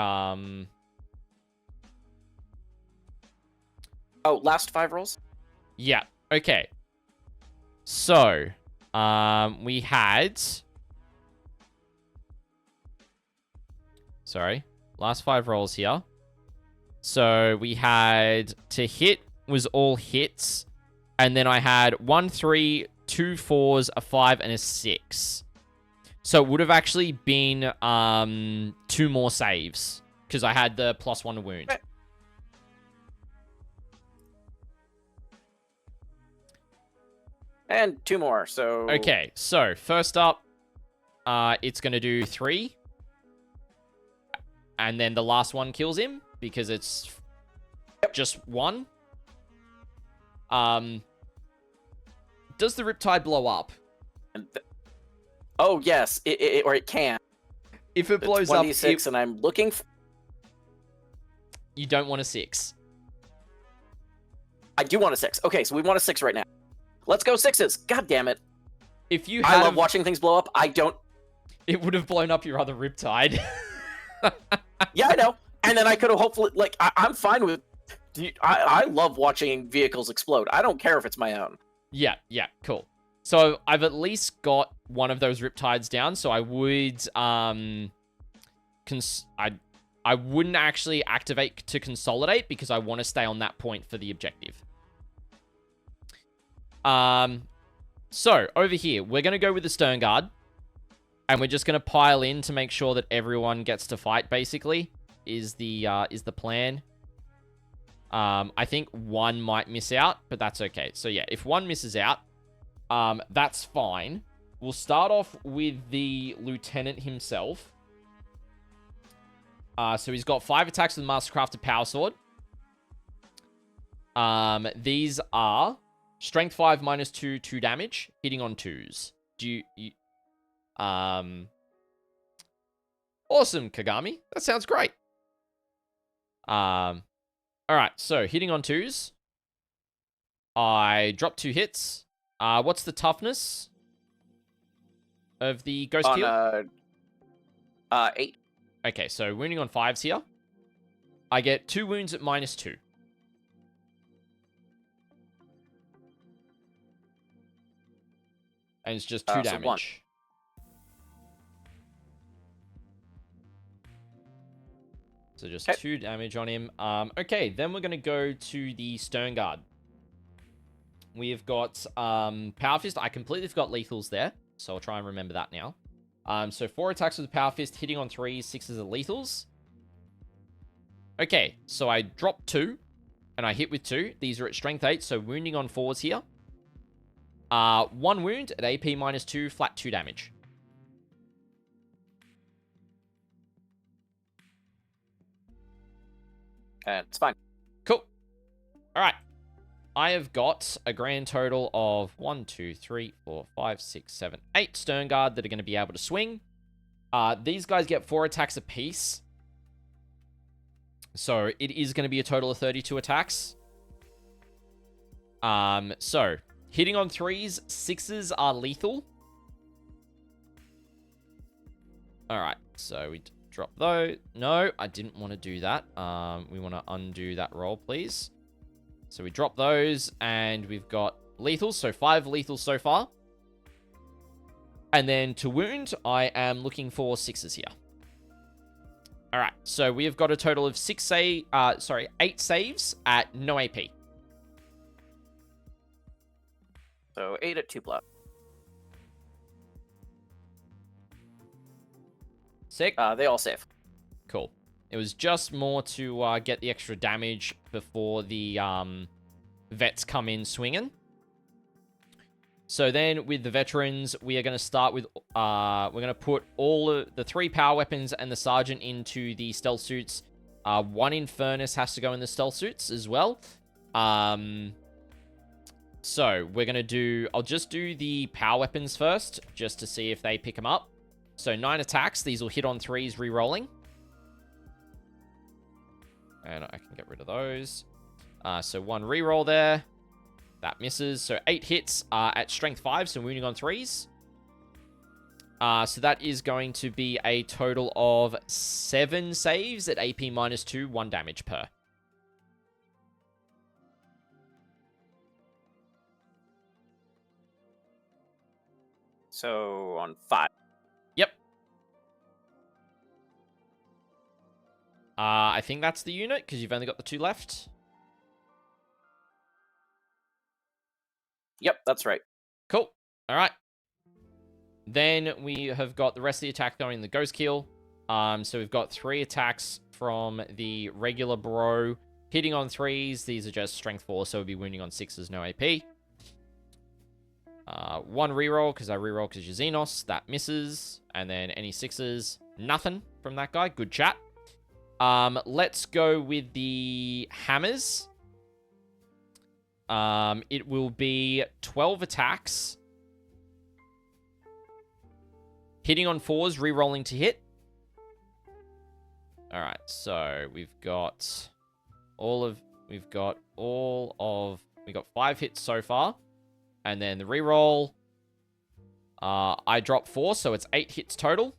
Oh, last 5 rolls? Yeah, okay. So, we had... Sorry. Last 5 rolls here. So, we had to hit was all hits. And then I had 1, 3, 2 4s, a 5, and a 6. So, it would have actually been 2 more saves. Because I had the +1 to wound. And 2 more, so... Okay, so first up, it's going to do 3. And then the last one kills him, because it's just 1. Does the Riptide blow up? Oh, yes, or it can. If it blows up... 1d6, and I'm looking for... You don't want a 6. I do want a 6. Okay, so we want a 6 right now. Let's go 6s. God damn it. If you I love watching things blow up. I don't... It would have blown up your other Riptide. Yeah, I know. And then I could have hopefully... Like, I'm fine with... I love watching vehicles explode. I don't care if it's my own. Yeah, cool. So I've at least got one of those Riptides down, so I would... I wouldn't actually activate to consolidate, because I want to stay on that point for the objective. So, over here, we're going to go with the Stern Guard. And we're just going to pile in to make sure that everyone gets to fight, basically, is the plan. I think 1 might miss out, but that's okay. So, yeah, if 1 misses out, that's fine. We'll start off with the Lieutenant himself. So, he's got 5 attacks with Mastercrafted Power Sword. These are... Strength 5 -2, 2 damage, hitting on 2s. Awesome, Kagami. That sounds great. Alright, so hitting on 2s. I drop 2 hits. What's the toughness of the Ghost Heal? 8. Okay, so wounding on 5s here. I get 2 wounds at -2. And it's just 2 damage. So 1. So just 2 damage on him. Okay, then we're going to go to the Stern Guard. We've got Power Fist. I completely forgot lethals there, so I'll try and remember that now. So 4 attacks with Power Fist, hitting on 3s, 6s are lethals. Okay, so I drop 2, and I hit with 2. These are at strength 8, so wounding on 4s here. 1 wound at AP -2, flat 2 damage. It's fine. Cool. All right. I have got a grand total of 1, 2, 3, 4, 5, 6, 7, 8 Stern Guard that are going to be able to swing. These guys get 4 attacks apiece. So it is going to be a total of 32 attacks. So hitting on 3s, 6s are lethal. All right, so we drop those. No, I didn't want to do that. We want to undo that roll, please. So we drop those, and we've got lethals, so 5 lethals so far. And then to wound, I am looking for 6s here. All right, so we have got a total of 8 saves at no AP. So 8 at 2+. Sick. They all save. Cool. It was just more to get the extra damage before the vets come in swinging. So then with the veterans, we are going to start with, we're going to put all of the 3 power weapons and the sergeant into the stealth suits. 1 Infernus has to go in the stealth suits as well. So we're going to do, I'll just do the power weapons first, just to see if they pick them up. So 9 attacks, these will hit on 3s re-rolling. And I can get rid of those. So 1 reroll there. That misses. So 8 hits at strength 5, so wounding on 3s. So that is going to be a total of 7 saves at AP -2, 1 damage per. So on 5. Yep. I think that's the unit, because you've only got the 2 left. Yep, that's right. Cool. All right. Then we have got the rest of the attack going in the Ghost Kill. So we've got 3 attacks from the regular bro. Hitting on 3s. These are just strength 4, so we'll be wounding on 6s, no AP. 1 reroll, because I reroll because you're Xenos. That misses. And then any 6s, nothing from that guy. Good chat. Let's go with the hammers. It will be 12 attacks. Hitting on 4s, re-rolling to hit. Alright, so we've got 5 hits so far. And then the re-roll, I drop 4, so it's 8 hits total.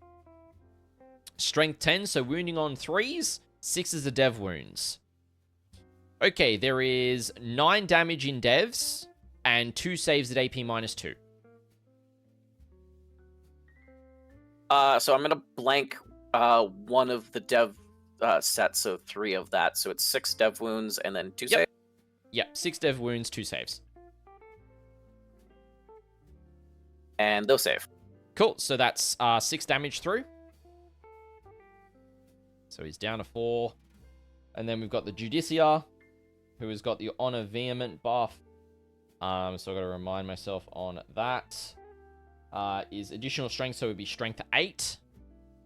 Strength 10, so wounding on 3s. 6s are dev wounds. Okay, there is 9 damage in devs and 2 saves at AP -2. So I'm going to blank one of the dev sets, so 3 of that. So it's 6 dev wounds and then 2 saves? Yep, 6 dev wounds, 2 saves. And they'll save. Cool, so that's 6 damage through. So he's down to 4. And then we've got the Judicia, who has got the Honor Vehement buff. So I've got to remind myself on that. Is additional strength, so it would be strength 8.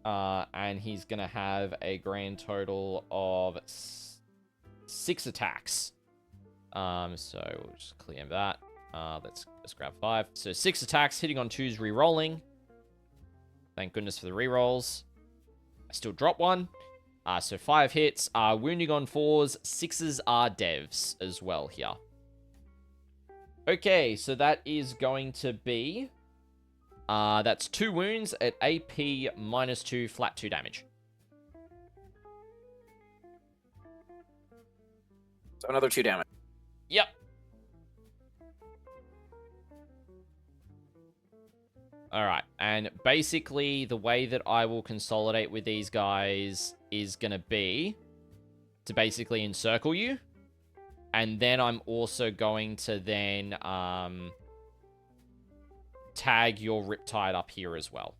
And he's going to have a grand total of 6 attacks. So we'll just clear that. Let's grab 5. So 6 attacks, hitting on 2s, re-rolling. Thank goodness for the re-rolls. I still drop 1. So 5 hits, wounding on 4s, 6s are devs as well here. Okay, so that is going to be, that's 2 wounds at AP -2, flat 2 damage. So another 2 damage. Yep. Alright, and basically the way that I will consolidate with these guys is going to be to basically encircle you. And then I'm also going to then tag your Riptide up here as well.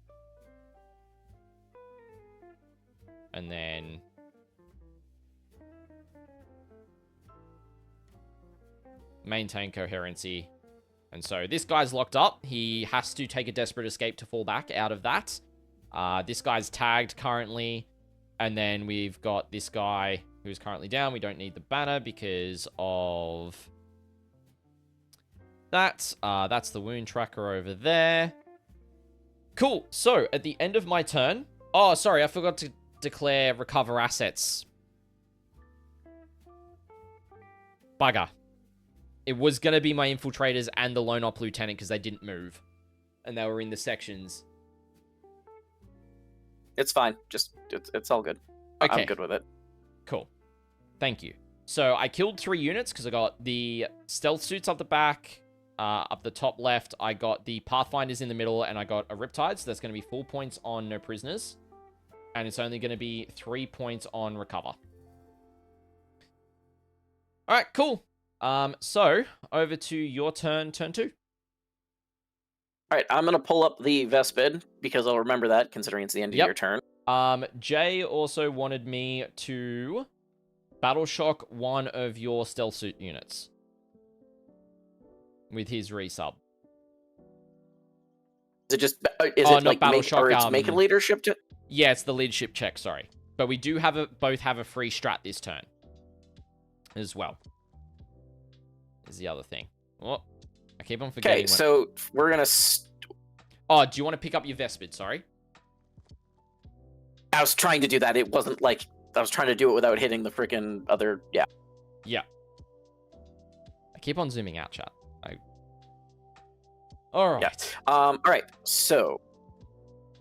And then maintain coherency. And so this guy's locked up. He has to take a desperate escape to fall back out of that. This guy's tagged currently. And then we've got this guy who's currently down. We don't need the banner because of that. That's the wound tracker over there. Cool. So, at the end of my turn... Oh, sorry, I forgot to declare recover assets. Bugger. It was going to be my infiltrators and the lone op lieutenant because they didn't move. And they were in the sections. It's fine. Just, it's all good. Okay. I'm good with it. Cool. Thank you. So I killed 3 units because I got the stealth suits up the back, up the top left. I got the Pathfinders in the middle, and I got a Riptide. So that's going to be 4 points on no prisoners. And it's only going to be 3 points on recover. All right, cool. So over to your turn 2. All right, I'm going to pull up the Vespid because I'll remember that considering it's the end of your turn. Jay also wanted me to battle shock one of your stealth suit units with his resub. Is it just like battle make, shock, or it's make a leadership to? Yeah, it's the leadership check, sorry. But we do have both have a free strat this turn as well. Is the other thing. Oh, I keep on forgetting. Okay, so we're gonna. Oh, do you want to pick up your Vespid? Sorry. I was trying to do that. It wasn't like I was trying to do it without hitting the freaking other. Yeah. Yeah. I keep on zooming out, chat. All right. Yeah. All right. So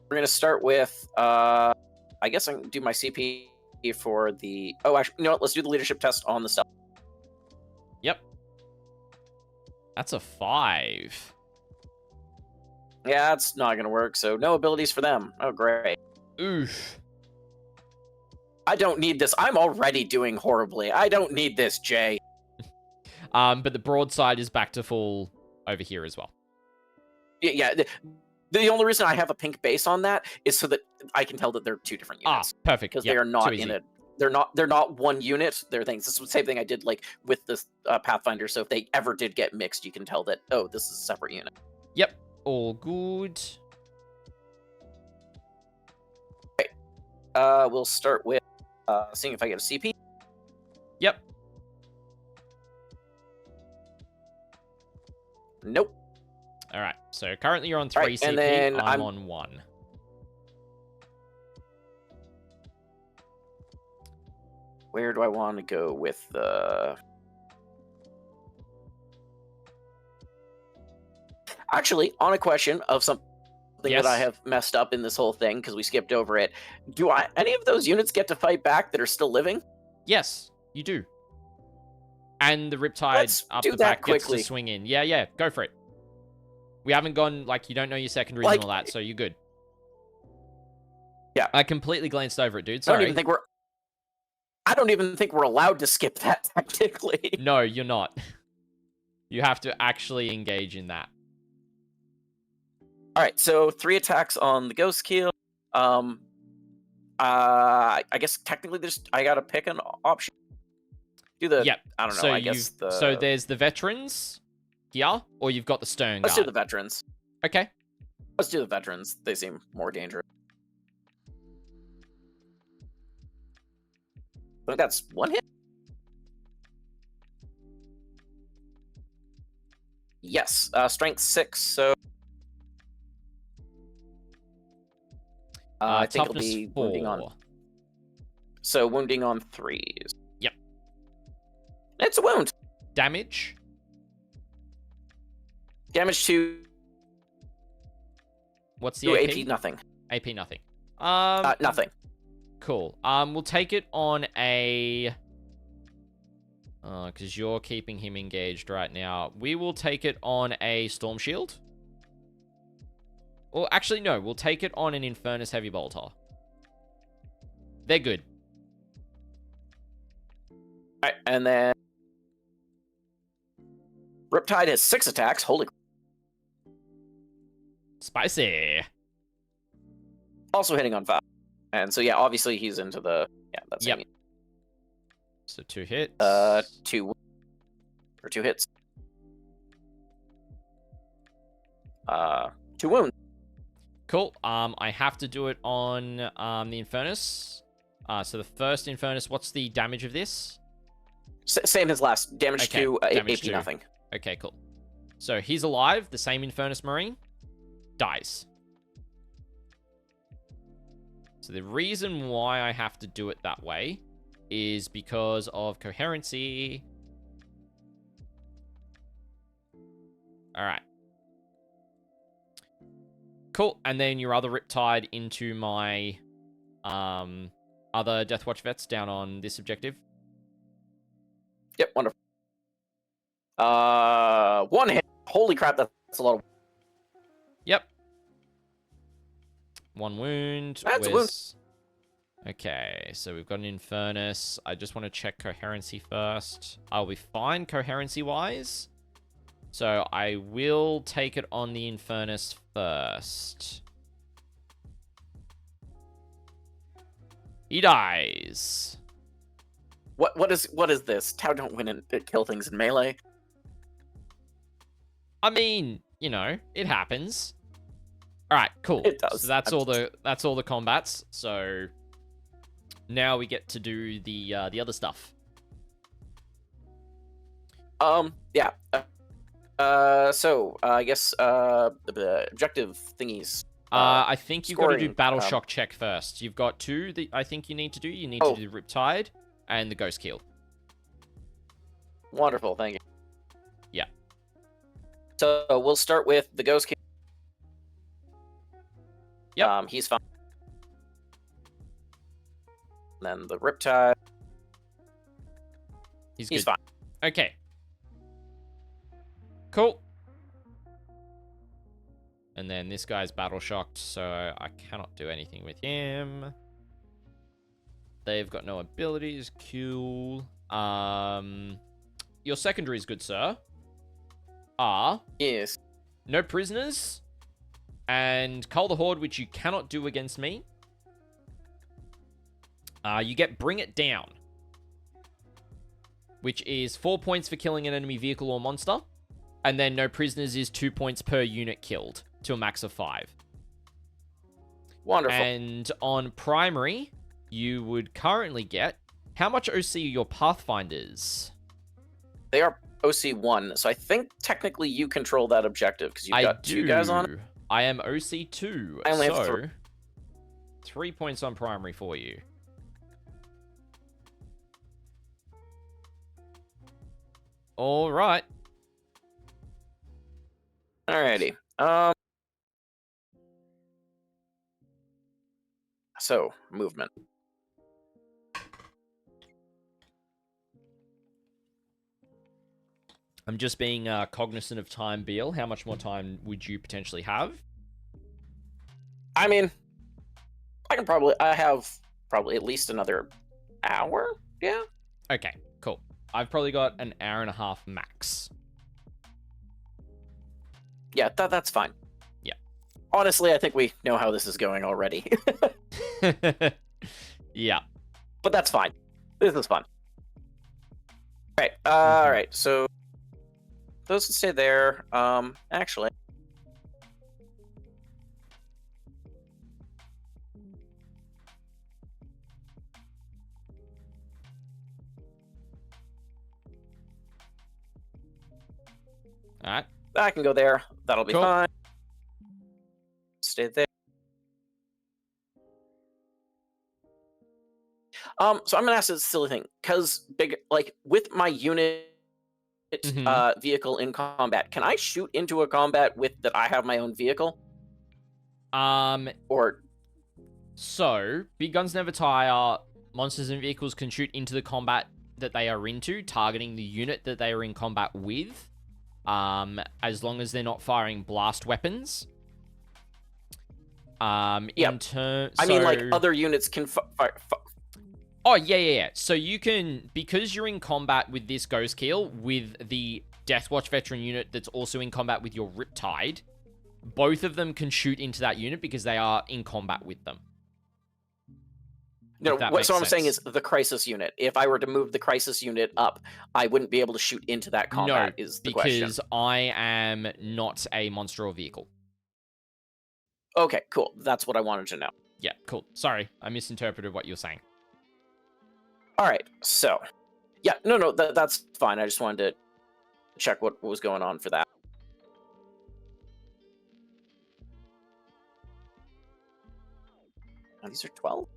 we're gonna start with. I guess I can do my CP for the. Oh, actually, you know what? Let's do the leadership test on the stuff. Yep. That's a 5. Yeah, it's not gonna work. So no abilities for them. Oh, great. Oof. I don't need this. I'm already doing horribly. I don't need this, Jay. But the broadside is back to full over here as well. Yeah. The only reason I have a pink base on that is so that I can tell that they're 2 different units. Perfect. Because they are not in it. They're not one unit. They're things. This is the same thing I did like with this Pathfinder. So if they ever did get mixed, you can tell that, oh, this is a separate unit. Yep. All good. Okay. We'll start with seeing if I get a CP. Yep. Nope. All right. So currently you're on 3 CP. And then I'm on 1. Where do I want to go with the... Actually, on a question of something that I have messed up in this whole thing, because we skipped over it, do any of those units get to fight back that are still living? Yes, you do. And the Riptide up the back gets to swing in. Yeah, go for it. We haven't gone, like, you don't know your secondaries and all that, so you're good. Yeah. I completely glanced over it, dude. Sorry. I don't even think we're allowed to skip that technically. No, you're not. You have to actually engage in that. All right, so 3 attacks on the Ghost Keel. I guess technically I gotta pick an option. Do the I don't know. I guess so there's the veterans here, or you've got the stern guard. Let's do the veterans. Okay. Let's do the veterans. They seem more dangerous. I think that's 1 hit. Yes, strength 6. So I think it'll be 4. wounding on. So wounding on 3s. Yep. It's a wound. Damage. Damage to. What's the AP? AP? Nothing. AP nothing. Nothing. Cool. We'll take it on a. Because you're keeping him engaged right now. We will take it on a Storm Shield. Well, actually, no. We'll take it on an Infernus Heavy Bolter. They're good. Alright, and then... Riptide has 6 attacks. Holy... Spicy. Also hitting on 5. And so, yeah, obviously he's into the... Yeah, that's... Yep. So 2 hits. 2 hits. 2 wounds. Cool. I have to do it on the Infernus. So the first Infernus, what's the damage of this? Same as last. Damage Okay, 2, damage AP 2. nothing. Okay, cool. So he's alive. The same Infernus Marine dies. So the reason why I have to do it that way is because of coherency. All right. Cool. And then your other Riptide into my other Deathwatch vets down on this objective. Yep, wonderful. One hit. Holy crap, that's a lot of... Yep. One wound. That's a wound. Okay, so we've got an Infernus. I just want to check coherency first. I'll be fine coherency-wise. So I will take it on the Infernus first. He dies. What is this? Tau don't win and kill things in melee. I mean, you know, it happens. All right, cool. It does. So that's all the combats. So now we get to do the other stuff. Yeah. So I guess the objective thingies. I think you've got to do scoring, battle shock check first. You've got 2 that I think you need to do. You need to do the Riptide and the Ghost Keel. Wonderful, thank you. Yeah. So we'll start with the Ghost King. Yep. He's fine. Then the Riptide. He's He's good. fine. Okay. Cool. And then this guy's battle shocked, so I cannot do anything with him. They've got no abilities. Cool. Your secondaries, good sir, are Yes. no prisoners and Cull the Horde, which you cannot do against me. You get Bring It Down, which is 4 points for killing an enemy vehicle or monster. And then no prisoners is 2 points per unit killed to a max of 5. Wonderful. And on primary, you would currently get... How much OC are your Pathfinders? They are OC1, so I think technically you control that objective because you've got 2 guys on it. I am OC2, I only have so 3 points on primary for you. All right. Alrighty. So, movement. I'm just being cognizant of time, Beil. How much more time would you potentially have? I mean, I have probably at least another hour. Yeah. Okay, cool. I've probably got an hour and a half max. Yeah, that's fine. Yeah. Honestly, I think we know how this is going already. Yeah. But that's fine. This is fun. Right. All right. So those can stay there. Actually. All right. I can go there. That'll be Cool. fine. Stay there. So I'm gonna ask this silly thing, because with my unit vehicle in combat, can I shoot into a combat with that I have my own vehicle? Or So big guns never tire. Monsters and vehicles can shoot into the combat that they are into, targeting the unit that they are in combat with. As long as they're not firing blast weapons. Yeah. I mean, like other units can fire. Oh, yeah. So you can, because you're in combat with this Ghost Keel, with the Deathwatch veteran unit that's also in combat with your Riptide, both of them can shoot into that unit because they are in combat with them. No, what I'm saying is the crisis unit. If I were to move the crisis unit up, I wouldn't be able to shoot into that combat, is the question. Because I am not a monster or vehicle. Okay, cool. That's what I wanted to know. Yeah, cool. Sorry, I misinterpreted what you were saying. All right, so yeah, no, that's fine. I just wanted to check what was going on for that. Oh, these are 12?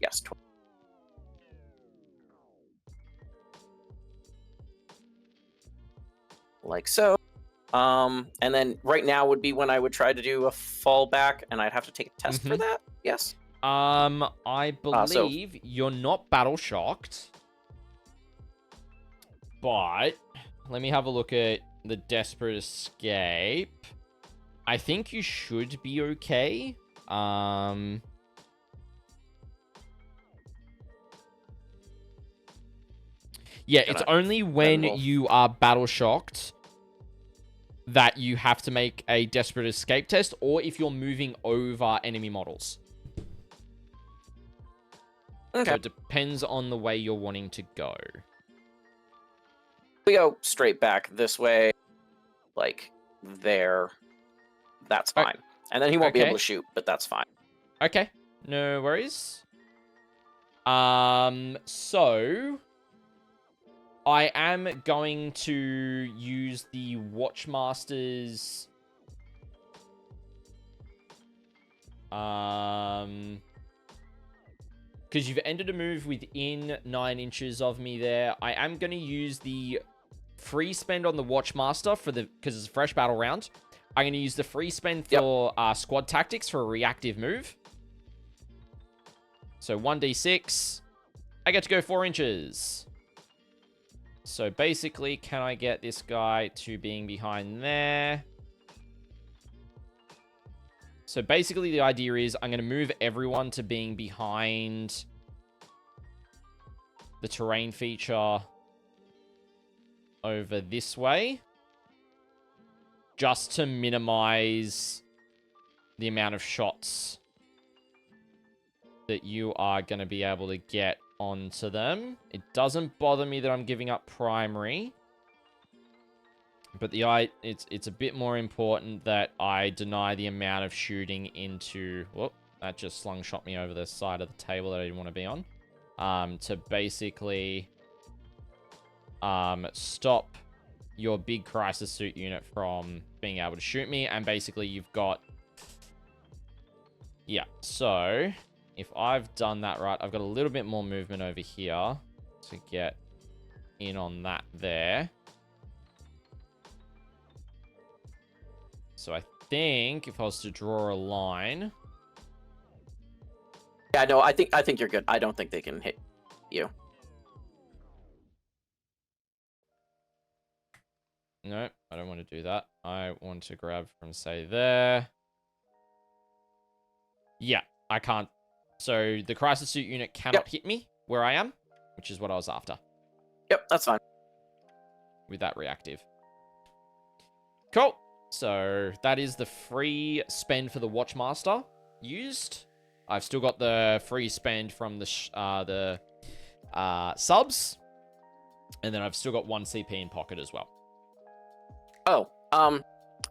Yes, 12. Like so. And then right now would be when I would try to do a fallback, and I'd have to take a test for that. Yes. I believe you're not battle shocked, but let me have a look at the desperate escape. I think you should be okay. Yeah, it's only when you are battle shocked that you have to make a desperate escape test, or if you're moving over enemy models. Okay. So it depends on the way you're wanting to go. We go straight back this way, like there. That's fine. Okay. And then he won't be able to shoot, but that's fine. Okay, no worries. So I am going to use the Watchmaster's because you've ended a move within 9 inches of me there. I am going to use the free spend on the Watchmaster because it's a fresh battle round. I'm going to use the free spend for squad tactics for a reactive move. So 1d6. I get to go 4 inches. So basically, can I get this guy to being behind there? So basically, the idea is I'm going to move everyone to being behind the terrain feature over this way, just to minimize the amount of shots that you are going to be able to get onto them. It doesn't bother me that I'm giving up primary, but it's a bit more important that I deny the amount of shooting into... Whoop, that just slungshot me over the side of the table that I didn't want to be on. To basically stop your big crisis suit unit from being able to shoot me. And basically you've got... Yeah, so if I've done that right, I've got a little bit more movement over here to get in on that there. So I think if I was to draw a line... Yeah, no, I think you're good. I don't think they can hit you. No, I don't want to do that. I want to grab from, say, there. Yeah, I can't. So the crisis suit unit cannot hit me where I am, which is what I was after. Yep, that's fine. With that reactive. Cool. So that is the free spend for the Watchmaster used. I've still got the free spend from the subs. And then I've still got 1 CP in pocket as well. Oh,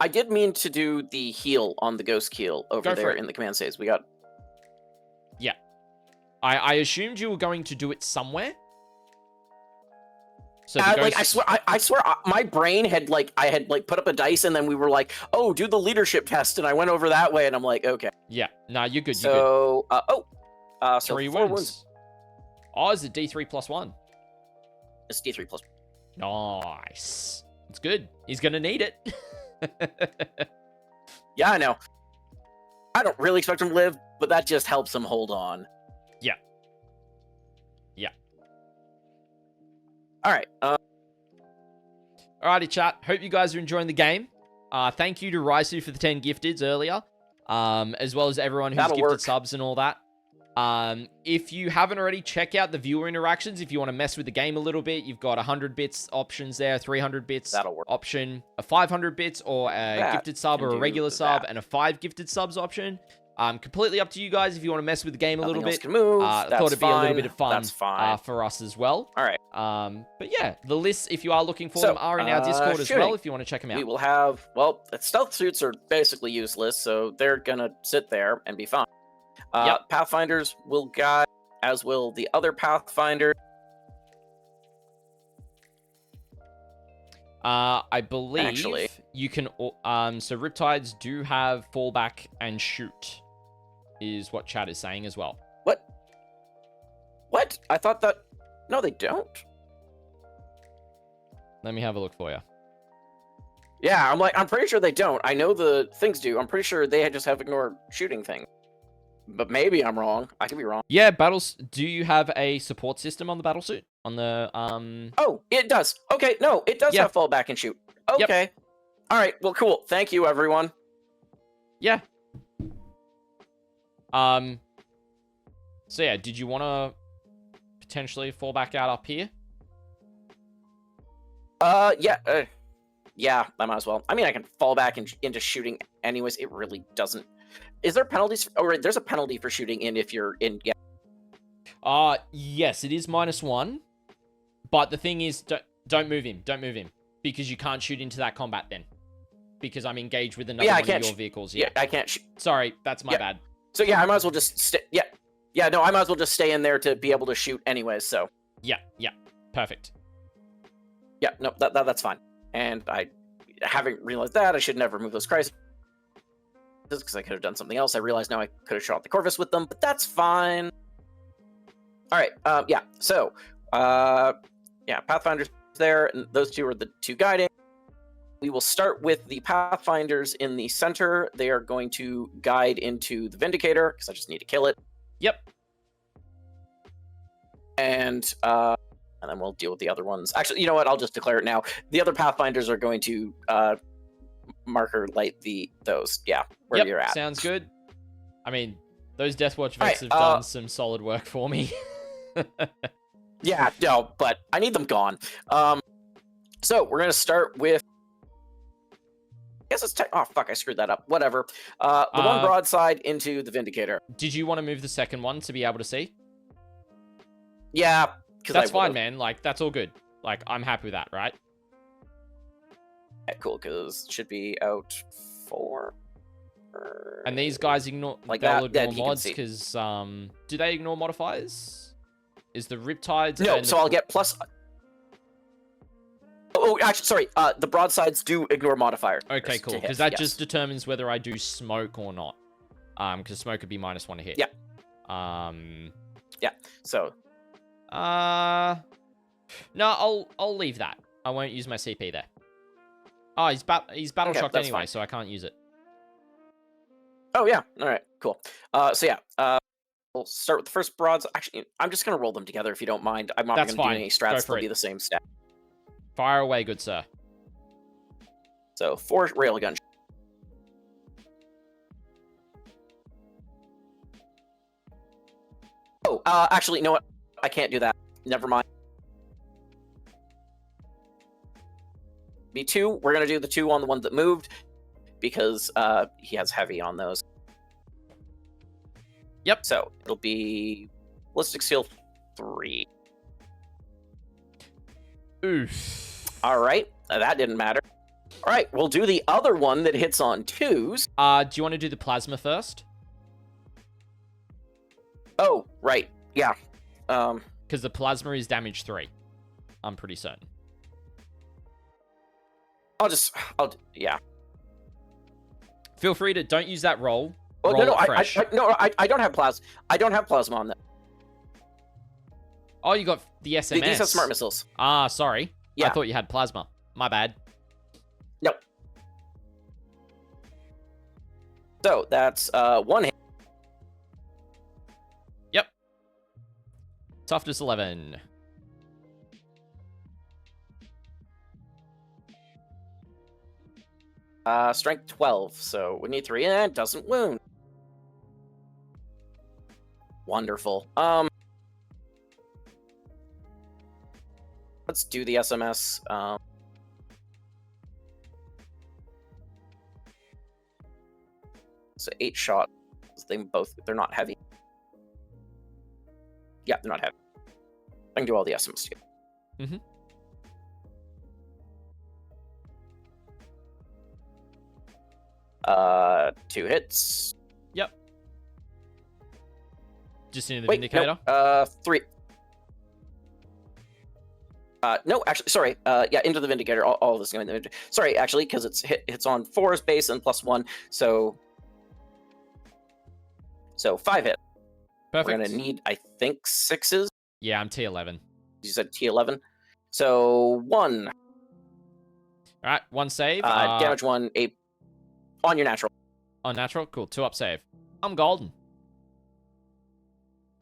I did mean to do the heal on the ghost keel over there in the command saves. We got... Yeah. I assumed you were going to do it somewhere. So like I swear, my brain had I had put up a dice, and then we were like, "Oh, do the leadership test," and I went over that way, and I'm like, "Okay." Yeah, nah, you're good. So, so 3 4 wounds. Oh, is it D3 plus 1? It's D3 plus. Nice. It's good. He's gonna need it. Yeah, I know. I don't really expect him to live, but that just helps him hold on. Yeah. Yeah. All right. Alrighty, chat. Hope you guys are enjoying the game. Thank you to Raisu for the 10 gifteds earlier, as well as everyone who's gifted subs and all that. If you haven't already, check out the viewer interactions. If you want to mess with the game a little bit, you've got 100 bits options there, 300 bits option, a 500 bits or a gifted sub or a regular sub, and a 5 gifted subs option. Completely up to you guys if you want to mess with the game a little bit. Can move. I thought it'd be a little bit of fun fine. For us as well. All right. But yeah, the lists, if you are looking for them, are in our Discord as well, if you want to check them out. We will have, well, stealth suits are basically useless, so they're going to sit there and be fine. Pathfinders will guide as will the other Pathfinder. I believe Actually. you can. So Riptides do have fallback and shoot, is what chat is saying as well. What? I thought that. No, they don't. Let me have a look for you. Yeah, I'm pretty sure they don't. I know the things do. I'm pretty sure they just have ignore shooting thing. But maybe I'm wrong. I could be wrong. Yeah, battles. Do you have a support system on the battlesuit? On the Oh, it does. Okay, no, it does Yeah. have fallback and shoot. Okay. All right. Well, cool. Thank you, everyone. Yeah. So yeah, did you want to potentially fall back out up here? Yeah. Yeah, I might as well. I mean, I can fall back into shooting anyways. It really doesn't. Is there penalties? Oh, right. There's a penalty for shooting in if you're in. Yeah. Yes, it is -1. But the thing is, don't move him. Don't move him. Because you can't shoot into that combat then. Because I'm engaged with another one of your vehicles. Yeah, I can't shoot. Sorry, that's my bad. So yeah, I might as well just stay. Yeah. Yeah, no, I might as well just stay in there to be able to shoot anyways, so. Yeah. Perfect. Yeah, no, that's fine. And I haven't realized that. I should never move those crises because I could have done something else. I realize now I could have shot the Corvus with them, but that's fine. All right, yeah, so, yeah, Pathfinder's there, and those two are the two guiding. We will start with the Pathfinders in the center. They are going to guide into the Vindicator, because I just need to kill it. Yep. And then we'll deal with the other ones. Actually, you know what? I'll just declare it now. The other Pathfinders are going to marker light those. Yeah, where you're at. Sounds good. I mean, those Deathwatch Right, Vex have done some solid work for me. Yeah, no, but I need them gone. So we're gonna start with. I guess it's oh fuck! I screwed that up. Whatever. The one broadside into the Vindicator. Did you want to move the second one to be able to see? Yeah, that's fine, man. Like that's all good. Like I'm happy with that, right? Yeah, cool, because it should be out 4. And these guys ignore like they'll that. ignore mods because do they ignore modifiers? Is the Riptides? No, so I'll get plus. Oh, actually, sorry. The broadsides do ignore modifiers. Okay, cool. Because that just determines whether I do smoke or not. Because smoke would be -1 to hit. Yeah. Yeah. So. No, I'll leave that. I won't use my CP there. Oh, he's battle shocked anyway, fine. so I can't use it. Oh yeah. All right. Cool. So yeah. We'll start with the first broads. Actually, I'm just gonna roll them together if you don't mind. I'm not gonna do any strats. They'll be the same stat. Fire away, good sir. So 4 railgun. Oh, actually, you know what? I can't do that. Never mind. Be 2. We're gonna do the 2 on the ones that moved because he has heavy on those. Yep. So it'll be ballistic seal 3. Oof. All right. That didn't matter. All right. We'll do the other one that hits on 2s. Do you want to do the plasma first? Oh, right. Yeah. Because the plasma is damage 3. I'm pretty certain. Yeah. Feel free to don't use that roll. Oh, roll no, I don't have plasma. I don't have plasma on that. Oh, you got the SMS. These have smart missiles. Ah, sorry. Yeah. I thought you had plasma. My bad. Nope. So that's 1 hit. Yep. Toughness 11. Strength 12. So we need 3, and it doesn't wound. Wonderful. Let's do the SMS. So 8 shots. They're not heavy. Yeah, they're not heavy. I can do all the SMS too. Mm-hmm. Two hits. Yep. Just into the Wait, Vindicator? no, 3. No, actually, sorry. Yeah, into the Vindicator. All of this is going to the Vindicator. Sorry, actually, because hits on 4's base and +1, so 5 hit. Perfect. We're going to need, I think, 6s. Yeah, I'm T11. You said T11. So 1. All right, 1 save. Damage 1, on your natural. On natural? Cool. 2 up save. I'm golden.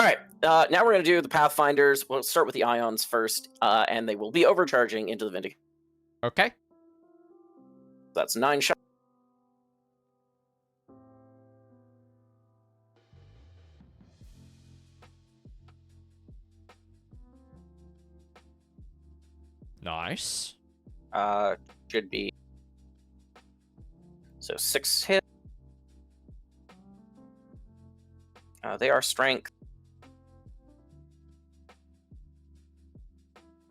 All right, now we're going to do the Pathfinders. We'll start with the Ions first, and they will be overcharging into the Vindicator. Okay. That's 9 shots. Nice. Should be. So 6 hit. They are strength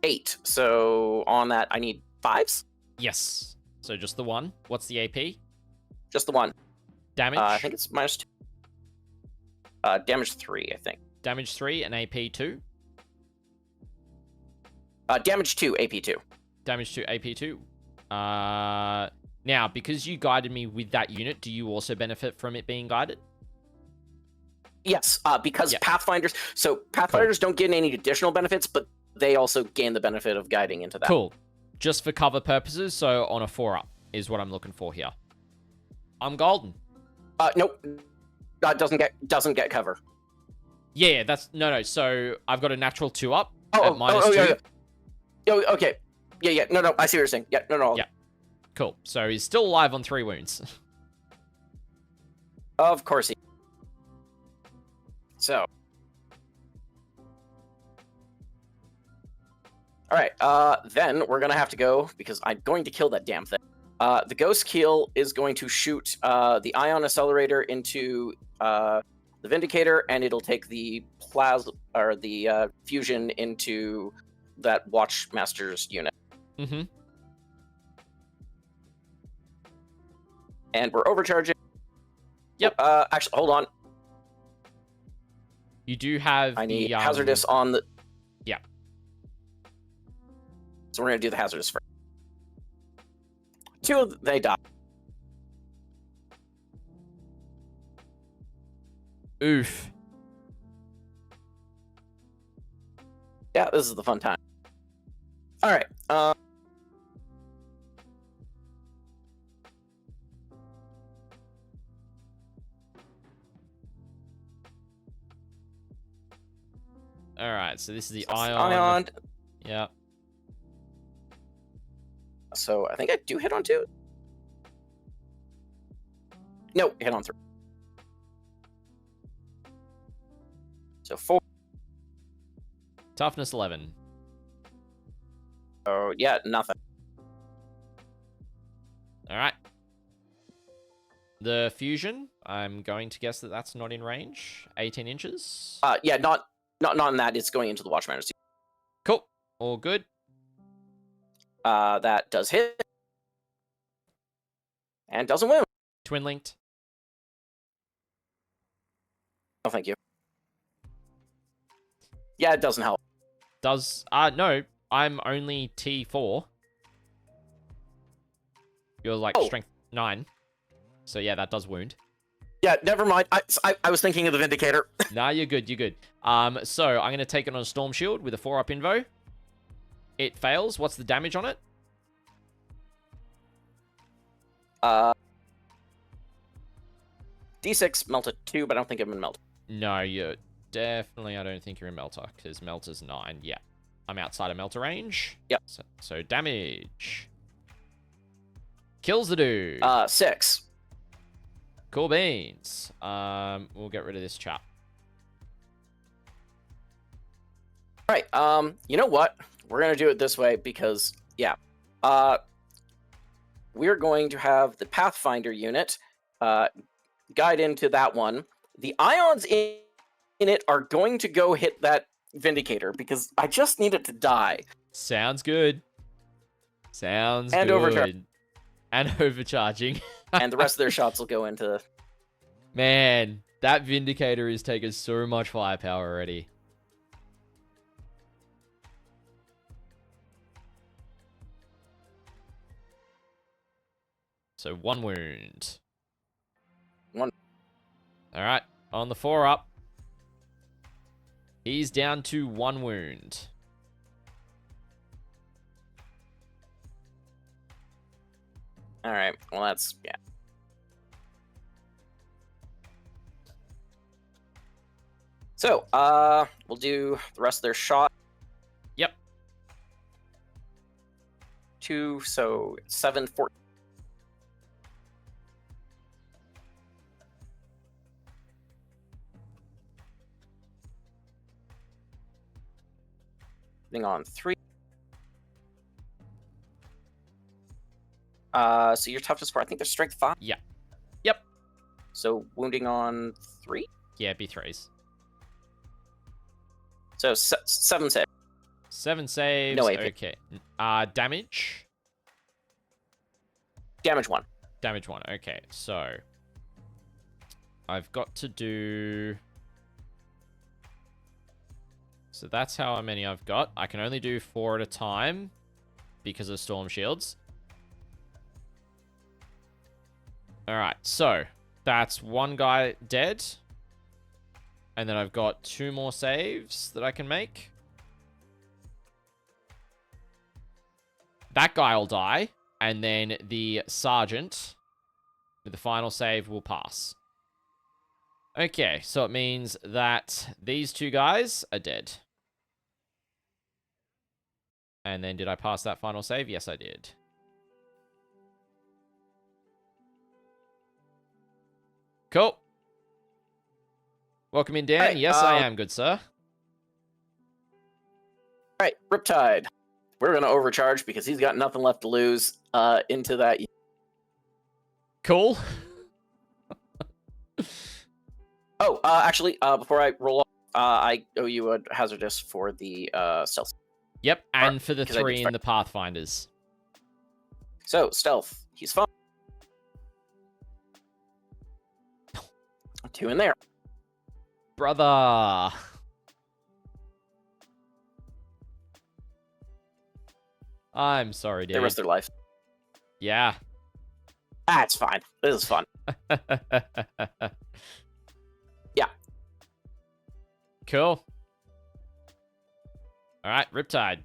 8. So on that, I need 5s. Yes. So just the 1. What's the AP? Just the 1. Damage? I think it's -2. Damage 3, I think. Damage 3 and AP 2. Damage 2, AP 2. Damage 2, AP 2. Now, because you guided me with that unit, do you also benefit from it being guided? Yes, because Yeah. Pathfinders. So Pathfinders don't get any additional benefits, but they also gain the benefit of guiding into that. Cool. Just for cover purposes, so on a 4-up is what I'm looking for here. I'm golden. Nope. Doesn't get cover. Yeah, that's... No. So I've got a natural 2-up Oh, at -2. yeah. Oh, okay. Yeah. No. I see what you're saying. Yeah, no. Yeah. Cool. So he's still alive on 3 wounds. Of course he. So. All right. Then we're gonna have to go because I'm going to kill that damn thing. The Ghost Keel is going to shoot the Ion Accelerator into the Vindicator, and it'll take the plasma or the fusion into that Watchmaster's unit. Mm-hmm. And we're overcharging. Yep. Actually, hold on. You do have I need the... hazardous on the. Yeah. So we're gonna do the hazardous first. 2 of them, they die. Oof. Yeah, this is the fun time. All right. All right, so this is the That's Ion. Ion. Yeah. So I think I do hit on 2. No, hit on 3. So 4. Toughness 11. Oh yeah, nothing. All right. The fusion, I'm going to guess that that's not in range. 18 inches. Yeah, not on that. It's going into the Watchmaster's. Cool. All good. That does hit. And doesn't win. Twin linked. Oh, thank you. Yeah, it doesn't help. Does... no, I'm only T4. You're like strength 9. So yeah, that does wound. Yeah, never mind. I was thinking of the Vindicator. Nah, you're good, you're good. So I'm going to take it on a Storm Shield with a 4-up invo. It fails. What's the damage on it? D6 melted 2, but I don't think I'm in melt. No, you're definitely... I don't think you're in Melter, because Melter's 9. Yeah. I'm outside of Melter range. Yep. So damage. Kills the dude. 6. Cool beans. We'll get rid of this chap. All right. You know what? We're gonna do it this way because yeah. We're going to have the Pathfinder unit guide into that one. The Ions in it are going to go hit that Vindicator because I just need it to die. Sounds good. Sounds and good. Overcharge. And overcharging. And the rest of their shots will go into... Man, That Vindicator is taking so much firepower already. So 1 wound. 1. Alright, on the 4 up. He's down to 1 wound. Alright, well that's, yeah. So, we'll do the rest of their shot. Yep. 2, so 7, 14. On 3. So your toughness 4, I think they're strength 5. Yeah. Yep. So wounding on 3? Yeah, B3s. So 7 saves. 7 saves. No AP. Okay. Damage? Damage 1. Damage 1. Okay, so I've got to do... So that's how many I've got. I can only do 4 at a time because of storm shields. Alright, so that's 1 guy dead. And then I've got 2 more saves that I can make. That guy will die. And then the sergeant with the final save will pass. Okay, so it means that these 2 guys are dead. And then did I pass that final save? Yes, I did. Cool. Welcome in, Dan. Right, yes, I am, good sir. Alright, Riptide. We're going to overcharge because he's got nothing left to lose into that. Cool. Oh, actually, before I roll off, I owe you a hazardous for the stealth. Yep, and for the 'cause I did 3 in the Pathfinders. So, stealth. He's fine. 2 in there. Brother. I'm sorry, dude. They risk their life. Yeah. That's fine. This is fun. Yeah. Cool. All right, Riptide.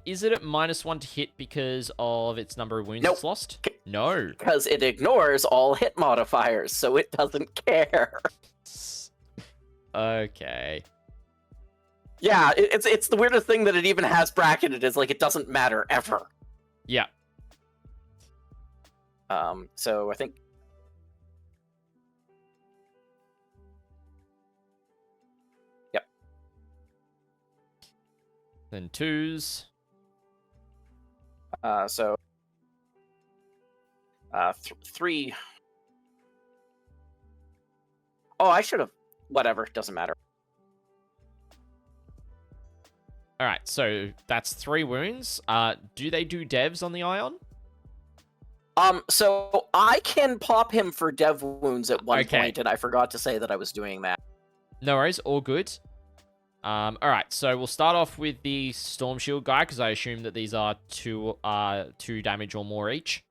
Is it at -1 to hit because of its number of wounds Nope. it's lost? No. Because it ignores all hit modifiers, so it doesn't care. Okay. Yeah, it's the weirdest thing that it even has bracketed. Is like it doesn't matter ever. Yeah. So I think. Yep. Then 2s. So. 3. Oh, I should have. Whatever, doesn't matter. All right, so that's 3 wounds. Do they do devs on the Ion? So I can pop him for dev wounds at one Okay. point, and I forgot to say that I was doing that. No worries, all good. All right, so we'll start off with the Storm Shield guy, because I assume that these are 2 damage or more each.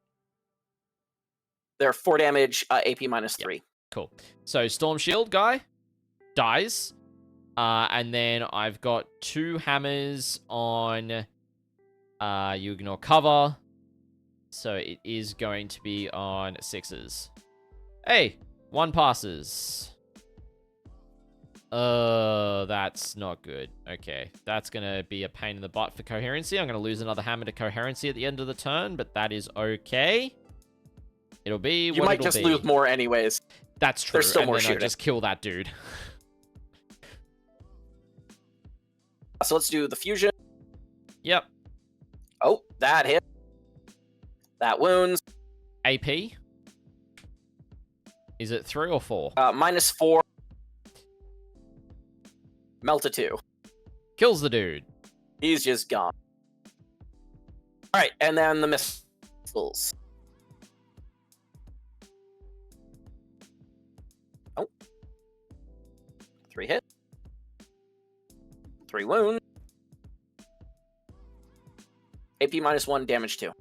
They're 4 damage, AP -3. Cool. So Storm Shield guy dies. And then I've got 2 hammers on you ignore cover. So it is going to be on 6s. Hey, 1 passes. That's not good. Okay, that's going to be a pain in the butt for coherency. I'm going to lose another hammer to coherency at the end of the turn, but that is okay. It'll be what You might it'll just be. lose more anyways. That's true. There's still and more then I'll shooting. just kill that dude. So let's do the fusion. Yep. Oh, that hit. That wounds. AP. Is it 3 or 4? -4. Melt a 2. Kills the dude. He's just gone. Alright, and then the missiles. 3 hit. 3 wound. AP -1, damage 2.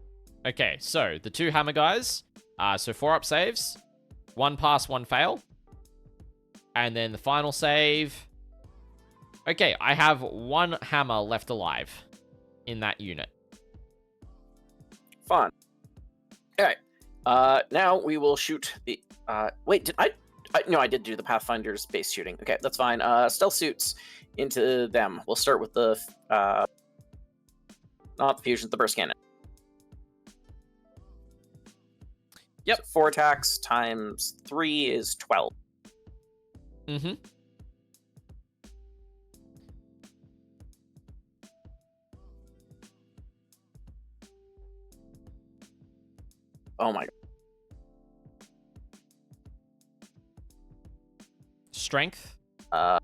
Okay, so the 2 hammer guys. So 4 up saves. 1 pass, 1 fail. And then the final save. Okay, I have 1 hammer left alive in that unit. Fun. Alright. Now we will shoot the... wait, did I... No, I did do the Pathfinder's base shooting. Okay, that's fine. Stealth suits into them. We'll start with the... not the fusions, the burst cannon. Yep. So 4 attacks times 3 is 12. Mm-hmm. Oh my god. Strength? 5,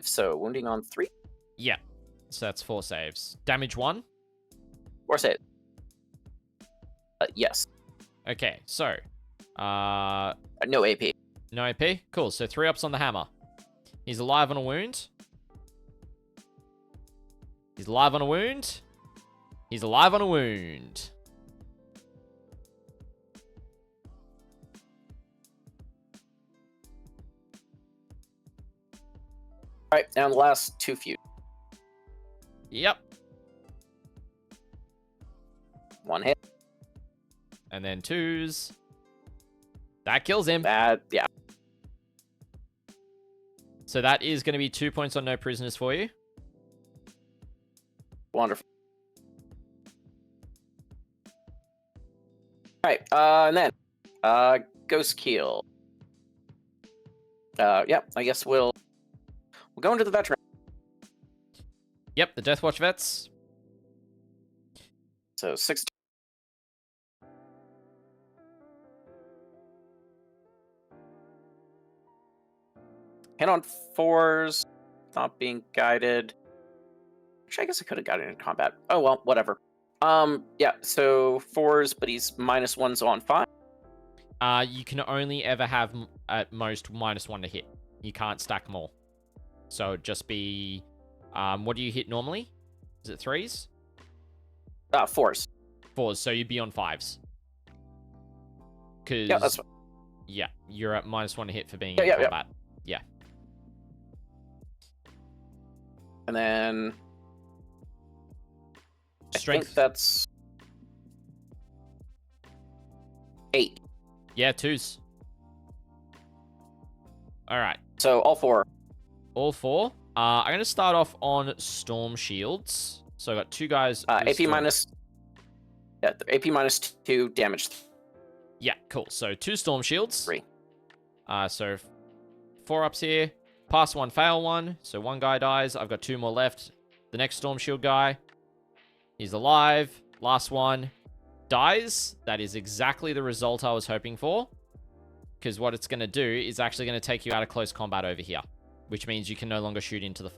so wounding on 3. Yeah. So that's 4 saves. Damage 1? 4 save. Yes. Okay, so... No AP. no AP? Cool, so 3 ups on the hammer. He's alive on a wound. He's alive on a wound. He's alive on a wound. Alright, now the last 2 fuse. Yep. 1 hit. And then 2s. That kills him. Yeah. So that is going to be 2 points on no prisoners for you. Wonderful. Alright, and then, Ghost Keel. Yeah, I guess we'll go into the veteran. Yep, the Deathwatch vets. So 6. Hit on 4s, not being guided. Actually, I guess I could have guided in combat. Oh well, whatever. Yeah, so 4s, but he's -1s on 5. You can only ever have at most -1 to hit. You can't stack more. So it'd just be, what do you hit normally? Is it 3s? 4s. 4s, so you'd be on 5s. Cause, Yeah, that's fine. yeah, you're at -1 to hit for being Yeah, in yeah, combat. Yeah. And then I Strength. think that's 8. Yeah, 2s. All right. So all 4. All 4. I'm going to start off on Storm Shields. So I got 2 guys. with AP Storm- minus. Yeah, AP -2, damage Yeah, cool. So 2 Storm Shields. 3. So 4 ups here. Pass 1, fail 1. So 1 guy dies. I've got 2 more left. The next Storm Shield guy. He's alive. Last one dies. That is exactly the result I was hoping for. Because what it's going to do is actually going to take you out of close combat over here. Which means you can no longer shoot into that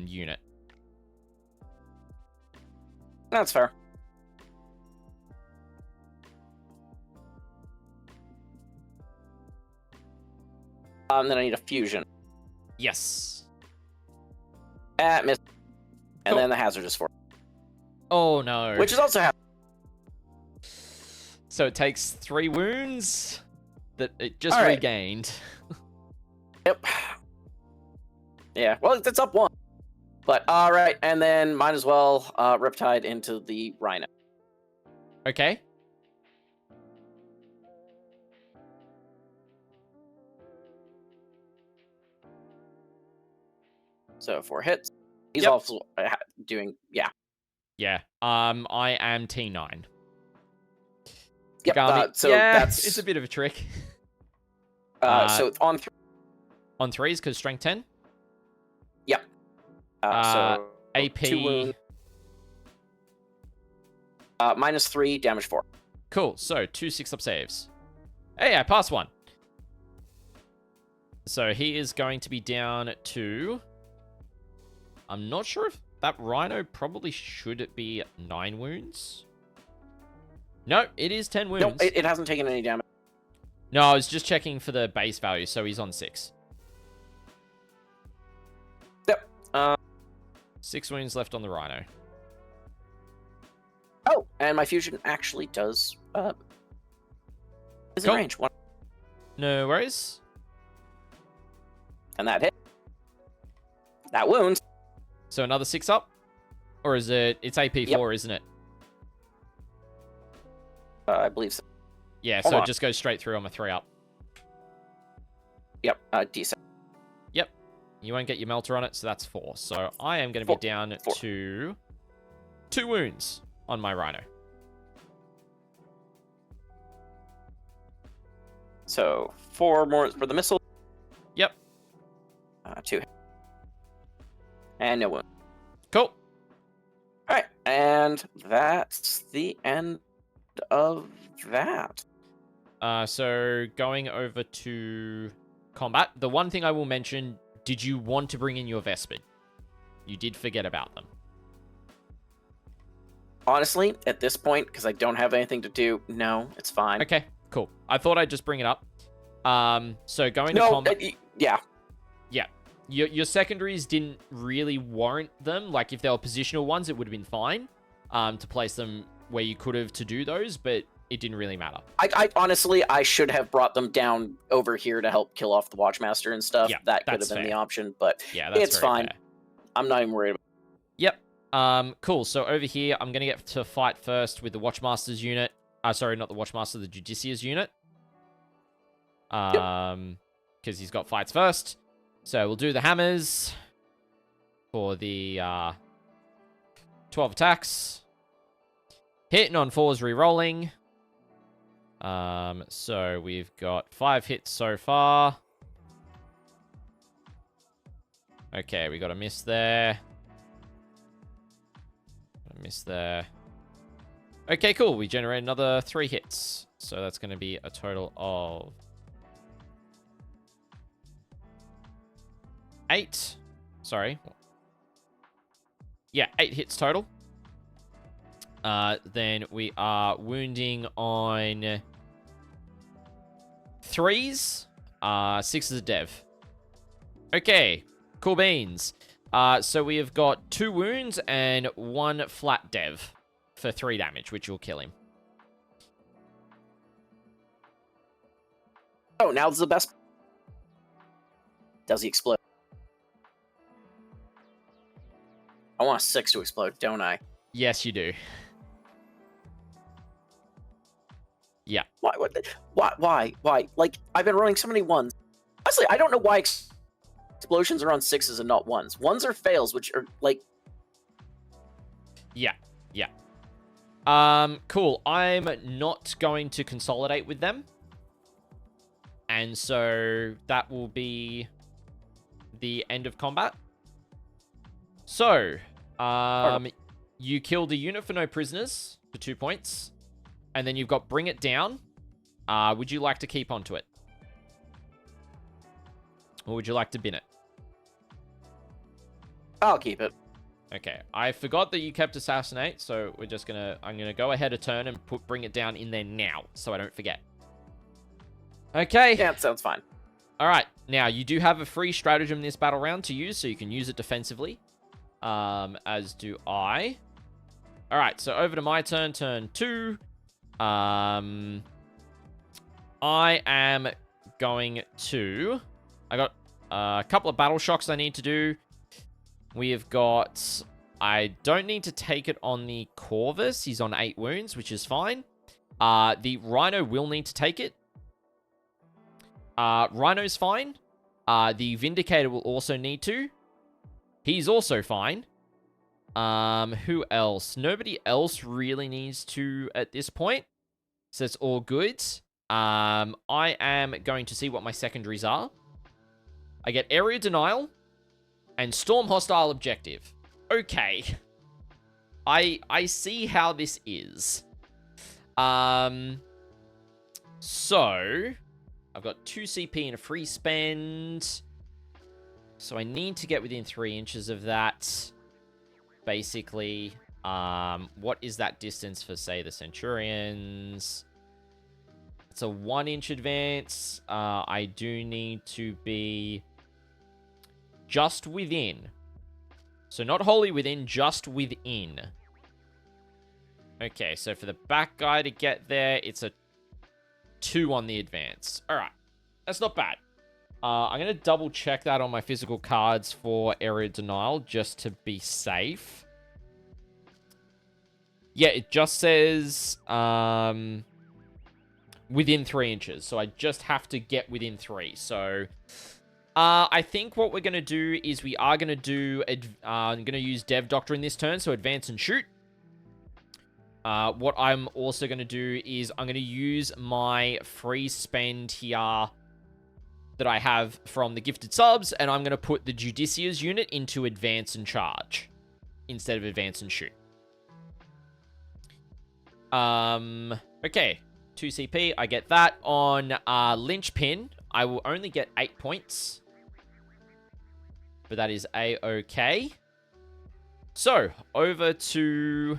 unit. That's fair. Then I need a fusion. Yes. Miss. And Cool. then the hazardous force. Oh, no. Which is also So it takes 3 wounds that it just All right. regained. Yep. Yeah, well, it's up 1. But, alright, and then might as well Riptide into the Rhino. Okay. So 4 hits. He's Yep. also doing, yeah. Yeah. I am T9. Yep, Gami. so yeah, that's... it's a bit of a trick. so on 3. On 3s, because strength 10. So AP. 2 wounds. -3, damage 4. Cool. So 2 6-up saves. Hey, I passed 1. So he is going to be down to... I'm not sure if that Rhino probably should be 9 wounds. No, it is 10 wounds. No, it hasn't taken any damage. No, I was just checking for the base value, so he's on 6. Yep. 6 wounds left on the Rhino. Oh, and my fusion actually does is in Cool. range. One, No worries. and that hit. That wounds. So another 6 up? Or is it... It's AP4, isn't it? I believe so. Yeah, Hold so on. it just goes straight through on a 3 up. Yep. Decent. Yep. You won't get your melter on it, so that's 4. So I am going to be down 4. to 2 wounds on my Rhino. So 4 more for the missile. Yep. 2. And no wound. Cool. All right, and that's the end of that. So going over to combat, the one thing I will mention, did you want to bring in your Vespid? You did forget about them. Honestly, at this point, because I don't have anything to do, no, it's fine. Okay, cool. I thought I'd just bring it up. So going to No, combat... yeah. Yeah. Your secondaries didn't really warrant them. Like, if they were positional ones, it would have been fine to place them where you could have to do those, but it didn't really matter. I honestly, I should have brought them down over here to help kill off the Watchmaster and stuff. Yeah, that could have that's been the fair. option, but Yeah, that's it's very fine. fair. I'm not even worried about it. Yep. Cool. So over here, I'm going to get to fight first with the Watchmaster's unit. Sorry, not the Watchmaster, the Judicia's unit. Because he's got fights first. So we'll do the hammers for the 12 attacks. Hitting on 4s, re-rolling. So we've got 5 hits so far. Okay, we got a miss there. A miss there. Okay, cool. We generate another 3 hits. So that's going to be a total of 8. Sorry. Yeah, 8 hits total. Then we are wounding on 3s. 6 is a dev. Okay, cool beans. So we have got 2 wounds and 1 flat dev for 3 damage, which will kill him. Oh, now this is the best. Does he explode? I want a 6 to explode, don't I? Yes, you do. Yeah. Why? Why? Like, I've been running so many 1s. Honestly, I don't know why explosions are on 6s and not 1s. 1s are fails, which are, like... Yeah. Cool. I'm not going to consolidate with them. And so that will be the end of combat. So, you killed a unit for no prisoners for 2 points. And then you've got bring it down. Would you like to keep onto it? Or would you like to bin it? I'll keep it. Okay, I forgot that you kept assassinate, so I'm gonna go ahead a turn and bring it down in there now, so I don't forget. Okay. Yeah, it sounds fine. All right, now you do have a free stratagem this battle round to use, so you can use it defensively. As do I. All right, so over to my turn, turn 2. I am going to... I got a couple of battle shocks I need to do. We have got... I don't need to take it on the Corvus. He's on 8 wounds, which is fine. The Rhino will need to take it. Rhino's fine. The Vindicator will also need to. He's also fine. Who else? Nobody else really needs to at this point. So it's all good. I am going to see what my secondaries are. I get Area Denial and Storm Hostile Objective. Okay. I see how this is. So I've got 2 CP and a free spend. So I need to get within 3 inches of that. Basically. What is that distance for, say, the Centurions? It's a 1-inch advance. I do need to be just within. So not wholly within, just within. Okay, so for the back guy to get there, it's a 2 on the advance. All right, that's not bad. I'm going to double check that on my physical cards for area denial, just to be safe. Yeah, it just says within 3 inches. So I just have to get within 3. So I think what we're going to do is we are going to do... I'm going to use Dev Doctrine this turn, so advance and shoot. What I'm also going to do is I'm going to use my free spend here that I have from the gifted subs, and I'm going to put the Judicia's unit into advance and charge instead of advance and shoot. Okay, 2 CP, I get that. On Linchpin, I will only get 8 points, but that is A-okay. So, over to...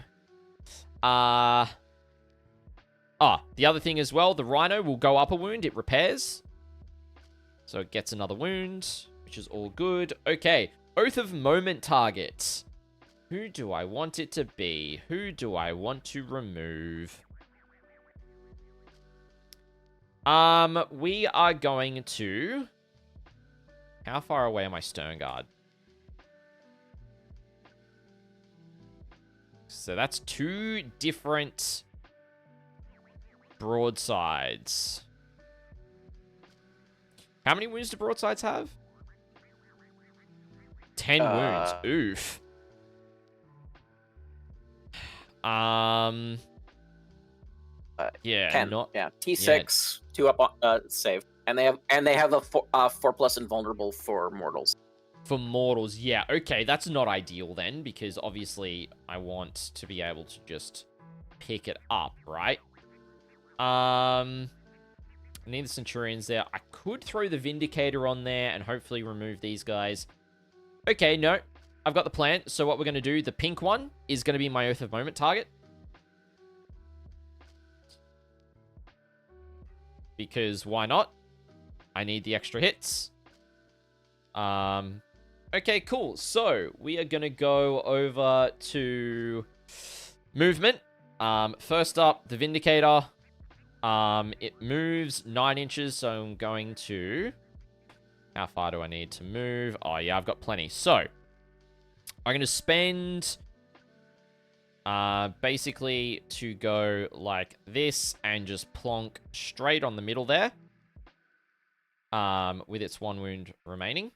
the other thing as well, the Rhino will go up a wound, it repairs. So it gets another wound, which is all good. Okay, Oath of Moment target. Who do I want it to be? Who do I want to remove? We are going to... How far away am I Stern Guard? So that's 2 different broadsides. How many wounds do broadsides have? 10 wounds. Oof. Yeah, 10. not... Yeah, T6, 2 up save. And they have a 4+ invulnerable for mortals. For mortals, yeah. Okay, that's not ideal then, because obviously I want to be able to just pick it up, right? I need the Centurions there. I could throw the Vindicator on there and hopefully remove these guys. Okay, no. I've got the plan. So what we're going to do, the pink one is going to be my Oath of Moment target. Because why not? I need the extra hits. Okay, cool. So we are going to go over to movement. First up, the Vindicator. It moves 9 inches, so I'm going to... How far do I need to move? Oh, yeah, I've got plenty. So, I'm going to spend... basically to go like this and just plonk straight on the middle there. With its 1 wound remaining.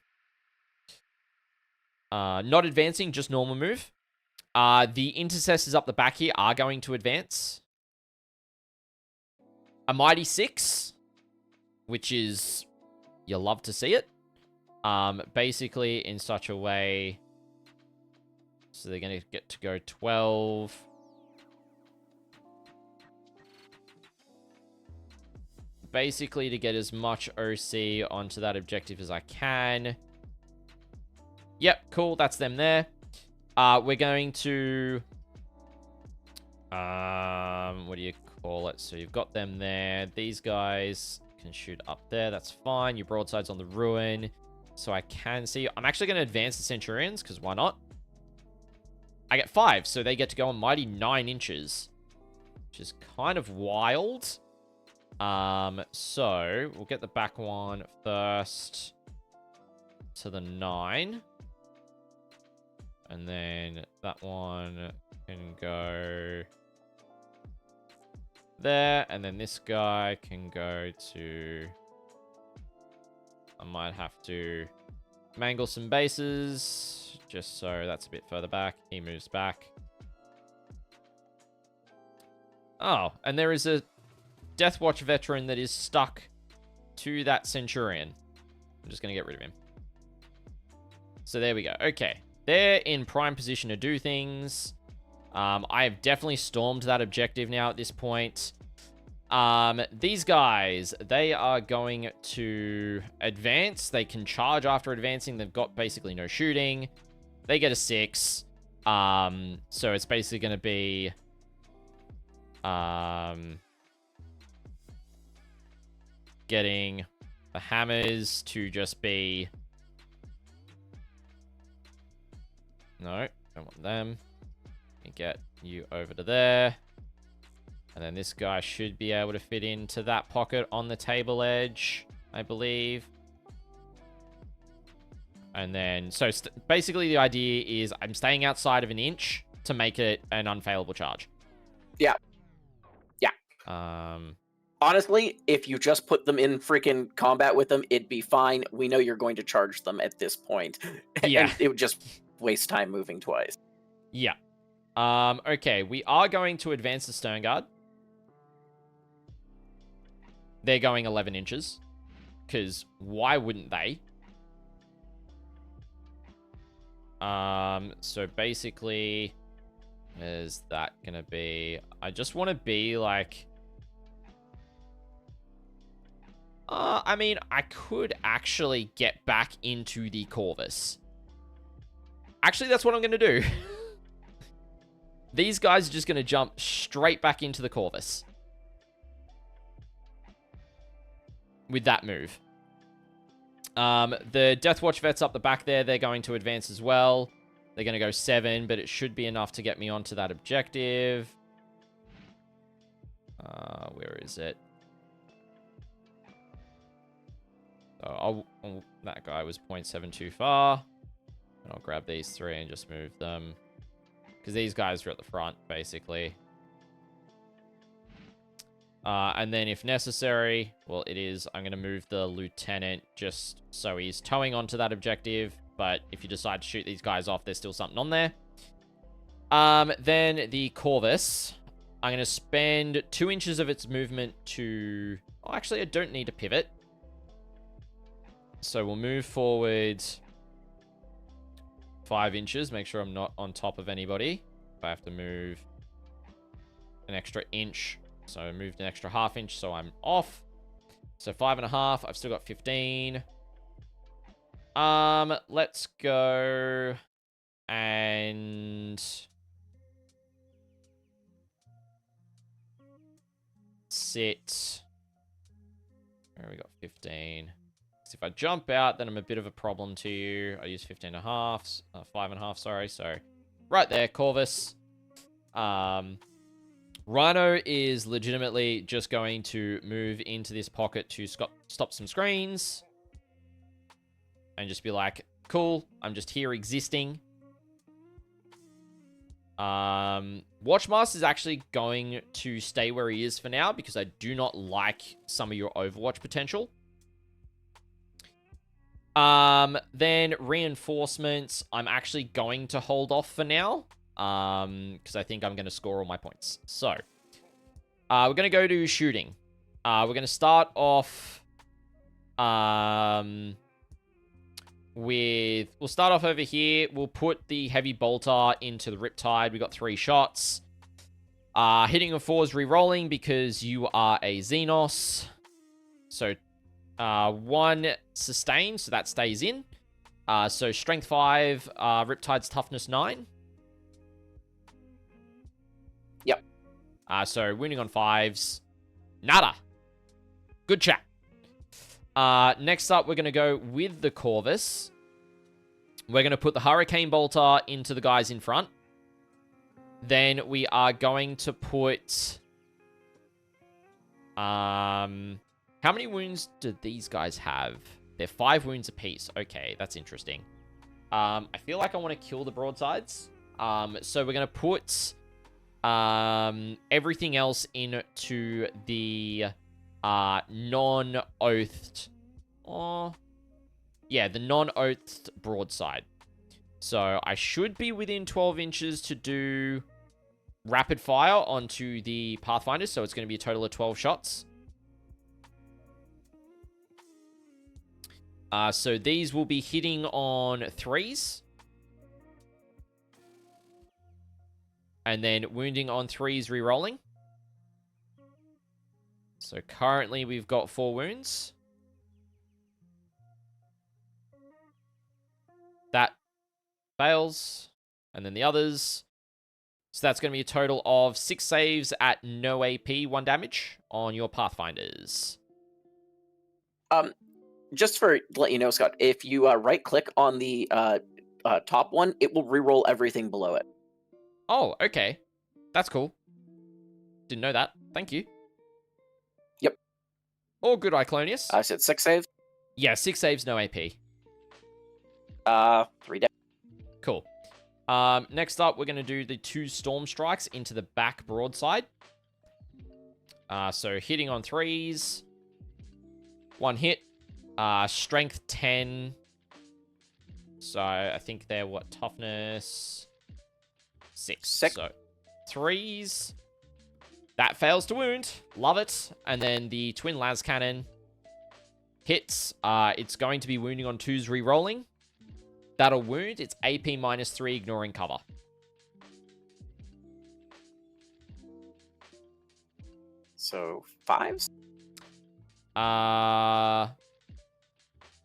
Not advancing, just normal move. The intercessors up the back here are going to advance. A mighty 6, which is, you love to see it. Basically in such a way, so they're going to get to go 12. Basically to get as much OC onto that objective as I can. Yep, cool, that's them there. We're going to... what do you call it? So you've got them there. These guys can shoot up there. That's fine. Your broadside's on the ruin. So I can see... I'm actually going to advance the Centurions, because why not? I get 5, so they get to go on mighty 9 inches. Which is kind of wild. So we'll get the back one first to the 9. And then that one can go... there, and then this guy can go to... I might have to mangle some bases, just so that's a bit further back. He moves back. Oh, and there is a Deathwatch veteran that is stuck to that Centurion. I'm just going to get rid of him. So there we go. Okay. They're in prime position to do things. I have definitely stormed that objective now at this point. These guys, they are going to advance. They can charge after advancing. They've got basically no shooting. They get a 6. So it's basically going to be getting the hammers to just be... No, don't want them. Get you over to there. And then this guy should be able to fit into that pocket on the table edge, I believe. And then, so basically the idea is I'm staying outside of an inch to make it an unfailable charge. Yeah. Yeah. Honestly, if you just put them in freaking combat with them, it'd be fine. We know you're going to charge them at this point. Yeah. And it would just waste time moving twice. Yeah. Okay, we are going to advance the stern guard. They're going 11 inches. Because why wouldn't they? So basically, is that gonna be... I just want to be like... I mean, I could actually get back into the Corvus. Actually, that's what I'm gonna do. These guys are just gonna jump straight back into the Corvus. With that move. The Deathwatch vets up the back there. They're going to advance as well. They're going to go 7, but it should be enough to get me onto that objective. Where is it? So that guy was 0.7 too far. And I'll grab these 3 and just move them. Because these guys are at the front, basically. And then if necessary, well, it is, I'm going to move the lieutenant just so he's towing onto that objective. But if you decide to shoot these guys off, there's still something on there. Then the Corvus, I'm going to spend 2 inches of its movement to... Oh, actually, I don't need to pivot. So we'll move forward 5 inches. Make sure I'm not on top of anybody. If I have to move an extra inch... So I moved an extra ½ inch, so I'm off. So 5.5. I've still got 15. Let's go and sit. Where we got 15. So if I jump out, then I'm a bit of a problem to you. I use 15.5, 5.5. Sorry. So right there, Corvus. Rhino is legitimately just going to move into this pocket to stop some screens. And just be like, cool, I'm just here existing. Watchmaster is actually going to stay where he is for now because I do not like some of your Overwatch potential. Then reinforcements, I'm actually going to hold off for now. Because I think I'm going to score all my points. So, we're going to go to shooting. We're going to start off, we'll start off over here. We'll put the heavy bolter into the Riptide. We got 3 shots. Hitting a 4 is re-rolling because you are a Xenos. So, 1 sustain, so that stays in. So strength 5, Riptide's toughness 9. Yep. So wounding on 5s. Nada. Good chat. Next up, we're going to go with the Corvus. We're going to put the Hurricane Bolter into the guys in front. Then we are going to put... how many wounds do these guys have? They're 5 wounds apiece. Okay, that's interesting. I feel like I want to kill the broadsides. So we're going to put... everything else into the non-oathed... yeah, the non-oathed broadside. So I should be within 12 inches to do rapid fire onto the Pathfinders. So it's going to be a total of 12 shots. So these will be hitting on 3s. And then wounding on 3s, re-rolling. So currently we've got 4 wounds. That fails. And then the others. So that's going to be a total of 6 saves at no AP, 1 damage on your Pathfinders. Just to let you know, Scott, if you right-click on the top one, it will re-roll everything below it. Oh, okay. That's cool. Didn't know that. Thank you. Yep. All good, Iclonius. I said 6 saves. Yeah, 6 saves, no AP. 3 damage. Cool. Next up, we're going to do the 2 Storm Strikes into the back broadside. So hitting on 3s. 1 hit. Strength 10. So I think they're what? Toughness 6. So 3s. That fails to wound. Love it. And then the Twin Las Cannon hits. It's going to be wounding on 2s re-rolling. That'll wound. It's AP -3, ignoring cover. So 5s?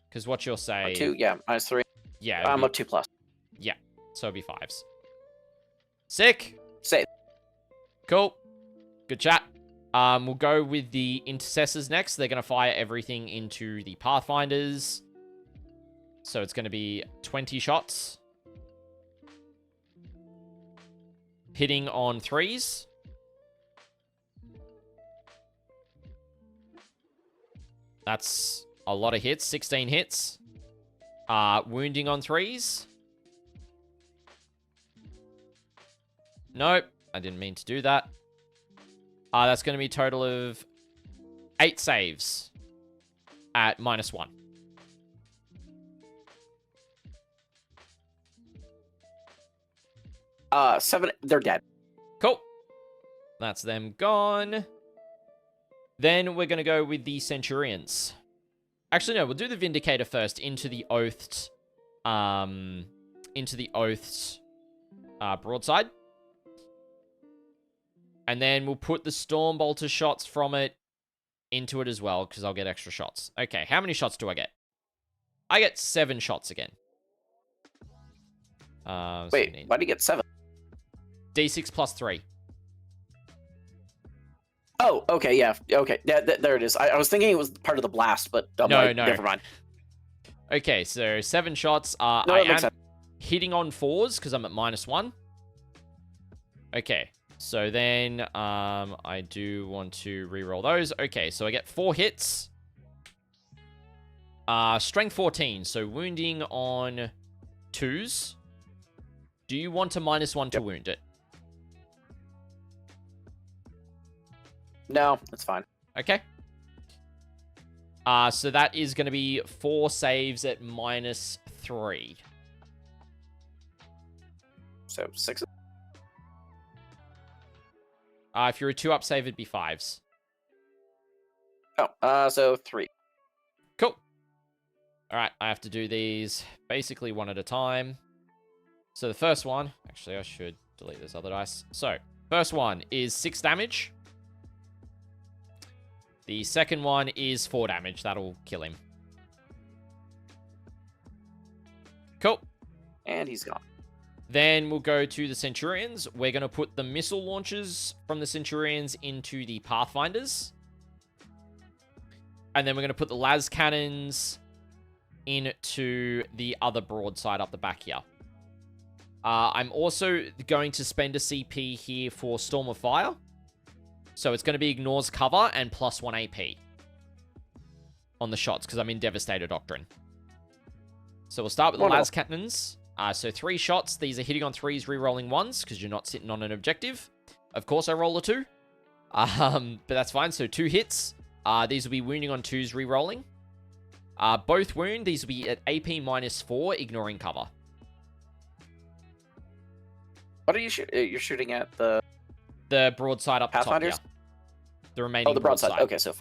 Because what you'll say... 2, yeah, -3. Yeah. I'm up 2+. Yeah, so it'll be 5s. Sick! Save. Cool. Good chat. We'll go with the Intercessors next. They're going to fire everything into the Pathfinders. So it's going to be 20 shots. Hitting on 3s. That's a lot of hits. 16 hits. Wounding on 3s. Nope. I didn't mean to do that. That's going to be a total of 8 saves at -1. Seven, they're dead. Cool. That's them gone. Then we're going to go with the Centurions. Actually, no, we'll do the Vindicator first into the Oathed, broadside. And then we'll put the Stormbolter shots from it into it as well, because I'll get extra shots. Okay, how many shots do I get? I get 7 shots again. Wait, why do you get 7? D6 plus 3. Oh, okay, yeah, okay, there it is. I was thinking it was part of the blast, but No. never mind. Okay, so 7 shots. No, I that makes am sense. hitting on 4s because I'm at -1. Okay, so then I do want to re-roll those. Okay, so I get 4 hits. Strength 14, so wounding on 2s. Do you want to -1 to wound it? No, that's fine. Okay. So that is going to be 4 saves at -3. So 6. If you're a 2-up save, it'd be 5s. Oh, so 3. Cool. All right, I have to do these basically one at a time. So the first one... Actually, I should delete this other dice. So, first one is 6 damage. The second one is 4 damage. That'll kill him. Cool. And he's gone. Then we'll go to the Centurions. We're going to put the missile launchers from the Centurions into the Pathfinders. And then we're going to put the las cannons into the other broadside up the back here. I'm also going to spend a CP here for Storm of Fire. So it's going to be ignores cover and +1 AP on the shots because I'm in Devastator Doctrine. So we'll start with the las cannons. So 3 shots. These are hitting on 3s, re-rolling 1s because you're not sitting on an objective. Of course, I roll a 2. But that's fine. So 2 hits. These will be wounding on 2s, re-rolling. Both wound. These will be at AP -4, ignoring cover. What are you shooting? You're shooting at the broadside up the top here. The remaining the broadside. Okay, so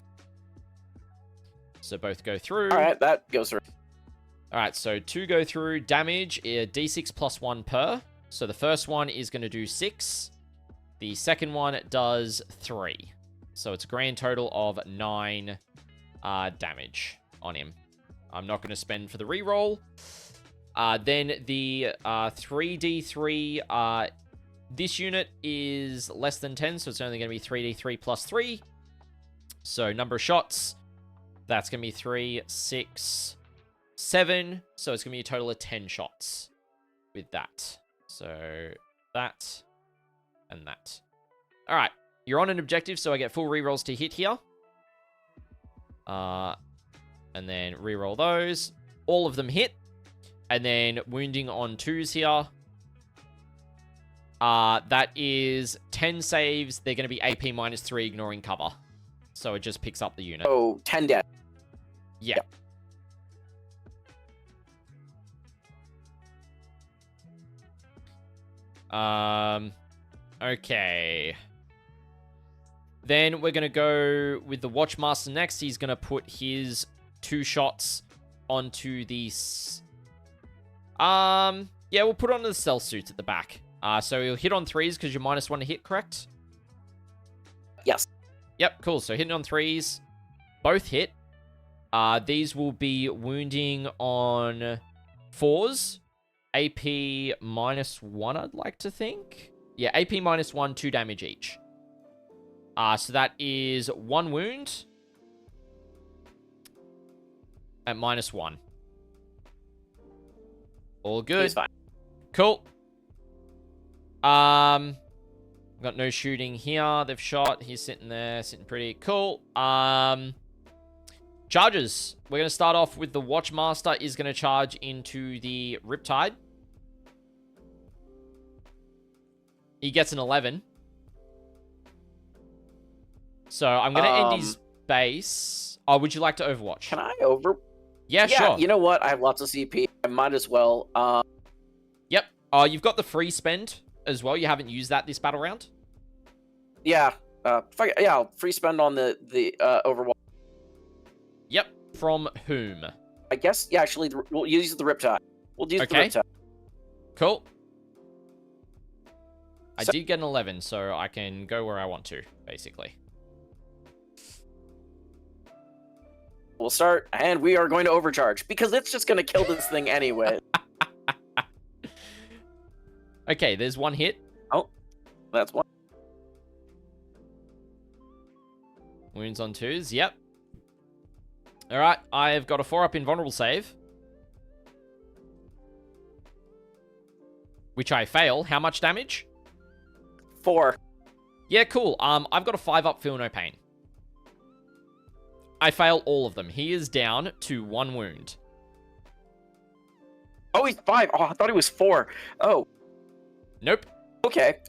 both go through. All right, that goes through. All right, so 2 go through. Damage, D6 +1 per. So the first one is going to do 6. The second one does 3. So it's a grand total of 9 damage on him. I'm not going to spend for the reroll. Then the 3d3, this unit is less than 10, so it's only going to be 3d3 plus 3. So number of shots, that's going to be 3, 6, 7. So it's going to be a total of 10 shots with that. So that and that. All right, you're on an objective, so I get full rerolls to hit here. And then reroll those. All of them hit. And then wounding on 2s here. That is 10 saves. They're going to be AP -3, ignoring cover. So it just picks up the unit. Oh, 10 dead. Yeah. Okay. Then we're going to go with the Watchmaster next. He's going to put his 2 shots onto the... yeah, we'll put on the stealth suits at the back. So he'll hit on 3s because you're -1 to hit, correct? Yes. Yep, cool. So hitting on 3s. Both hit. These will be wounding on 4s. AP -1, I'd like to think. Yeah, AP -1, 2 damage each. So that is 1 wound at -1. All good. He's fine. Cool. Got no shooting here. They've shot. He's sitting there, sitting pretty cool. Charges. We're going to start off with the Watchmaster is going to charge into the Riptide. He gets an 11. So I'm going to end his base. Oh, would you like to Overwatch? Can I over? Yeah, sure. You know what? I have lots of CP. I might as well. Yep. You've got the free spend as well. You haven't used that this battle round? Yeah. I'll free spend on the Overwatch. Yep. From whom? I guess, yeah, actually, we'll use the Riptide. We'll use the Riptide. Cool. I did get an 11, so I can go where I want to, basically. We'll start, and we are going to overcharge, because it's just going to kill this thing anyway. Okay, there's 1 hit. Oh, that's 1. Wounds on 2s, yep. Alright, I've got a 4-up invulnerable save. Which I fail. How much damage? 4. Yeah, cool. I've got a 5-up feel no pain. I fail all of them. He is down to 1 wound. Oh, he's 5. Oh, I thought he was 4. Oh. Nope. Okay.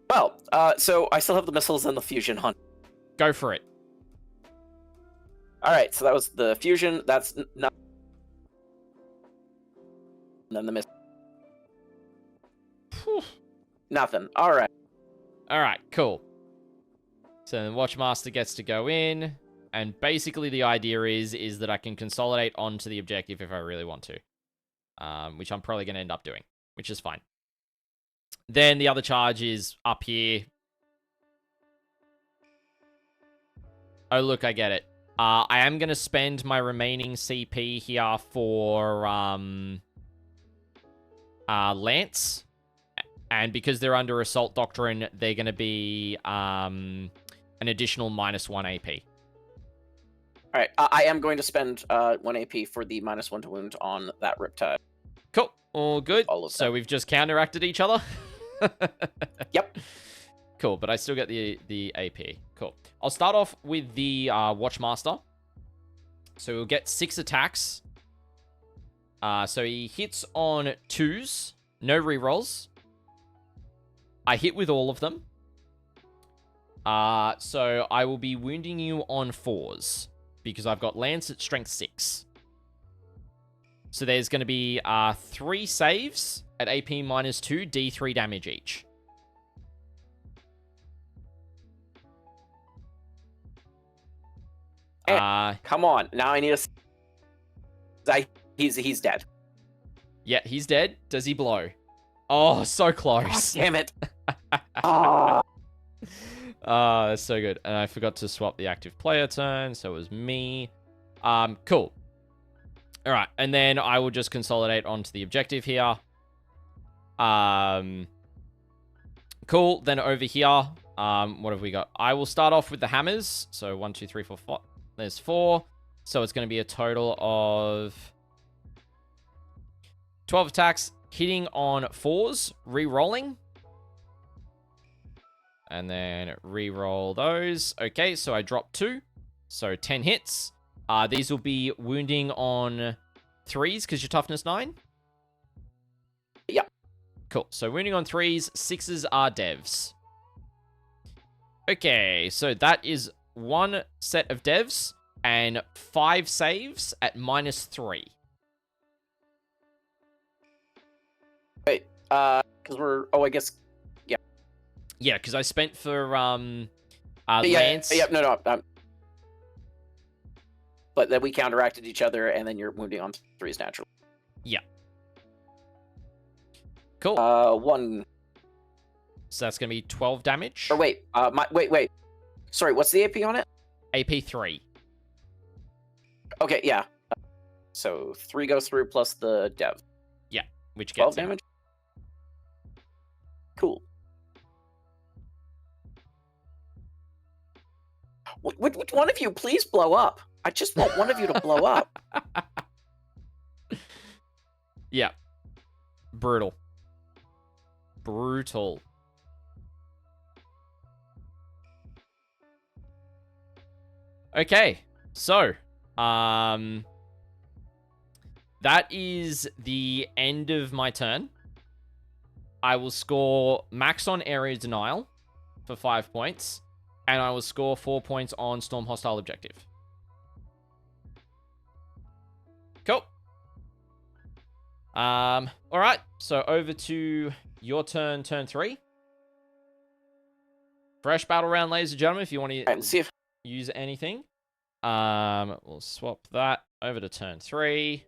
Well, so I still have the missiles and the fusion hunt. Go for it. All right, so that was the fusion. That's not. And then the missile. Nothing. All right. All right, cool. So then Watchmaster gets to go in, and basically the idea is that I can consolidate onto the objective if I really want to, which I'm probably going to end up doing, which is fine. Then the other charge is up here. Oh, look, I get it. I am going to spend my remaining CP here for Lance. And because they're under Assault Doctrine, they're going to be an additional -1 AP. All right, I am going to spend 1 AP for the -1 to wound on that Riptide. Cool. All good. All of so them. we've just counteracted each other? Yep. Cool, but I still get the AP. Cool. I'll start off with the Watchmaster. So we'll get 6 attacks. So he hits on 2s. No rerolls. I hit with all of them. So I will be wounding you on 4s. Because I've got Lance at strength 6. So there's going to be 3 saves at AP -2, D3 damage each. Come on, now I need a. He's dead. Yeah, he's dead. Does he blow? Oh, so close. God damn it. Oh. That's so good. And I forgot to swap the active player turn, so it was me. Cool. All right, and then I will just consolidate onto the objective here. Cool. Then over here, what have we got? I will start off with the hammers. So 1, 2, 3, 4, 5. There's 4. So it's going to be a total of 12 attacks, hitting on 4s, re-rolling. And then re-roll those. Okay, so I dropped 2. So 10 hits. These will be wounding on 3s because you're toughness 9. Yeah. Cool. So wounding on 3s, 6s are devs. Okay, so that is 1 set of devs and 5 saves at -3. Wait, because we're... Oh, I guess... Yeah, because I spent for Lance. Yeah, no. But then we counteracted each other, and then you're wounding on 3s naturally. Yeah. Cool. 1. So that's going to be 12 damage. Or wait, wait. Sorry, what's the AP on it? AP 3. Okay, yeah. So 3 goes through plus the dev. Yeah, which 12 gets damage? Cool. Would one of you please blow up? I just want one of you to blow up. Yeah. Brutal. Brutal. Okay, so, that is the end of my turn. I will score max on area denial for 5 points, and I will score 4 points on storm hostile objective. Cool. All right, so over to your turn, turn 3. Fresh battle round, ladies and gentlemen, if you want to Alright, let's see if... use anything. We'll swap that over to turn 3.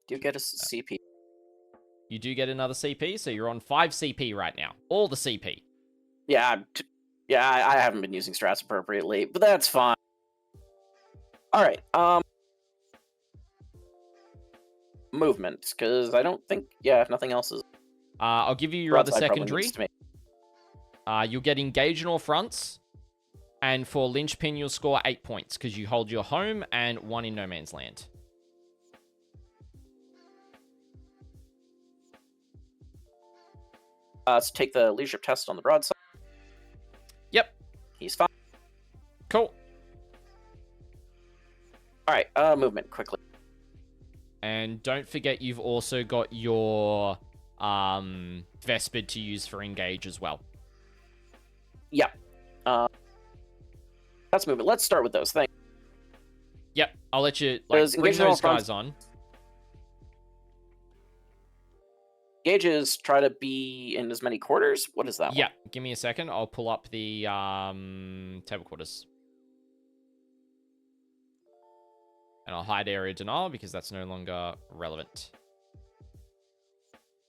Do you get a CP? You do get another CP, so you're on 5 CP right now. All the CP. Yeah, I haven't been using strats appropriately, but that's fine. Alright, movement, because I don't think... Yeah, nothing else is... I'll give you your other Broadside probably secondary. needs to make- You'll get engage in all fronts. And for Linchpin, you'll score 8 points, because you hold your home and 1 in no man's land. Let's take the leadership test on the broadside. Yep. He's fine. Cool. Alright, movement, quickly. And don't forget you've also got your Vespid to use for engage as well. Yeah. That's movement. Let's start with those things. Yep, I'll let you Does bring engage in all those fronts- guys on. Gauges try to be in as many quarters. What is that Yeah, one? give me a second. I'll pull up the table quarters. And I'll hide area denial because that's no longer relevant.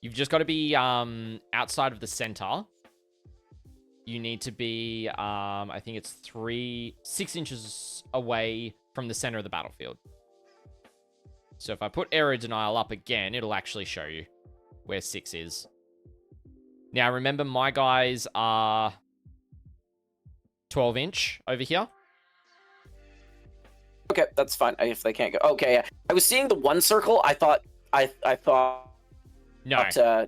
You've just got to be outside of the center. You need to be, I think it's 6 inches away from the center of the battlefield. So if I put area denial up again, it'll actually show you where 6 is. Now, remember, my guys are 12-inch over here. Okay, that's fine. If they can't go, okay. Yeah. I was seeing the one circle. I thought. No.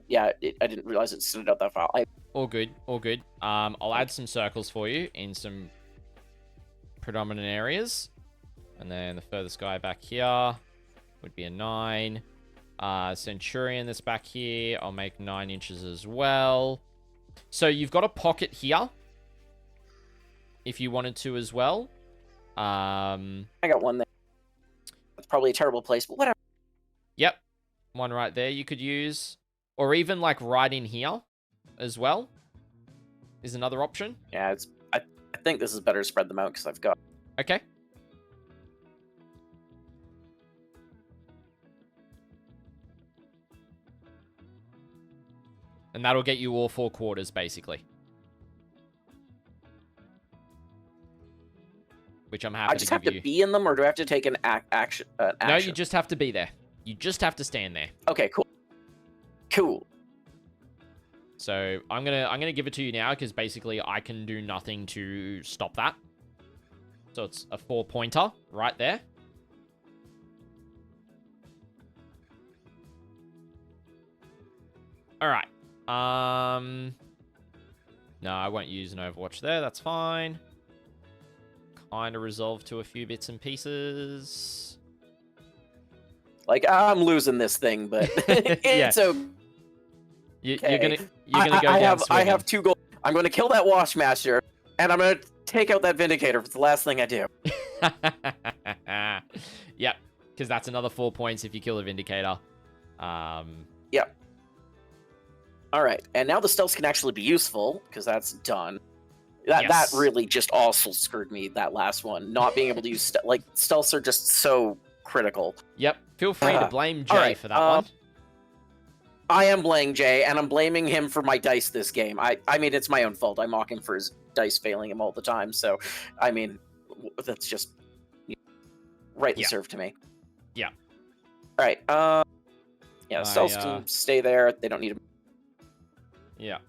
Yeah, I didn't realize it stood out that far. All good, all good. I'll add some circles for you in some predominant areas. And then the furthest guy back here would be a 9. Centurion that's back here, I'll make 9 inches as well. So you've got a pocket here, if you wanted to as well. I got one there. That's probably a terrible place, but whatever. Yep, one right there you could use. Or even like right in here as well is another option. Yeah, I think this is better to spread them out because I've got... Okay. And that'll get you all 4 quarters, basically. which I'm happy I just to have give to you. be in them, or do I have to take an action? No, you just have to be there. You just have to stand there. Okay, cool. Cool. So I'm gonna give it to you now because basically I can do nothing to stop that. So it's a 4-pointer right there. All right. No, I won't use an Overwatch there. That's fine. Kind of resolved to a few bits and pieces. Like, I'm losing this thing, but it's okay. You're gonna go down I have 2 goals. I'm going to kill that Washmaster, and I'm going to take out that Vindicator. It's the last thing I do. Yep, because that's another 4 points if you kill a Vindicator. Yep. All right, and now the stealth can actually be useful because that's done. That really just also screwed me. That last one, not being able to use stealths are just so critical. Yep. Feel free to blame Jay for that one. I am blaming Jay, and I'm blaming him for my dice this game. I mean, it's my own fault. I mock him for his dice failing him all the time. So, I mean, that's just rightly served to me. Yeah. All right. Yeah, stealths can stay there. They don't need to. Yeah.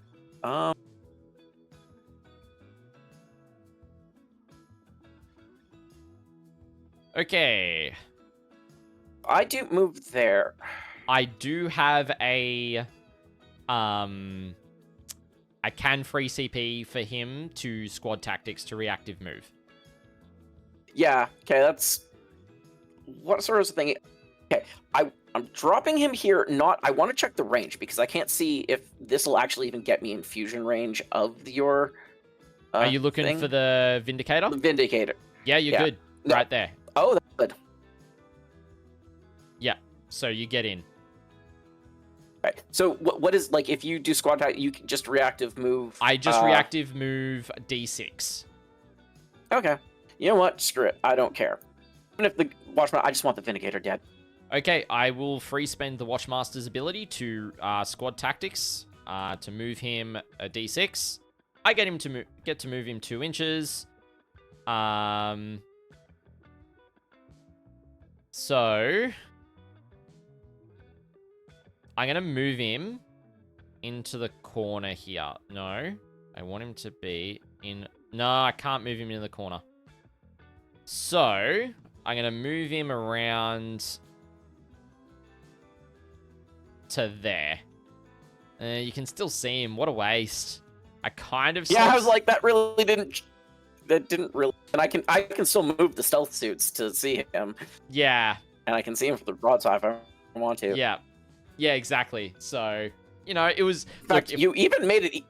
Okay. I do move there. I do have a I can free CP for him to squad tactics to reactive move. Yeah, okay, that's what sort of thing. Okay, I'm dropping him here. I want to check the range because I can't see if this will actually even get me in fusion range of your. Are you looking for the Vindicator? The Vindicator. Yeah, you're good. No. Right there. Oh, that's good. Yeah. So you get in. Right. So what is, like, if you do squad attack, you can just reactive move? I just reactive move D6. Okay. You know what? Screw it. I don't care. Even if the Watchman, I just want the Vindicator dead. Okay, I will free spend the Watchmaster's ability to squad tactics to move him a D6. I get him to get to move him 2 inches. So I'm going to move him into the corner here. No, I want him to be in... No, I can't move him into the corner. So I'm going to move him around to there. You can still see him. What a waste. I kind of... Yeah, I was like, that really didn't... That didn't really... And I can still move the stealth suits to see him. Yeah. And I can see him from the broadside if I want to. Yeah. Yeah, exactly. So, you know, it was... In fact, you even made it...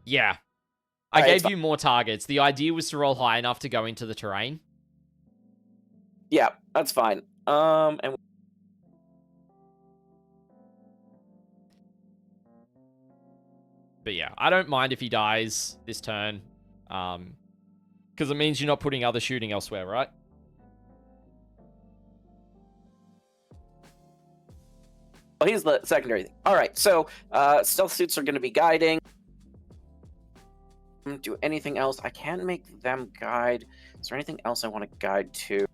Yeah. I gave you more targets. The idea was to roll high enough to go into the terrain. Yeah, that's fine. And... But yeah, I don't mind if he dies this turn. Because it means you're not putting other shooting elsewhere, right? Well, he's the secondary thing. All right, so stealth suits are going to be guiding. Do anything else? I can make them guide. Is there anything else I want to guide to?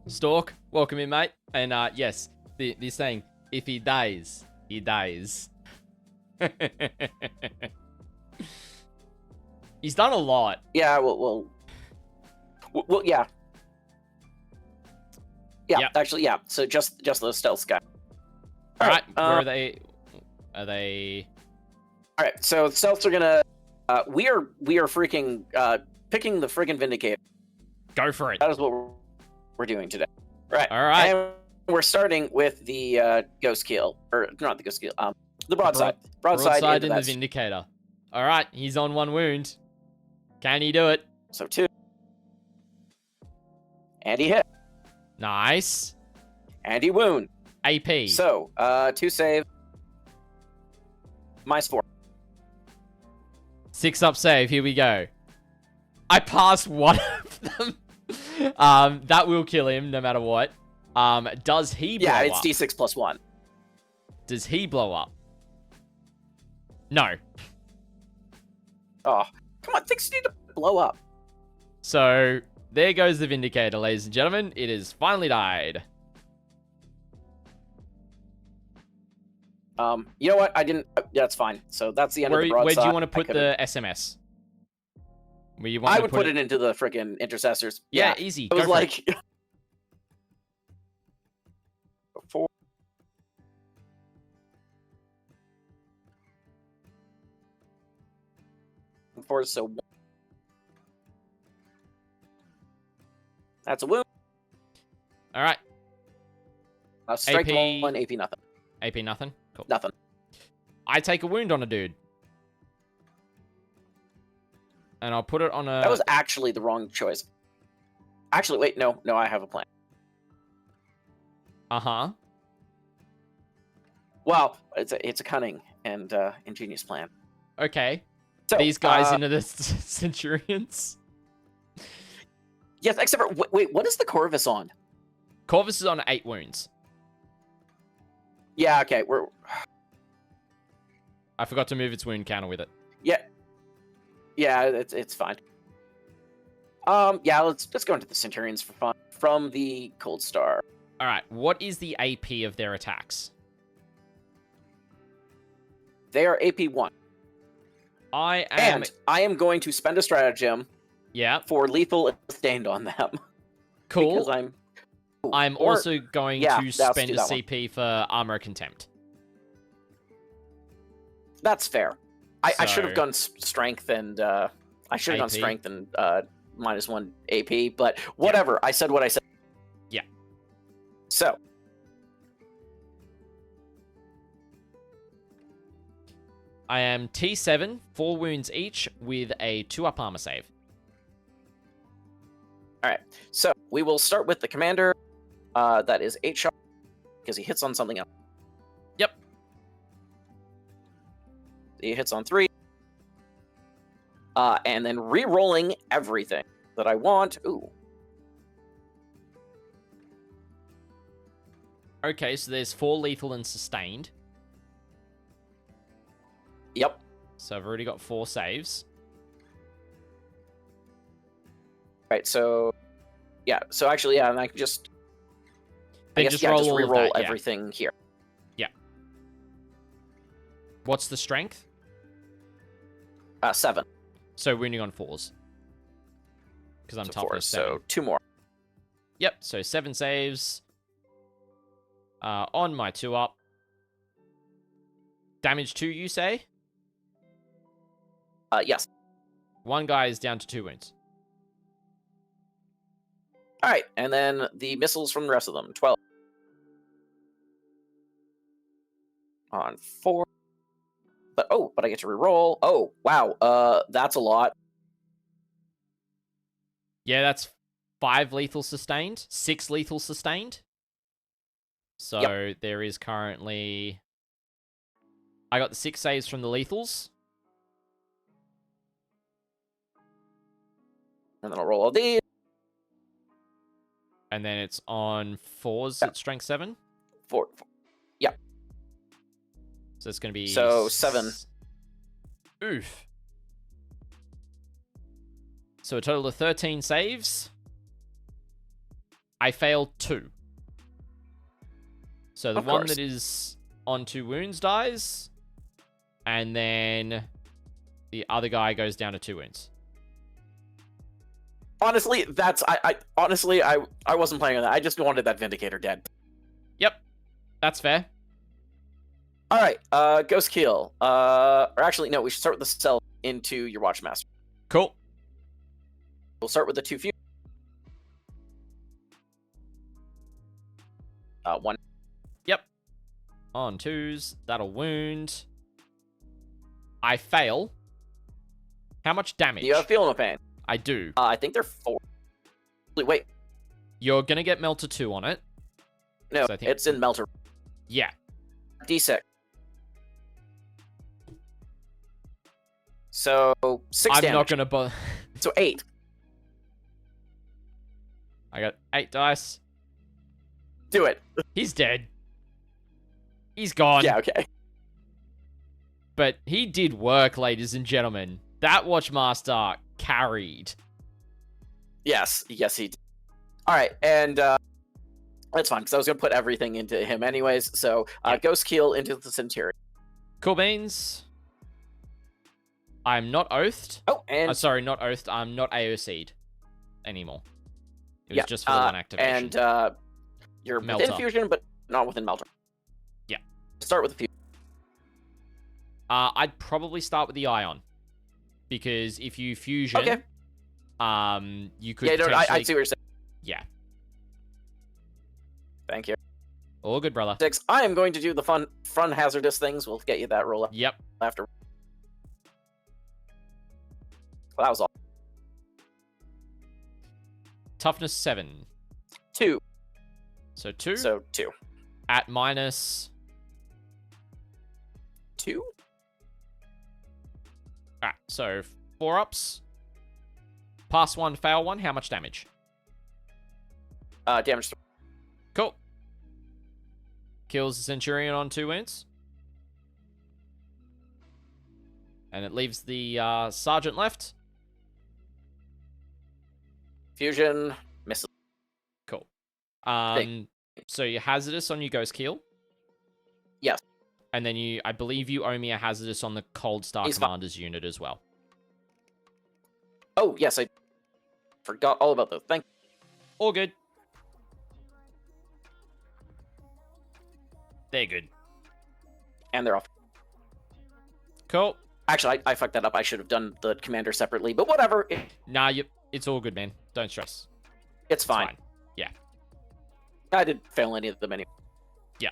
Stork, welcome in, mate. And yes, they're saying, if he dies, he dies. He's done a lot. Yeah, well, yeah. Yeah, yep. Actually, yeah. So just those stealth guys. All right, where are they? Are they? All right, so stealths are gonna. We are freaking picking the friggin' Vindicator. Go for it. That is what we're doing today. Right. All right. And we're starting with the ghost keel, or not the ghost keel. The broadside. Broadside in the Vindicator. All right, he's on 1 wound. Can he do it? So 2. And he hit. Nice. And he wound. AP. So 2 save. -4. 6 up save. Here we go. I passed one of them. That will kill him no matter what. Does he blow up? Yeah, it's D6 +1. Does he blow up? No. Oh, come on, things need to blow up. So, there goes the Vindicator, ladies and gentlemen. It has finally died. You know what? I didn't. That's fine. So that's the end of the broadside. Where do you want to put the SMS? Where you want I to would put it into the freaking intercessors. Yeah, easy. It was Go for like it. four. Four, so that's a wound. All right. Strike AP... 1, AP nothing. AP nothing? Cool. Nothing. I take a wound on a dude. And I'll put it on a... That was actually the wrong choice. Actually, wait, no, I have a plan. Uh-huh. Well, it's a cunning and ingenious plan. Okay. So, These guys into the Centurions? Yes, except for... Wait, what is the Corvus on? Corvus is on 8 wounds. Yeah, okay, we're... I forgot to move its wound counter with it. Yeah, it's fine. Yeah, let's go into the Centurions for fun. From the Cold Star. All right, what is the AP of their attacks? They are AP 1. And I am going to spend a stratagem for lethal and sustained on them. Cool. Because I'm also going to spend a CP for Armor Contempt. That's fair. I should have gone strength and I should have gone strength and -1 AP, but whatever. Yeah. I said what I said. Yeah. So I am T7, 4 wounds each, with a 2-up armor save. Alright, so we will start with the commander. That is 8 shots, because he hits on something else. Yep. He hits on 3. And then re-rolling everything that I want. Ooh. Okay, so there's 4 lethal and sustained. Yep. So I've already got 4 saves. Right, so... Yeah, so actually, yeah, and I can just... Then just re-roll everything here. Yeah. What's the strength? 7. So wounding on 4s. Because I'm toughness 7. So 2 more. Yep, so 7 saves. On my 2-up. Damage 2, you say? Yes. 1 guy is down to 2 wounds. Alright, and then the missiles from the rest of them. 12. On 4. But I get to reroll. Oh, wow. That's a lot. Yeah, that's 5 lethal sustained. 6 lethal sustained. So there is currently... I got the 6 saves from the lethals. And then I'll roll all these. And then it's on 4s at strength 7. 4. Yep. So it's going to be... So 7. Oof. So a total of 13 saves. I failed 2. So the one that is on 2 wounds dies. And then the other guy goes down to 2 wounds. Honestly, that's... I wasn't planning on that. I just wanted that Vindicator dead. Yep. That's fair. Alright, Ghost Kill. Or actually, no, we should start with the cell into your Watchmaster. Cool. We'll start with the 2 few. 1. Yep. On 2s. That'll wound. I fail. How much damage? You feel no pain. I do. I think they're 4. Wait. You're going to get Melter 2 on it. No, it's in Melter. Yeah. D6. So, 6 damage. I'm not going to bother. So, 8. I got 8 dice. Do it. He's dead. He's gone. Yeah, okay. But he did work, ladies and gentlemen. That Watchmaster carried. Yes, he did. All right, and that's fine because I was gonna put everything into him anyways. So Ghost Keel into the Centurion. Cool beans. I'm not oathed. Oh, and sorry, not oathed. I'm not AOC'd anymore. It was just for the one activation. And you're Melter. within fusion, but not within melter. Yeah. Start with the fusion. I'd probably start with the ion, because if you fusion, Okay. you could. Yeah, no, I see what you're saying. Yeah. Thank you. All good, brother. 6. I am going to do the fun hazardous things. We'll get you that roll up Yep. after. Well, that was all. Toughness 7. 2. So 2. So 2. At minus. 2. Alright, so 4 ups. Pass 1, fail 1. How much damage? Damage 3. Cool. Kills the Centurion on 2 wounds. And it leaves the Sergeant left. Fusion misses. Cool. So you're hazardous on your Ghost Keel. Yes. And then I believe you owe me a hazardous on the Cold Star He's Commander's unit as well. Oh, yes, I forgot all about those. Thank you. All good. They're good. And they're off. Cool. Actually, I fucked that up. I should have done the commander separately, but whatever. Nah, it's all good, man. Don't stress. It's fine. Yeah. I didn't fail any of them anyway. Yeah.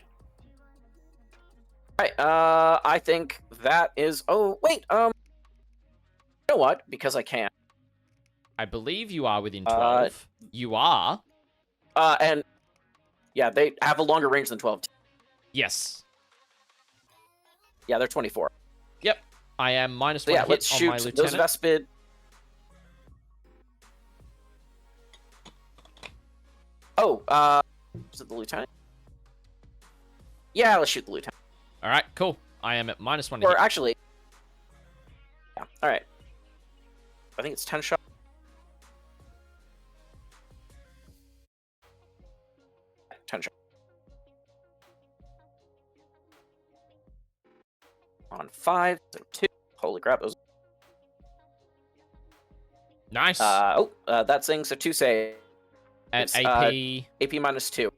All right. I think that is. Oh wait. You know what? Because I can. I believe you are within 12. You are. And yeah, they have a longer range than 12. Yes. Yeah, they're 24. Yep. I am minus So 1 yeah, hit let's on shoot my those lieutenant. Vespid. Oh, is it the lieutenant? Yeah, let's shoot the lieutenant. All right, cool. I am at minus 1 Or hit. actually, yeah. All right. I think it's 10 shot. On 5, so 2. Holy crap! Those. Nice. That thing. So 2 save. At AP. AP minus 2.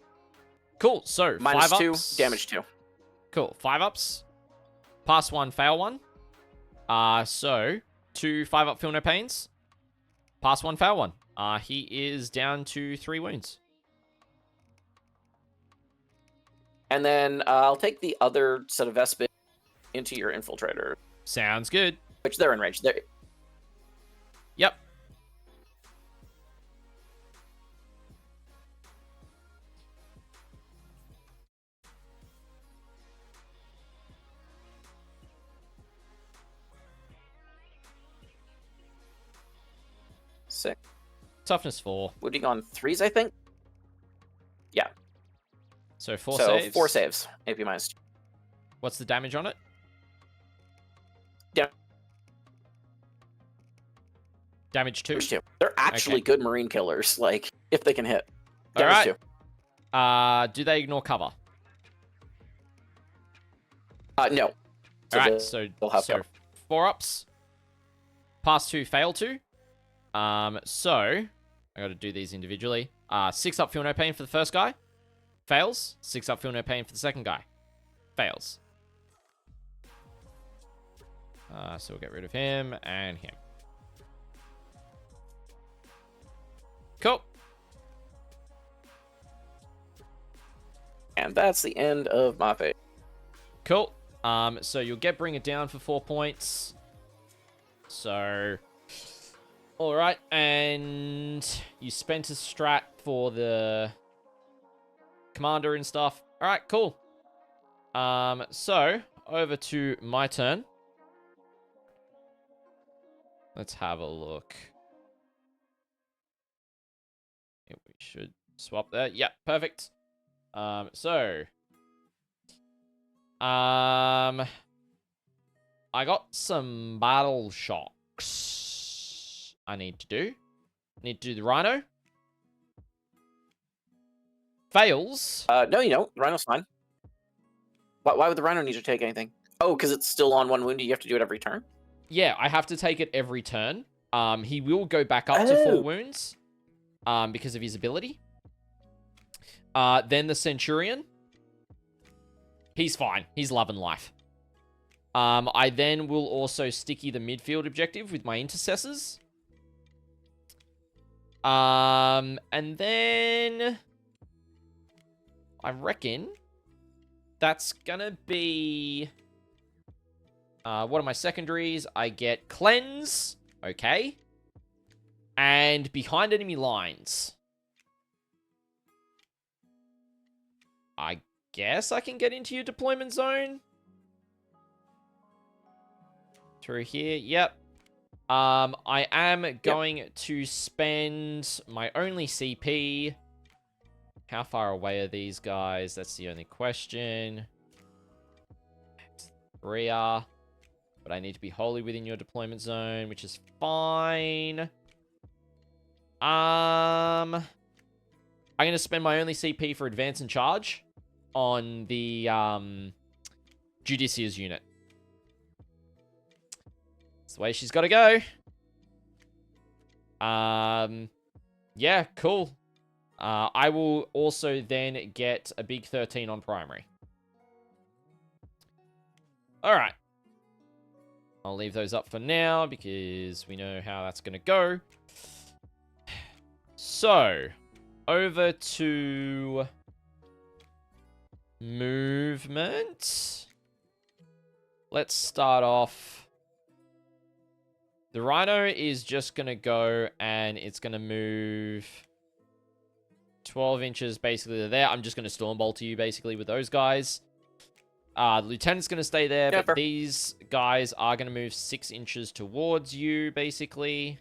Cool. So Minus 5 2. ups. Damage 2. Cool. 5 ups. Pass 1, fail 1. So 2 5-up feel no pains. Pass 1, fail 1. He is down to 3 wounds. And then I'll take the other set of Vespid into your infiltrator, Sounds good. which they're in range. They're... Yep. Sick. Toughness 4. Wounding on 3s, I think. Yeah. So 4 so saves. 4 saves. AP minus 2. What's the damage on it? Yeah. Damage 2. Damage 2. They're actually Okay. good marine killers, like, if they can hit. All Damage right. 2. Do they ignore cover? No. So All right, they- so they'll have cover. 4 ups. Pass 2, fail 2. So I got to do these individually. 6 up, feel no pain for the first guy. Fails. 6 up, feel no pain for the second guy. Fails. So we'll get rid of him and him. Cool. And that's the end of my phase. Cool. So you'll bring it down for 4 points. So, all right, and you spent a strat for the commander and stuff. All right, cool. So over to my turn. Let's have a look. Yeah, we should swap that. Yeah, perfect. I got some battle shocks I need to do. Need to do the Rhino. Fails. No, you don't. The Rhino's fine. Why would the Rhino need to take anything? Oh, because it's still on 1 wound. You have to do it every turn? Yeah, I have to take it every turn. He will go back up to 4 wounds because of his ability. Then the Centurion. He's fine. He's loving life. I then will also sticky the midfield objective with my intercessors. And then I reckon that's gonna be what are my secondaries? I get cleanse, okay, and behind enemy lines. I guess I can get into your deployment zone. Through here, yep. I am going to spend my only CP. How far away are these guys? That's the only question. 3 are. But I need to be wholly within your deployment zone, which is fine. I'm going to spend my only CP for advance and charge on the Judicia's unit. That's the way she's got to go. Yeah, cool. I will also then get a big 13 on primary. Alright. I'll leave those up for now because we know how that's going to go. So, over to movement. Let's start off. The Rhino is just going to go and it's going to move 12 inches basically to there. I'm just going to storm bolt to you basically with those guys. The Lieutenant's going to stay there, but these guys are going to move 6 inches towards you basically.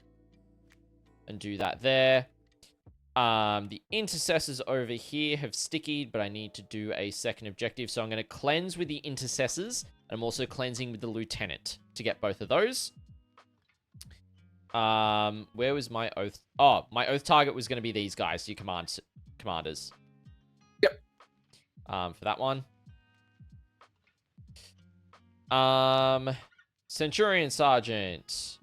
And do that there. The intercessors over here have stickied, but I need to do a second objective. So I'm going to cleanse with the intercessors. I'm also cleansing with the Lieutenant to get both of those. Where was my oath? Oh, my oath target was going to be these guys, your commanders. Yep. For that one. Centurion Sergeant,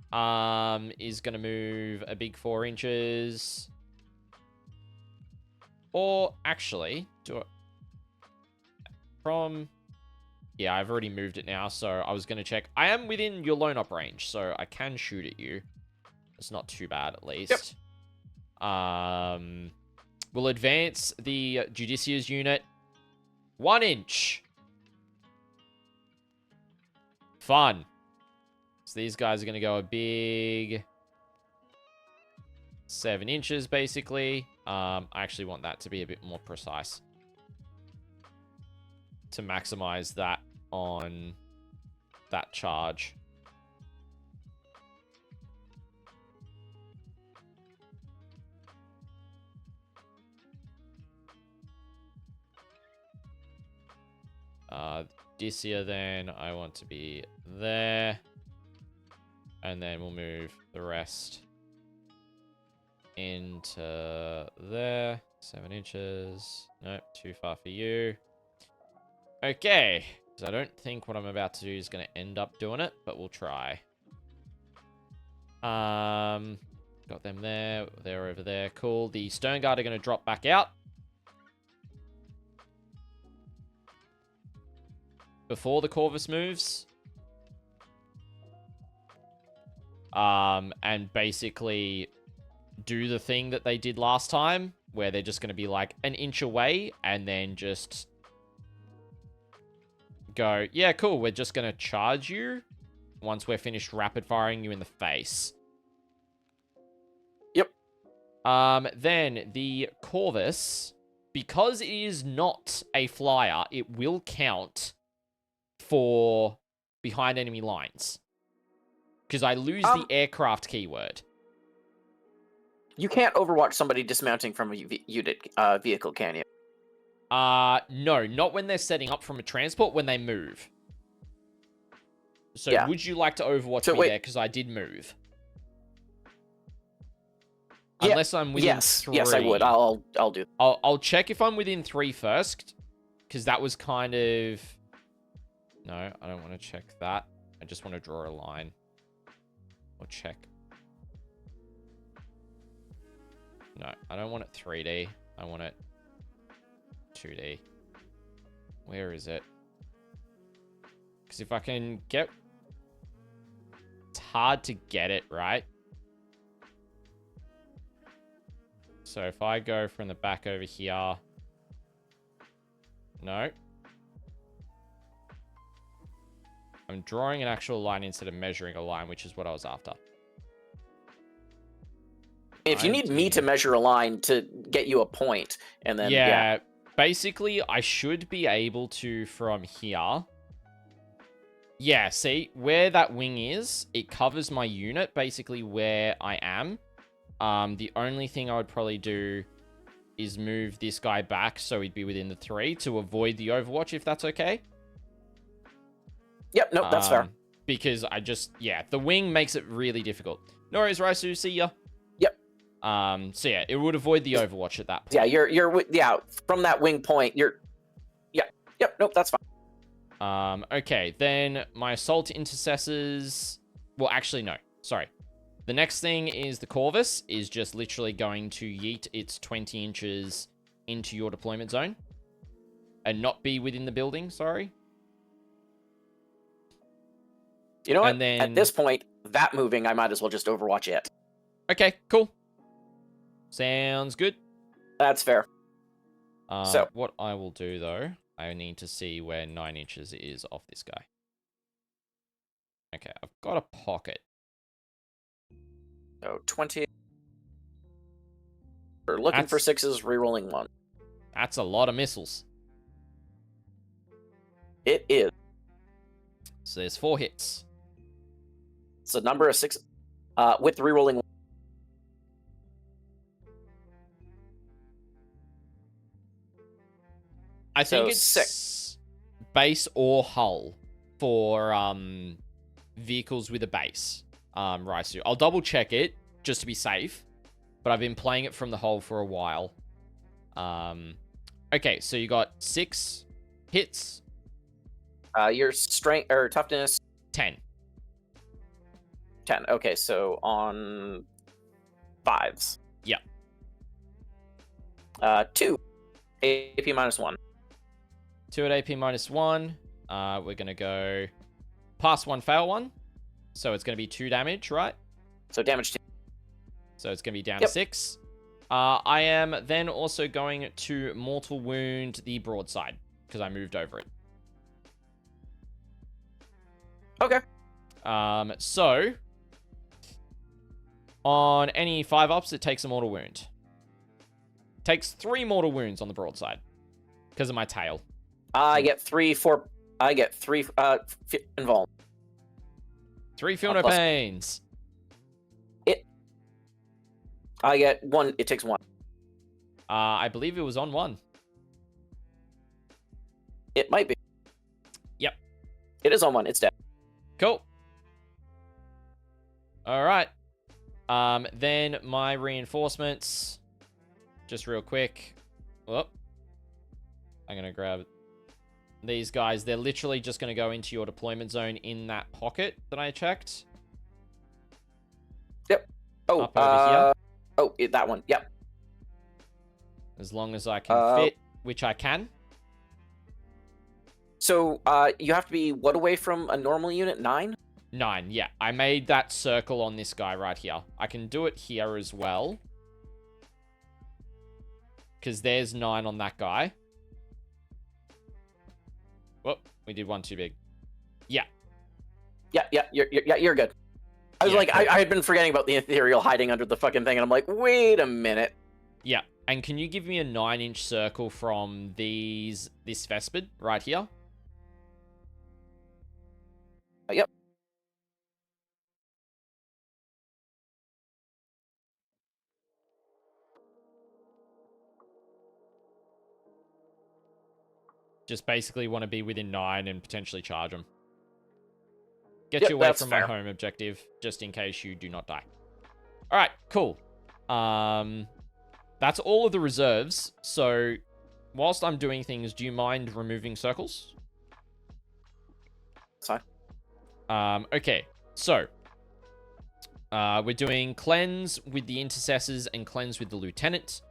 is going to move a big 4 inches. Or, actually, do it from... Yeah, I've already moved it now, so I was going to check. I am within your lone op range, so I can shoot at you. It's not too bad, at least. Yep. We'll advance the Judicia's unit 1 inch. Fun. So these guys are going to go a big 7 inches, basically. I actually want that to be a bit more precise. To maximize that on that charge. Dicia, then I want to be there. And then we'll move the rest into there. 7 inches. Nope, too far for you. Okay. So I don't think what I'm about to do is going to end up doing it, but we'll try. Got them there. They're over there. Cool. The Stone Guard are going to drop back out. Before the Corvus moves. And basically do the thing that they did last time, where they're just going to be like an inch away and then just go, yeah, cool, we're just going to charge you once we're finished rapid firing you in the face. Yep. Then the Corvus, because it is not a flyer, it will count for behind enemy lines. Because I lose the aircraft keyword. You can't overwatch somebody dismounting from a unit vehicle, can you? No, not when they're setting up from a transport, when they move. So Yeah. would you like to overwatch So me wait. there? Because I did move. Yeah, Unless I'm within yes, 3. yes, I would. I'll do. I'll check if I'm within 3 first. Because that was kind of... No, I don't want to check that. I just want to draw a line. Or check. No, I don't want it 3D. I want it 2D. Where is it? Because if I can get... It's hard to get it, right? So if I go from the back over here... No. I'm drawing an actual line instead of measuring a line, which is what I was after. If you need me to measure a line to get you a point, and then Yeah, basically, I should be able to from here. Yeah, see, where that wing is, it covers my unit, basically where I am. The only thing I would probably do is move this guy back so he'd be within the 3 to avoid the overwatch, if that's okay. Yep, nope, that's fair. Because yeah, the wing makes it really difficult. No worries, Raisu, see ya. Yep. So yeah, it would avoid the overwatch at that point. Yeah, you're from that wing point, yep, nope, that's fine. Okay, then my assault intercessors... Well, actually, no. Sorry. The next thing is the Corvus is just literally going to yeet its 20 inches into your deployment zone. And not be within the building, sorry. You know what? And then... At this point, that moving, I might as well just overwatch it. Okay, cool. Sounds good. That's fair. So what I will do, though, I need to see where 9 inches is off this guy. Okay, I've got a pocket. So 20. We're looking for 6s, rerolling 1. That's a lot of missiles. It is. So there's 4 hits. It's a number of 6 with rerolling 1. I think it's 6 base or hull for vehicles with a base. Raisu. I'll double check it just to be safe, but I've been playing it from the hull for a while. Okay, so you got 6 hits. Your strength or toughness 10. 10. Okay, so on 5s. Yeah. 2 AP -1. 2 at AP -1. We're gonna go pass 1, fail 1. So it's gonna be 2 damage, right? So damage 2. So it's gonna be down to 6. I am then also going to mortal wound the broadside because I moved over it. Okay. So on any 5-ups, it takes a mortal wound. Takes 3 mortal wounds on the broadside because of my tail. I get 3 involved. 3 feel no pains. I get 1. It takes 1. I believe it was on 1. It might be. Yep. It is on 1. It's dead. Cool. All right. Then my reinforcements. Just real quick. Whoop. I'm going to grab these guys. They're literally just going to go into your deployment zone in that pocket that I checked. Yep. Oh, up over here. Oh, that one. Yep. As long as I can fit, which I can. So, you have to be what away from a normal unit? 9? 9, yeah. I made that circle on this guy right here. I can do it here as well. Because there's 9 on that guy. Whoop, we did 1 too big. Yeah. Yeah, you're good. I was cool. I had been forgetting about the ethereal hiding under the fucking thing, and I'm like, wait a minute. Yeah, and can you give me a 9-inch circle from this Vespid right here? Yep. Just basically want to be within 9 and potentially charge them. Get you away from my home objective, just in case you do not die. All right, cool. That's all of the reserves. So, whilst I'm doing things, do you mind removing circles? Sorry. Okay, so we're doing cleanse with the intercessors and cleanse with the lieutenant.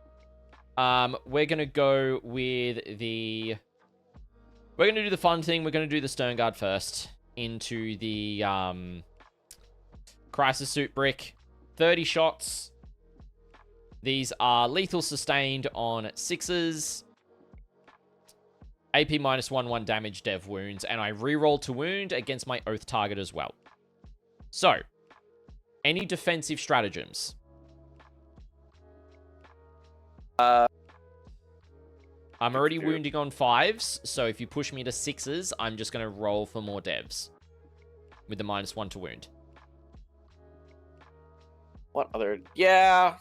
We're gonna go with the. We're gonna do the fun thing. We're gonna do the stern guard first into the crisis suit brick. 30 shots. These are lethal sustained on 6s. AP -1 damage dev wounds, and I reroll to wound against my oath target as well. So, any defensive stratagems? Uh, I'm already wounding on 5s, so if you push me to 6s, I'm just going to roll for more devs with the -1 to wound. What other? Yeah,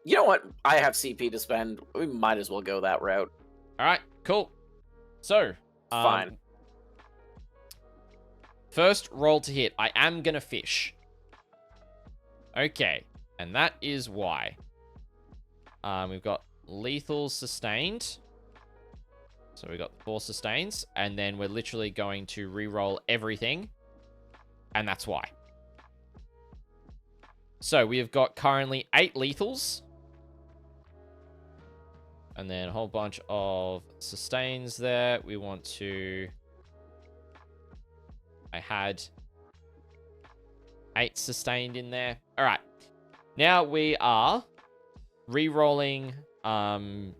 you know what? I have CP to spend. We might as well go that route. All right, cool. So, Fine. First roll to hit. I am gonna fish. Okay, and that is why. We've got lethal sustained. So we've got 4 sustains, and then we're literally going to re-roll everything, and that's why. So we have got currently 8 lethals. And then a whole bunch of sustains there. We want to... I had 8 sustained in there. All right. Now we are re-rolling.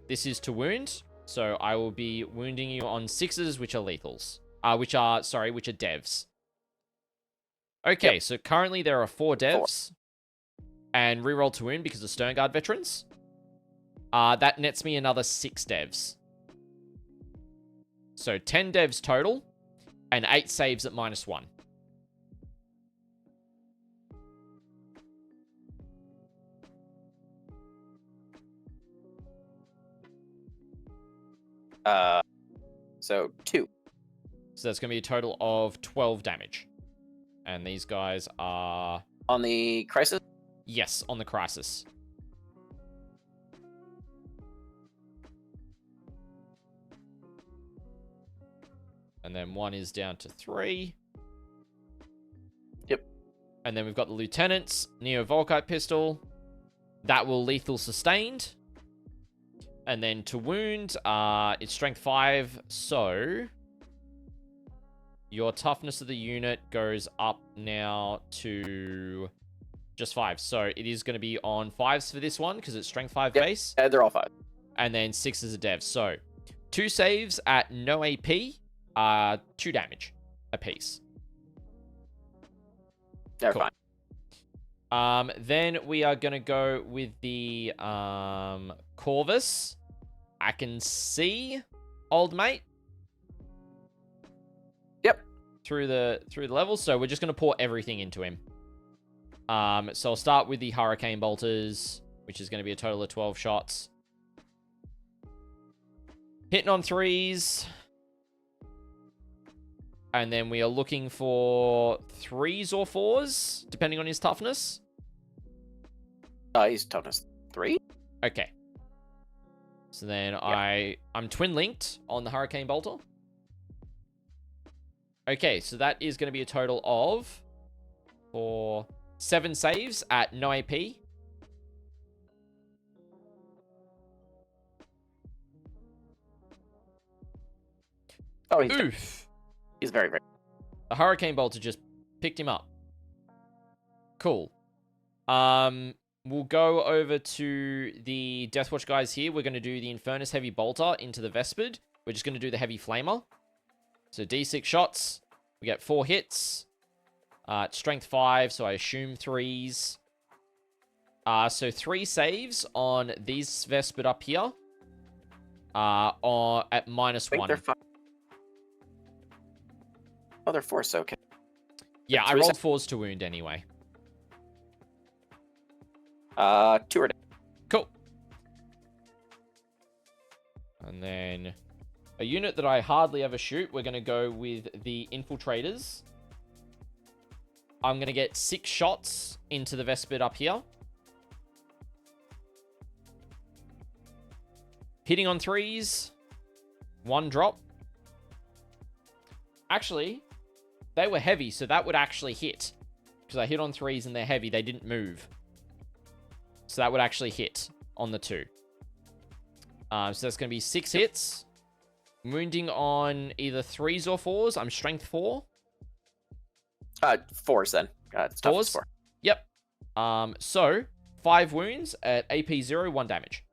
This is to wound. So I will be wounding you on 6s, which are lethals. Which are devs. Okay, yep. So currently there are 4 devs. 4. And re-roll to wound because of Stern Guard veterans. That nets me another 6 devs. So 10 devs total, and 8 saves at -1. So 2. So that's going to be a total of 12 damage. And these guys are... On the crisis? Yes, on the crisis. And then 1 is down to 3. Yep. And then we've got the lieutenants, Neo Volkite pistol. That will lethal sustained. And then to wound, it's strength 5. So your toughness of the unit goes up now to just 5. So it is going to be on 5s for this one because it's strength 5 base. Yeah, they're all 5. And then 6 is a dev. So 2 saves at no AP. 2 damage apiece. They're cool. fine. Then we are gonna go with the Corvus. I can see old mate. Yep. Through the levels, so we're just gonna pour everything into him. So I'll start with the Hurricane Bolters, which is gonna be a total of 12 shots. Hitting on 3s. And then we are looking for 3s or 4s, depending on his toughness. He's toughness 3. Okay. So then yep. I'm twin linked on the Hurricane Bolter. Okay, so that is going to be a total of 7 saves at no AP. Oh, he's oof. He's very, very... The Hurricane Bolter just picked him up. Cool. We'll go over to the Deathwatch guys here. We're going to do the Infernus Heavy Bolter into the Vespid. We're just going to do the Heavy Flamer. So D6 shots. We get 4 hits. Strength 5, so I assume 3s. So 3 saves on these Vespid up here. At -1. They're fine. Oh, they're 4, so okay. Yeah, I rolled 4s to wound anyway. 2 are dead. Cool. And then a unit that I hardly ever shoot, we're going to go with the Infiltrators. I'm going to get 6 shots into the Vespid up here. Hitting on 3s. 1 drop. Actually, they were heavy, so that would actually hit. Because I hit on 3s and they're heavy. They didn't move. So that would actually hit on the 2. So that's going to be 6 hits. Wounding on either 3s or 4s. I'm strength 4. 4s then. It's toughness 4. Yep. So 5 wounds at AP 0, 1 damage.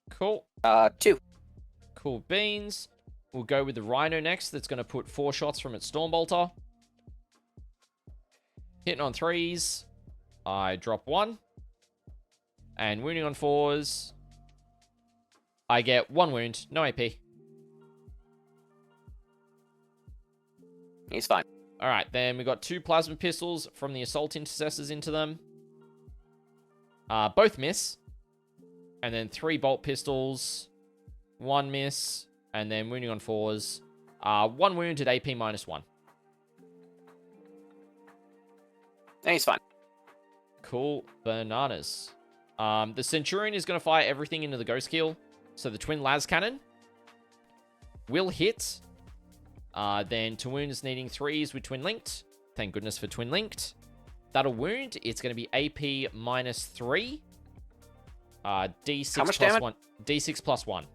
Cool. 2. Cool beans. We'll go with the Rhino next. That's going to put 4 shots from its Stormbolter. Hitting on 3s. I drop 1. And wounding on 4s. I get 1 wound. No AP. He's fine. Alright, then we got 2 plasma pistols from the assault intercessors into them. Both miss. And then 3 bolt pistols. 1 miss. And then wounding on 4s. 1 wound at AP -1. He's fine. Cool bananas. The Centurion is going to fire everything into the Ghost Kill. So the Twin Las Cannon will hit. Then to wound is needing 3s with Twin Linked. Thank goodness for Twin Linked. That'll wound. It's going to be AP -3. D6 How much plus damage? 1. D6 plus 1.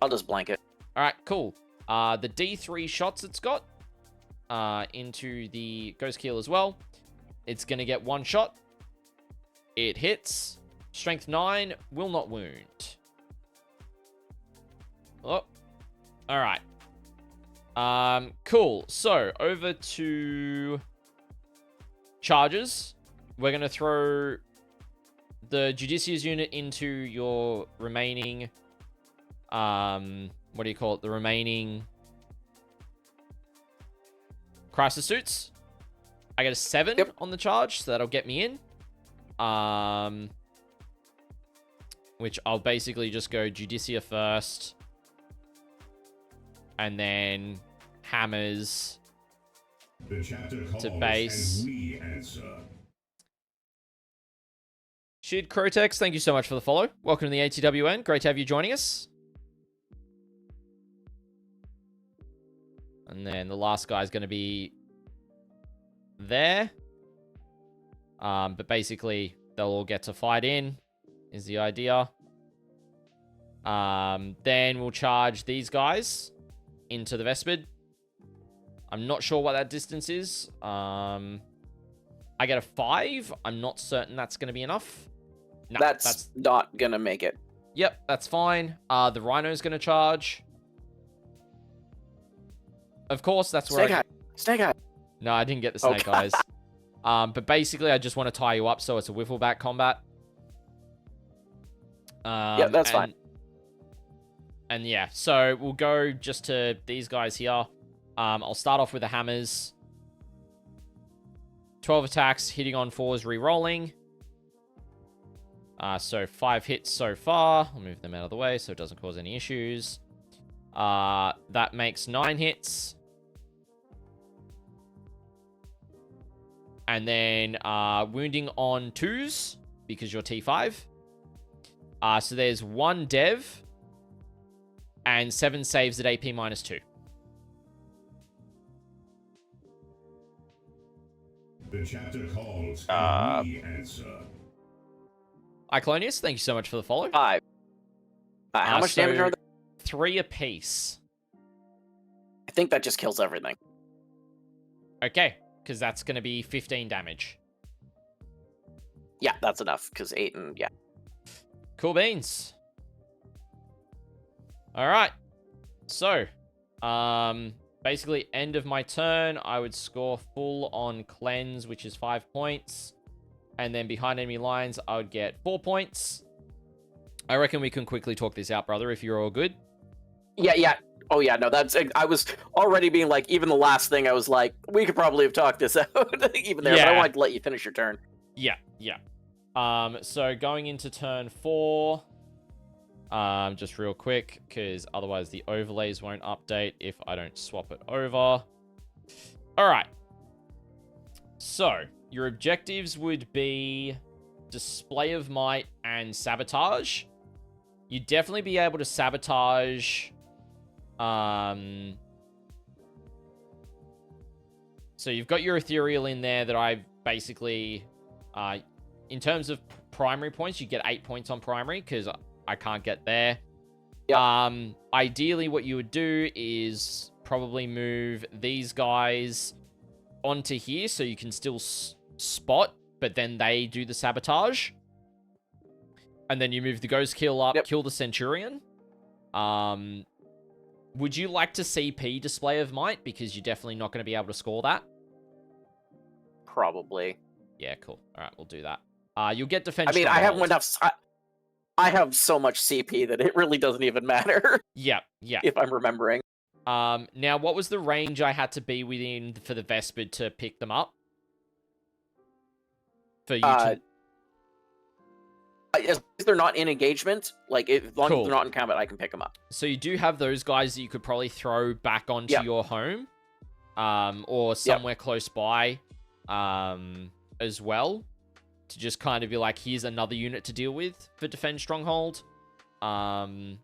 I'll just blank it. Alright, cool. The D3 shots it's got into the Ghost Kill as well. It's going to get 1 shot. It hits. Strength 9 will not wound. Oh. Alright. Cool. So, over to charges. We're going to throw the Judicious unit into your remaining... what do you call it? The remaining crisis suits. I get a 7 on the charge, so that'll get me in. Which I'll basically just go Judicia first. And then hammers to base. Shid Crotex, thank you so much for the follow. Welcome to the ATWN. Great to have you joining us. And then the last guy is going to be there. But basically, they'll all get to fight in, is the idea. Then we'll charge these guys into the Vespid. I'm not sure what that distance is. I get a 5. I'm not certain that's going to be enough. No, that's not going to make it. Yep, that's fine. The Rhino's going to charge. Of course, that's where Snake Eye. No, I didn't get the Snake Eyes. But basically, I just want to tie you up so it's a whiffleback combat. Yeah, that's fine. And yeah, so we'll go just to these guys here. I'll start off with the hammers. 12 attacks, hitting on 4s, re-rolling. So 5 hits so far. I'll move them out of the way so it doesn't cause any issues. That makes 9 hits. And then wounding on 2s, because you're T5. So there's 1 dev. And 7 saves at AP -2. The chapter calls we answer. Iclonius, thank you so much for the follow. 5. How much damage are there? 3 apiece. I think that just kills everything. Okay, because that's going to be 15 damage. Yeah, that's enough, because 8 and... yeah. Cool beans. Alright. So, basically, end of my turn, I would score full on cleanse, which is 5 points. And then behind enemy lines, I would get 4 points. I reckon we can quickly talk this out, brother, if you're all good. Yeah. Oh, yeah, no, that's... I was already being like, even the last thing, I was like, we could probably have talked this out, even there, but I wanted to let you finish your turn. Yeah. So going into turn 4, Just real quick, because otherwise the overlays won't update if I don't swap it over. All right. So, your objectives would be display of might and sabotage. You'd definitely be able to sabotage. So you've got your ethereal in there that I basically, in terms of primary points, you get 8 points on primary because I can't get there. Yep. Ideally, what you would do is probably move these guys onto here so you can still spot, but then they do the sabotage. And then you move the ghost kill up, kill the Centurion. Would you like to CP display of might? Because you're definitely not going to be able to score that. Probably. Yeah, cool. All right, we'll do that. You'll get defense. I mean, I have enough. I have so much CP that it really doesn't even matter. Yeah, yeah. If I'm remembering. Now, what was the range I had to be within for the Vespid to pick them up? For you to... As long as they're not in engagement, like, as long as they're not in combat, I can pick them up. So you do have those guys that you could probably throw back onto your home, or somewhere close by, as well, to just kind of be like, here's another unit to deal with for Defend Stronghold. But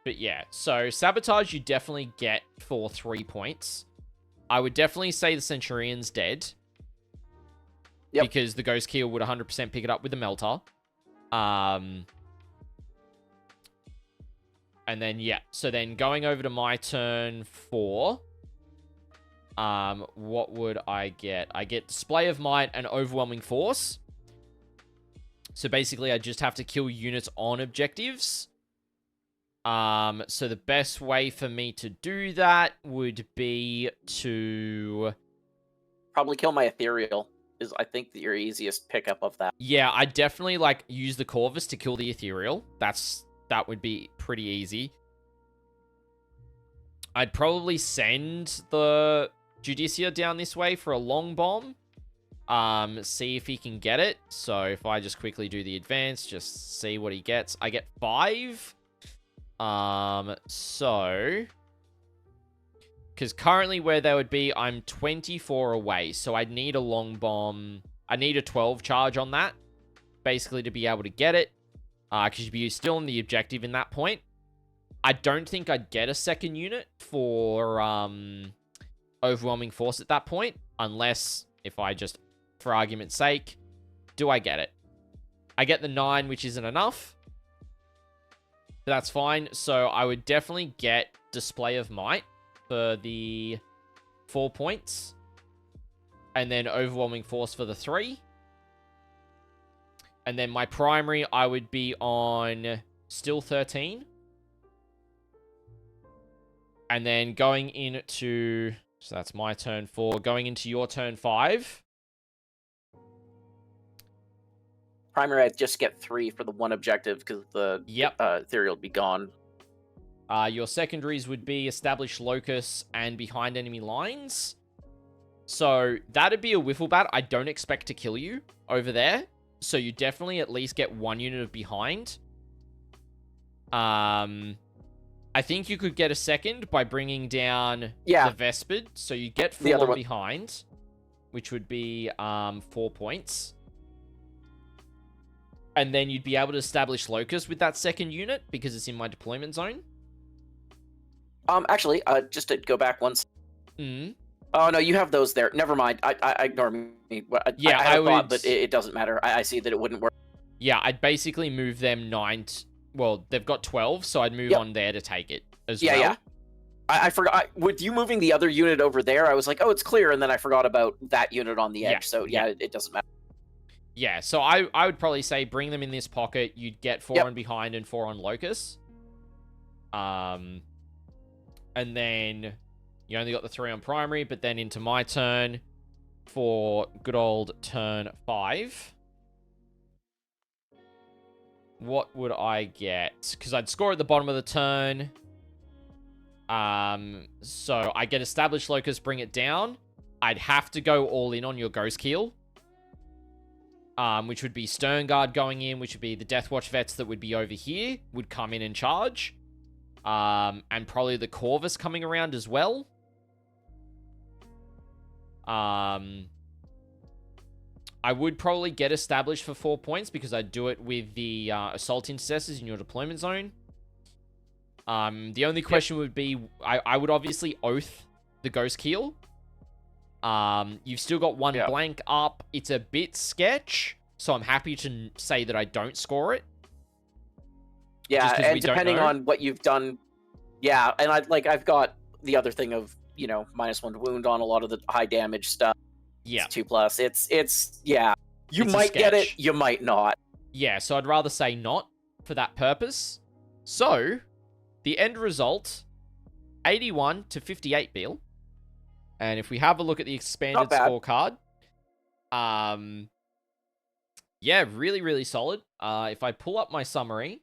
yeah, so Sabotage you definitely get for 3 points. I would definitely say the Centurion's dead. Because the Ghost Keel would 100% pick it up with the Melter. And then, so then going over to my turn 4, what would I get? I get Display of Might and Overwhelming Force. So basically, I just have to kill units on objectives. So the best way for me to do that would be to... probably kill my Ethereal. Is I think your easiest pickup of that. Yeah, I definitely like use the Corvus to kill the Ethereal. That would be pretty easy. I'd probably send the Judicia down this way for a long bomb. See if he can get it. So if I just quickly do the advance, just see what he gets. I get 5. So... because currently where they would be, I'm 24 away. So I'd need a long bomb. I need a 12 charge on that. Basically to be able to get it. Because you'd be still on the objective in that point. I don't think I'd get a second unit for Overwhelming Force at that point. Unless, if I just, for argument's sake, do I get it? I get the 9, which isn't enough. But that's fine. So I would definitely get Display of Might for the 4 points. And then Overwhelming Force for the 3. And then my primary, I would be on still 13. And then going into... so that's my turn 4. Going into your turn 5. Primary, I'd just get 3 for the one objective because the Ethereal would be gone. Your secondaries would be Establish Locus and Behind Enemy Lines. So that'd be a Wiffle Bat. I don't expect to kill you over there. So you definitely at least get 1 unit of Behind. I think you could get a second by bringing down the Vespid. So you get 4 on Behind, which would be 4 points. And then you'd be able to establish Locus with that second unit because it's in my deployment zone. Actually, just to go back once. Oh, no, you have those there. Never mind. I ignore me. Yeah, I would... thought, but it doesn't matter. I see that it wouldn't work. Yeah, I'd basically move them 9... well, they've got 12, so I'd move on there to take it as well. Yeah. I forgot. With you moving the other unit over there, I was like, oh, it's clear, and then I forgot about that unit on the edge. So, it doesn't matter. Yeah, so I would probably say bring them in this pocket. You'd get 4 on Behind and 4 on Locus. And then you only got the 3 on primary, but then into my turn for good old turn 5. What would I get? Because I'd score at the bottom of the turn. So I get Established Locus, bring it down. I'd have to go all in on your Ghost Keel. which would be Stern Guard going in, which would be the Deathwatch vets that would be over here, would come in and charge. And probably the Corvus coming around as well. I would probably get established for 4 points because I'd do it with the assault intercessors in your deployment zone. The only question would be, I would obviously oath the Ghost Keel. You've still got one blank up. It's a bit sketch, so I'm happy to say that I don't score it. Yeah, and depending on what you've done, and I've got the other thing of, you know, -1 wound on a lot of the high damage stuff. Yeah. It's 2+. It's you might get it, you might not. Yeah, so I'd rather say not for that purpose. So, the end result, 81 to 58, Beil. And if we have a look at the expanded scorecard, yeah, really, really solid. If I pull up my summary,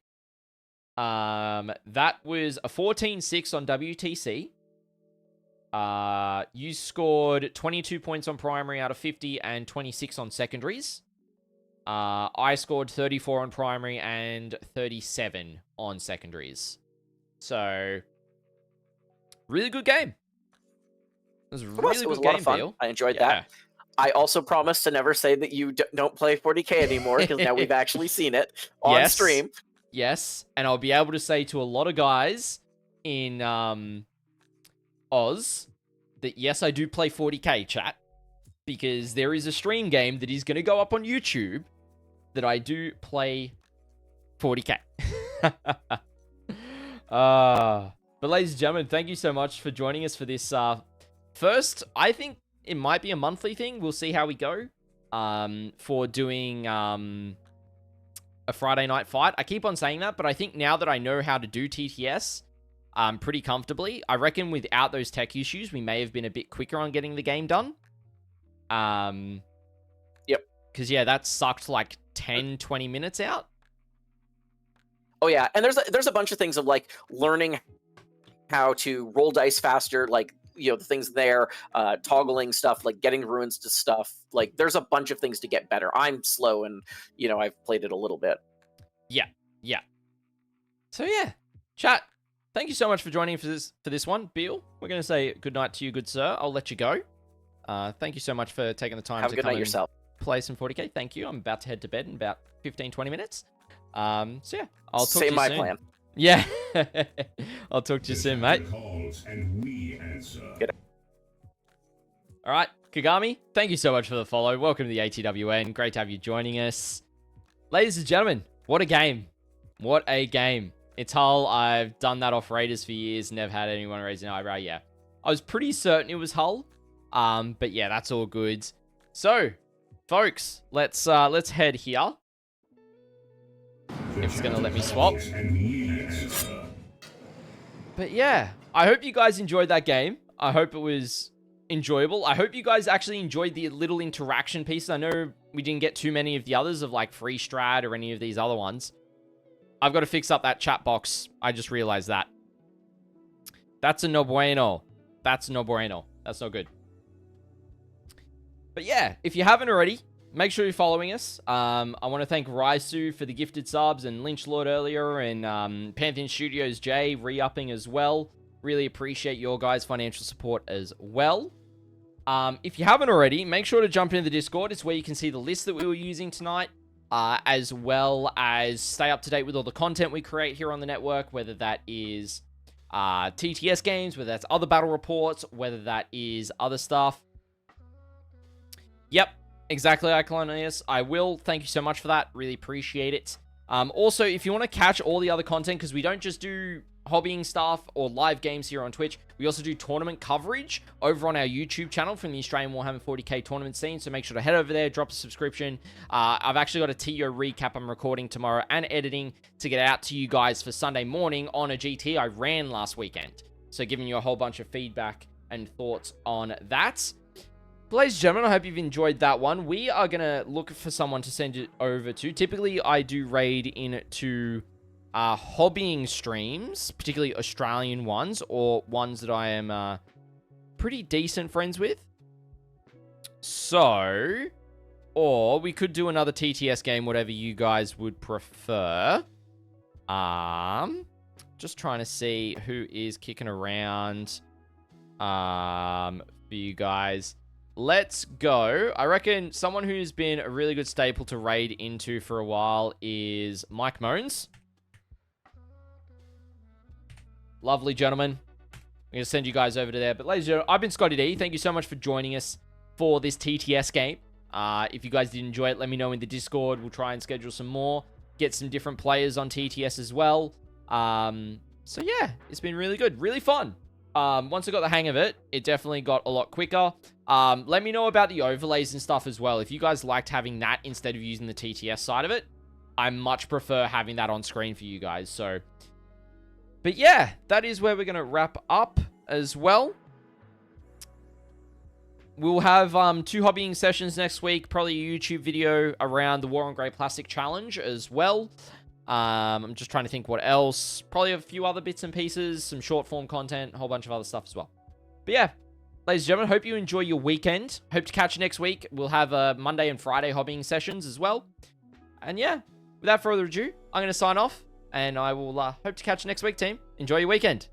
that was a 14-6 on WTC. You scored 22 points on primary out of 50 and 26 on secondaries. I scored 34 on primary and 37 on secondaries. So, really good game. It was a really good game, a lot of fun. Beil. I enjoyed that. I also promise to never say that you don't play 40k anymore, because now we've actually seen it on stream. Yes, and I'll be able to say to a lot of guys in Oz that yes, I do play 40k, chat, because there is a stream game that is going to go up on YouTube that I do play 40k. But ladies and gentlemen, thank you so much for joining us for this first, I think it might be a monthly thing. We'll see how we go for doing a Friday night fight. I keep on saying that, but I think now that I know how to do TTS pretty comfortably, I reckon without those tech issues, we may have been a bit quicker on getting the game done. Yep. Because, yeah, that sucked like 10, 20 minutes out. Oh, yeah. And there's a bunch of things of, like, learning how to roll dice faster, like, you know, the things there, toggling stuff, like getting ruins to stuff. Like, there's a bunch of things to get better. I'm slow and, you know, I've played it a little bit. Yeah. So, yeah. Chat, thank you so much for joining for this one. Beil, we're going to say good night to you, good sir. I'll let you go. Thank you so much for taking the time Have to a good come night yourself. Play some 40k. Thank you. I'm about to head to bed in about 15, 20 minutes. So, yeah, I'll talk to you soon. Say my plan. Yeah. I'll talk to you soon, mate. Calls and we answer. All right, Kagami, thank you so much for the follow. Welcome to the ATWN. Great to have you joining us. Ladies and gentlemen, what a game. What a game. It's Hull. I've done that off Raiders for years. Never had anyone raise an eyebrow. Yeah, I was pretty certain it was Hull. But yeah, that's all good. So, folks, let's head here. If it's going to let me swap. But yeah, I hope you guys enjoyed that game. I hope it was enjoyable. I hope you guys actually enjoyed the little interaction pieces. I know we didn't get too many of the others of like Free Strat or any of these other ones. I've got to fix up that chat box. I just realized that. That's a no bueno. That's no bueno. That's no good. But yeah, if you haven't already, make sure you're following us. I want to thank Raisu for the gifted subs and Lynch Lord earlier and Pantheon Studios Jay re-upping as well. Really appreciate your guys' financial support as well. If you haven't already, make sure to jump into the Discord. It's where you can see the list that we were using tonight, as well as stay up to date with all the content we create here on the network, whether that is TTS games, whether that's other battle reports, whether that is other stuff. Yep. Exactly, Iconius. I will. Thank you so much for that. Really appreciate it. Also, if you want to catch all the other content, because we don't just do hobbying stuff or live games here on Twitch, we also do tournament coverage over on our YouTube channel from the Australian Warhammer 40k tournament scene, so make sure to head over there, drop a subscription. I've actually got a TO recap I'm recording tomorrow and editing to get out to you guys for Sunday morning on a GT I ran last weekend. So giving you a whole bunch of feedback and thoughts on that. Ladies and gentlemen, I hope you've enjoyed that one. We are going to look for someone to send it over to. Typically, I do raid into hobbying streams, particularly Australian ones, or ones that I am pretty decent friends with. So, Or we could do another TTS game, whatever you guys would prefer. Just trying to see who is kicking around for you guys. Let's go. I reckon someone who's been a really good staple to raid into for a while is Mike Moans. Lovely, gentlemen. I'm going to send you guys over to there. But ladies and gentlemen, I've been ScottyD. Thank you so much for joining us for this TTS game. If you guys did enjoy it, let me know in the Discord. We'll try and schedule some more. Get some different players on TTS as well. So yeah, it's been really good. Really fun. Once I got the hang of it, it definitely got a lot quicker. Let me know about the overlays and stuff as well. If you guys liked having that instead of using the TTS side of it, I much prefer having that on screen for you guys. So, but yeah, that is where we're going to wrap up as well. We'll have 2 hobbying sessions next week. Probably a YouTube video around the War on Grey Plastic Challenge as well. I'm just trying to think what else. Probably a few other bits and pieces. Some short form content. A whole bunch of other stuff as well. But yeah, ladies and gentlemen, hope you enjoy your weekend. Hope to catch you next week. We'll have Monday and Friday hobbying sessions as well. And yeah, without further ado, I'm going to sign off. And I will hope to catch you next week, team. Enjoy your weekend.